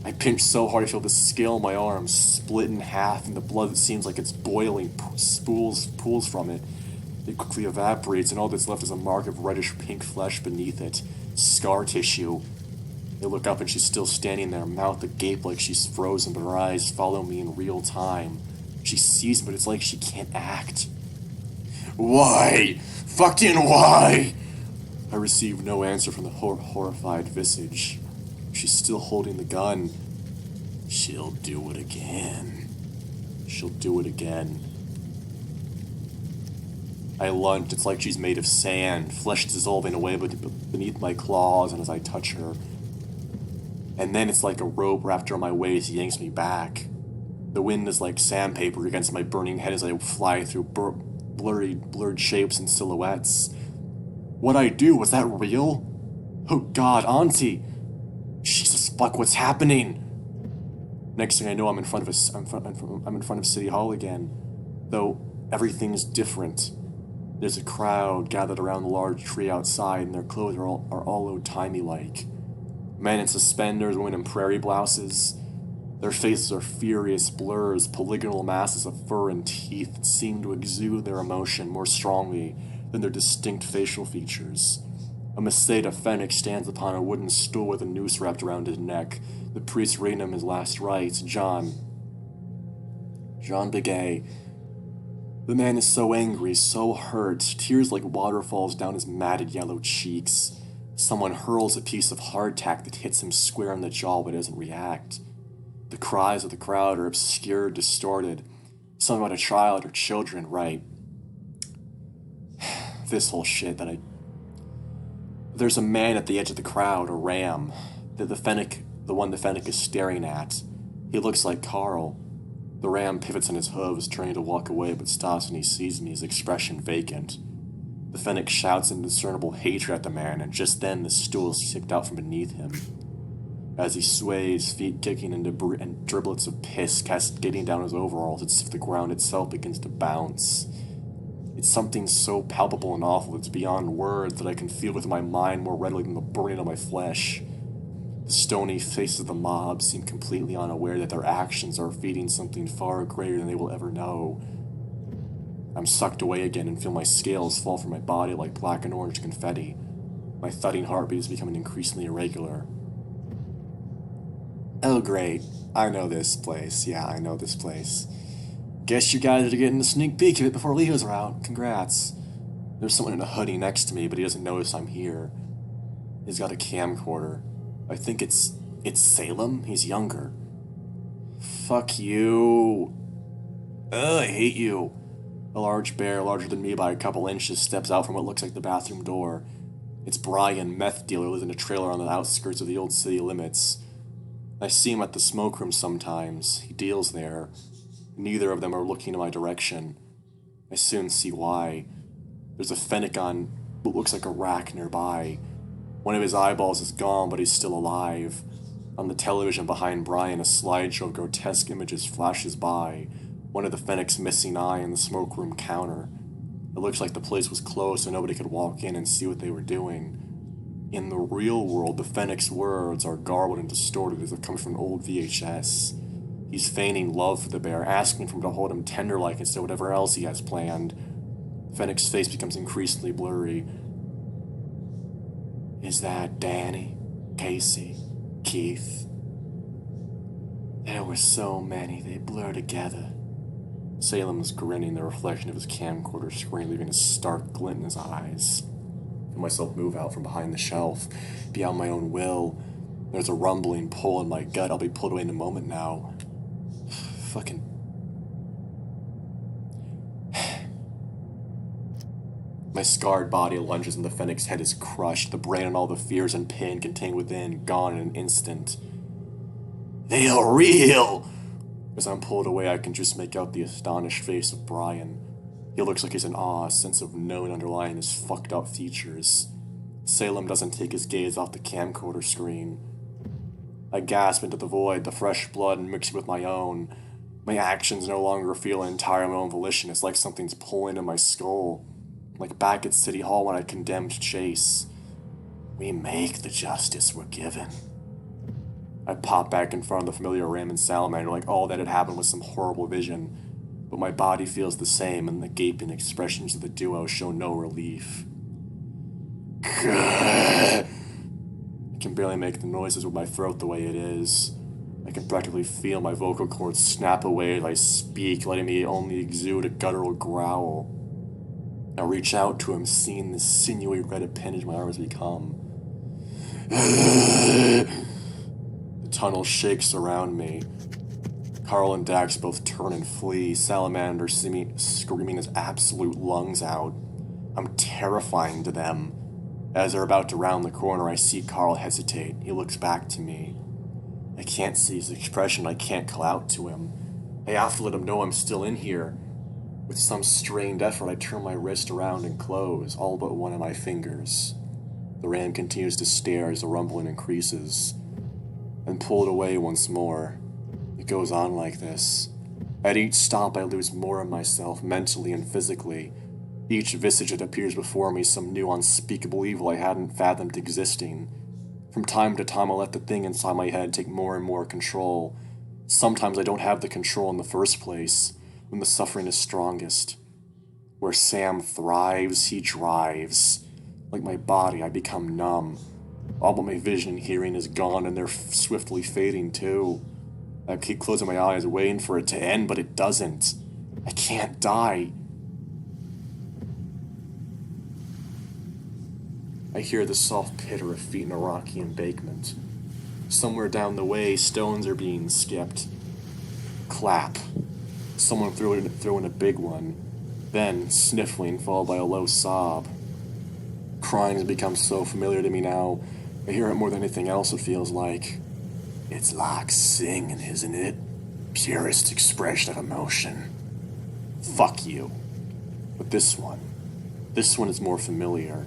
I pinch so hard I feel the scale in my arm split in half, and the blood that seems like it's boiling pools from it. It quickly evaporates, and all that's left is a mark of reddish-pink flesh beneath it. Scar tissue. I look up, and she's still standing there, mouth agape like she's frozen, but her eyes follow me in real time. She sees me, but it's like she can't act. Why? Fucking why? I receive no answer from the horrified visage. She's still holding the gun. She'll do it again. She'll do it again. I lunge. It's like she's made of sand, flesh dissolving away beneath my claws and as I touch her. And then it's like a rope wrapped around my waist yanks me back. The wind is like sandpaper against my burning head as I fly through blurred shapes and silhouettes. What'd I do? Was that real? Oh God, Auntie! Jesus fuck, what's happening? Next thing I know, I'm in front of City Hall again. Though everything's different. There's a crowd gathered around the large tree outside, and their clothes are all old-timey like. Men in suspenders, women in prairie blouses. Their faces are furious blurs, polygonal masses of fur and teeth that seem to exude their emotion more strongly than their distinct facial features. A Meseta Fennec stands upon a wooden stool with a noose wrapped around his neck. The priest reading him his last rites. John Begay. The man is so angry, so hurt, tears like waterfalls down his matted yellow cheeks. Someone hurls a piece of hardtack that hits him square in the jaw but doesn't react. The cries of the crowd are obscured, distorted. Something about a child or children, right? This whole shit that I... There's a man at the edge of the crowd, a ram. The one the Fennec is staring at. He looks like Carl. The ram pivots on his hooves, trying to walk away, but stops when he sees me, his expression vacant. The Fennec shouts indiscernible hatred at the man, and just then the stool is kicked out from beneath him. As he sways, feet kicking and driblets of piss cascading down his overalls, it's as if the ground itself begins to bounce. It's something so palpable and awful it's beyond words that I can feel with my mind more readily than the burning of my flesh. The stony faces of the mob seem completely unaware that their actions are feeding something far greater than they will ever know. I'm sucked away again and feel my scales fall from my body like black and orange confetti. My thudding heartbeat is becoming increasingly irregular. Oh great, I know this place. Yeah, I know this place. Guess you guys are getting a sneak peek of it before Leos are out. Congrats. There's someone in a hoodie next to me, but he doesn't notice I'm here. He's got a camcorder. I think it's Salem? He's younger. Fuck you. Ugh, I hate you. A large bear, larger than me by a couple inches, steps out from what looks like the bathroom door. It's Brian, meth dealer, lives in a trailer on the outskirts of the old city limits. I see him at the smoke room sometimes. He deals there. Neither of them are looking in my direction. I soon see why. There's a Fennec on what looks like a rack nearby. One of his eyeballs is gone, but he's still alive. On the television behind Brian, a slideshow of grotesque images flashes by. One of the Fennec's missing eye in the smoke room counter. It looks like the place was closed so nobody could walk in and see what they were doing. In the real world, the Fennec's words are garbled and distorted as if coming from an old VHS. He's feigning love for the bear, asking for him to hold him tender-like instead of whatever else he has planned. Fennec's face becomes increasingly blurry. Is that Danny? Casey? Keith? There were so many, they blur together. Salem is grinning, the reflection of his camcorder screen leaving a stark glint in his eyes. I feel myself move out from behind the shelf, beyond my own will. There's a rumbling pull in my gut. I'll be pulled away in a moment now. Fucking... My scarred body lunges and the Fennec's head is crushed, the brain and all the fears and pain contained within, gone in an instant. They are real! As I'm pulled away, I can just make out the astonished face of Brian. He looks like he's in awe, a sense of knowing underlying his fucked up features. Salem doesn't take his gaze off the camcorder screen. I gasp into the void, the fresh blood mixing with my own. My actions no longer feel entirely my own volition. It's like something's pulling in my skull. Like back at City Hall when I condemned Chase. We make the justice we're given. I pop back in front of the familiar Ram and Salamander like all that had happened was some horrible vision. But my body feels the same, and the gaping expressions of the duo show no relief. I can barely make the noises with my throat the way it is. I can practically feel my vocal cords snap away as I speak, letting me only exude a guttural growl. I reach out to him, seeing the sinewy red appendage my arm has become. The tunnel shakes around me. Carl and Dax both turn and flee, Salamander screaming his absolute lungs out. I'm terrifying to them. As they're about to round the corner, I see Carl hesitate. He looks back to me. I can't see his expression. I can't call out to him. I have to let him know I'm still in here. With some strained effort, I turn my wrist around and close, all but one of my fingers. The ram continues to stare as the rumbling increases. I'm pulled away once more. It goes on like this. At each stop, I lose more of myself, mentally and physically. Each visage that appears before me, some new unspeakable evil I hadn't fathomed existing. From time to time, I let the thing inside my head take more and more control. Sometimes I don't have the control in the first place, when the suffering is strongest. Where Sam thrives, he drives. Like my body, I become numb. All but my vision and hearing is gone, and they're swiftly fading too. I keep closing my eyes, waiting for it to end, but it doesn't. I can't die. hear the soft pitter of feet in a rocky embankment. Somewhere down the way, stones are being skipped. Clap. Someone threw in a big one. Then, sniffling, followed by a low sob. Crying has become so familiar to me now, I hear it more than anything else, it feels like. It's like singing, isn't it? Purest expression of emotion. Fuck you. But this one is more familiar.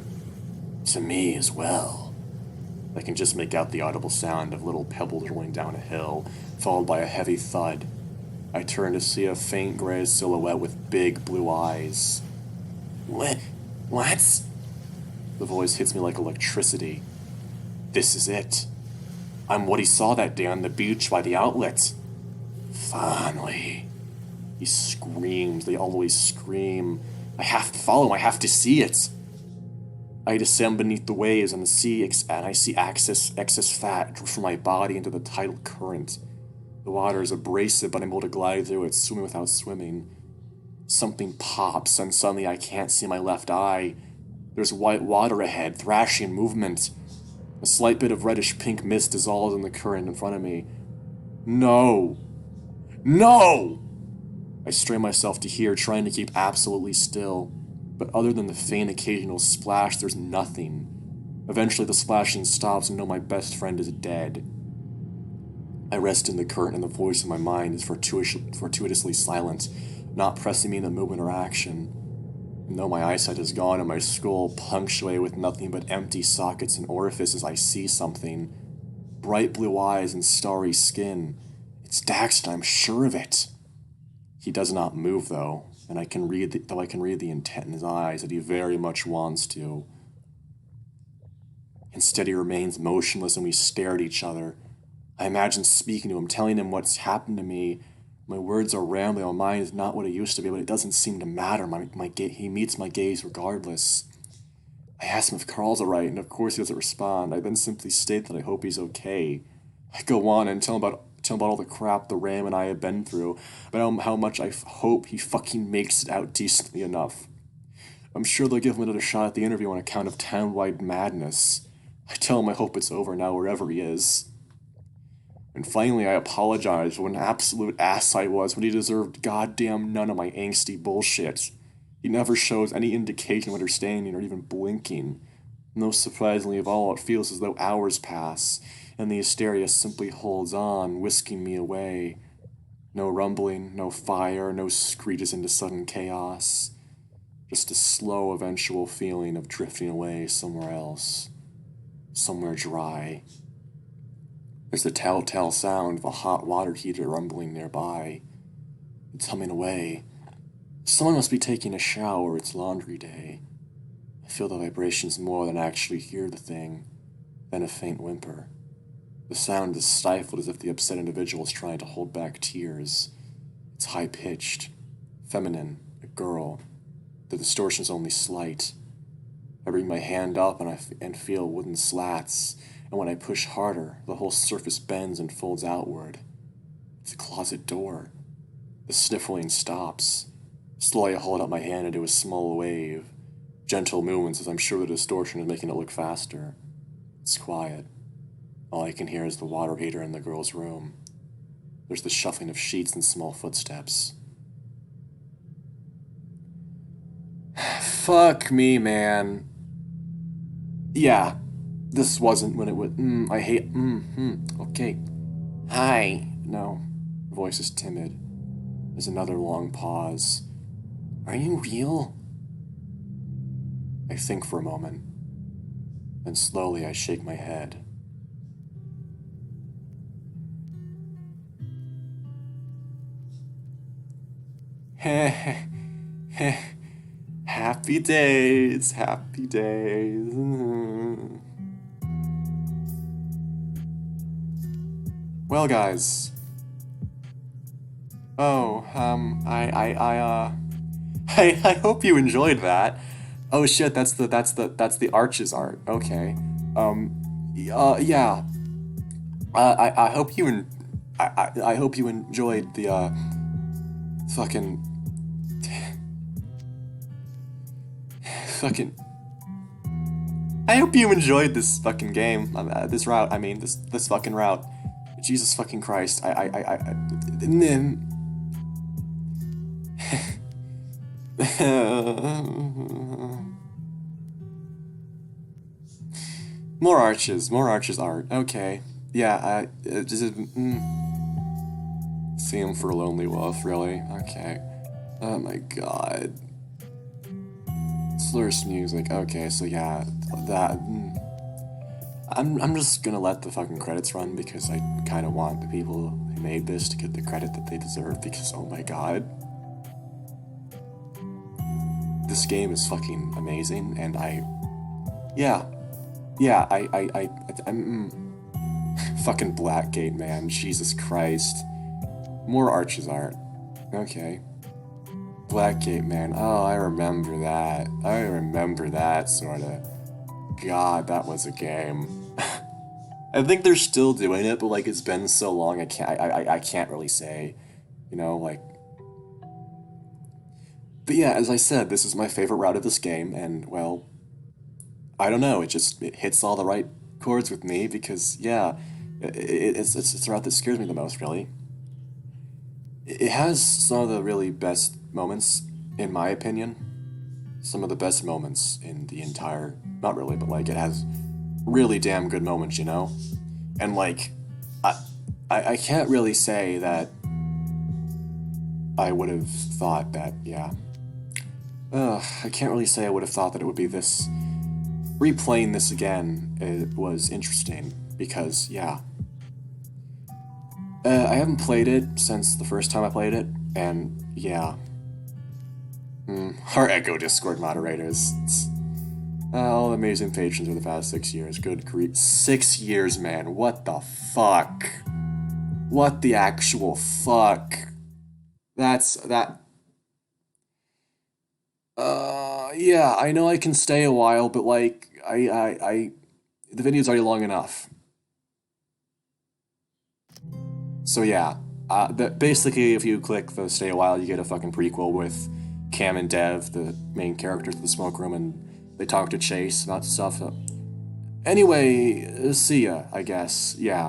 To me as well. I can just make out the audible sound of little pebbles rolling down a hill, followed by a heavy thud. I turn to see a faint gray silhouette with big blue eyes. What? The voice hits me like electricity. This is it. I'm what he saw that day on the beach by the outlet. Finally. He screams. They always scream. I have to follow him. I have to see it. I descend beneath the waves and I see excess fat drift from my body into the tidal current. The water is abrasive, but I'm able to glide through it, swimming without swimming. Something pops, and suddenly I can't see my left eye. There's white water ahead, thrashing movement. A slight bit of reddish-pink mist dissolves in the current in front of me. No! No! I strain myself to hear, trying to keep absolutely still. But other than the faint occasional splash, there's nothing. Eventually the splashing stops and I know my best friend is dead. I rest in the current and the voice in my mind is fortuitously silent, not pressing me into movement or action. And though my eyesight is gone and my skull punctuated with nothing but empty sockets and orifices, I see something. Bright blue eyes and starry skin. It's Daxter, I'm sure of it. He does not move, though, and I can read the intent in his eyes that he very much wants to. Instead, he remains motionless and we stare at each other. I imagine speaking to him, telling him what's happened to me. My words are rambling, my mind is not what it used to be, but it doesn't seem to matter. He meets my gaze regardless. I ask him if Carl's alright, and of course he doesn't respond. I then simply state that I hope he's okay. I go on and tell him about all the crap the Ram and I have been through, about how much I hope he fucking makes it out decently enough. I'm sure they'll give him another shot at the interview on account of town-wide madness. I tell him I hope it's over now wherever he is. And finally I apologize for what an absolute ass I was when he deserved goddamn none of my angsty bullshit. He never shows any indication of understanding or even blinking. Most surprisingly of all, it feels as though hours pass, and the hysteria simply holds on, whisking me away. No rumbling, no fire, no screeches into sudden chaos. Just a slow, eventual feeling of drifting away somewhere else. Somewhere dry. There's the telltale sound of a hot water heater rumbling nearby. It's humming away. Someone must be taking a shower, it's laundry day. I feel the vibrations more than I actually hear the thing. Then a faint whimper. The sound is stifled as if the upset individual is trying to hold back tears. It's high-pitched, feminine, a girl. The distortion is only slight. I bring my hand up and feel wooden slats, and when I push harder, the whole surface bends and folds outward. It's a closet door. The sniffling stops. Slowly I hold out my hand and do a small wave. Gentle movements as I'm sure the distortion is making it look faster. It's quiet. All I can hear is the water heater in the girl's room. There's the shuffling of sheets and small footsteps. Fuck me, man. Yeah, this wasn't when it would. I hate. Okay. Hi. No. Her voice is timid. There's another long pause. Are you real? I think for a moment. Then slowly I shake my head. Happy days, happy days. Well, guys. I hope you enjoyed that. Oh shit, that's the Arches art. Okay. Yeah. I hope you I hope you enjoyed the fucking I hope you enjoyed this fucking game. This route, I mean, this fucking route. Jesus fucking Christ. More arches art. Okay. Yeah, see him for a lonely wolf, really? Okay. Oh my god. Slurse music. Okay, so yeah, that. I'm just gonna let the fucking credits run because I kind of want the people who made this to get the credit that they deserve because oh my god. This game is fucking amazing and yeah, fucking Blackgate, man, Jesus Christ. More arches art. Okay. Blackgate, man. Oh, I remember that. I remember that, sorta. God, that was a game. I think they're still doing it, but like it's been so long, I can't really say, you know, like. But yeah, as I said, this is my favorite route of this game, and well, I don't know, it hits all the right chords with me because yeah, it's a route that scares me the most, really. It has some of the really best moments, in my opinion. Some of the best moments in the entire, not really, but like it has really damn good moments, you know? And like, I can't really say that I would have thought that, yeah. I can't really say I would have thought that it would be this. Replaying this again, it was interesting because, yeah. I haven't played it since the first time I played it, and yeah. Our Echo Discord moderators. All amazing patrons for the past 6 years. Good grief. 6 years, man. What the fuck? What the actual fuck? That. Yeah, I know I can stay a while, but like, the video's already long enough. So yeah, basically if you click the stay a while, you get a fucking prequel with Cam and Dev, the main characters of the smoke room, and they talk to Chase about stuff. Anyway, see ya, I guess. Yeah.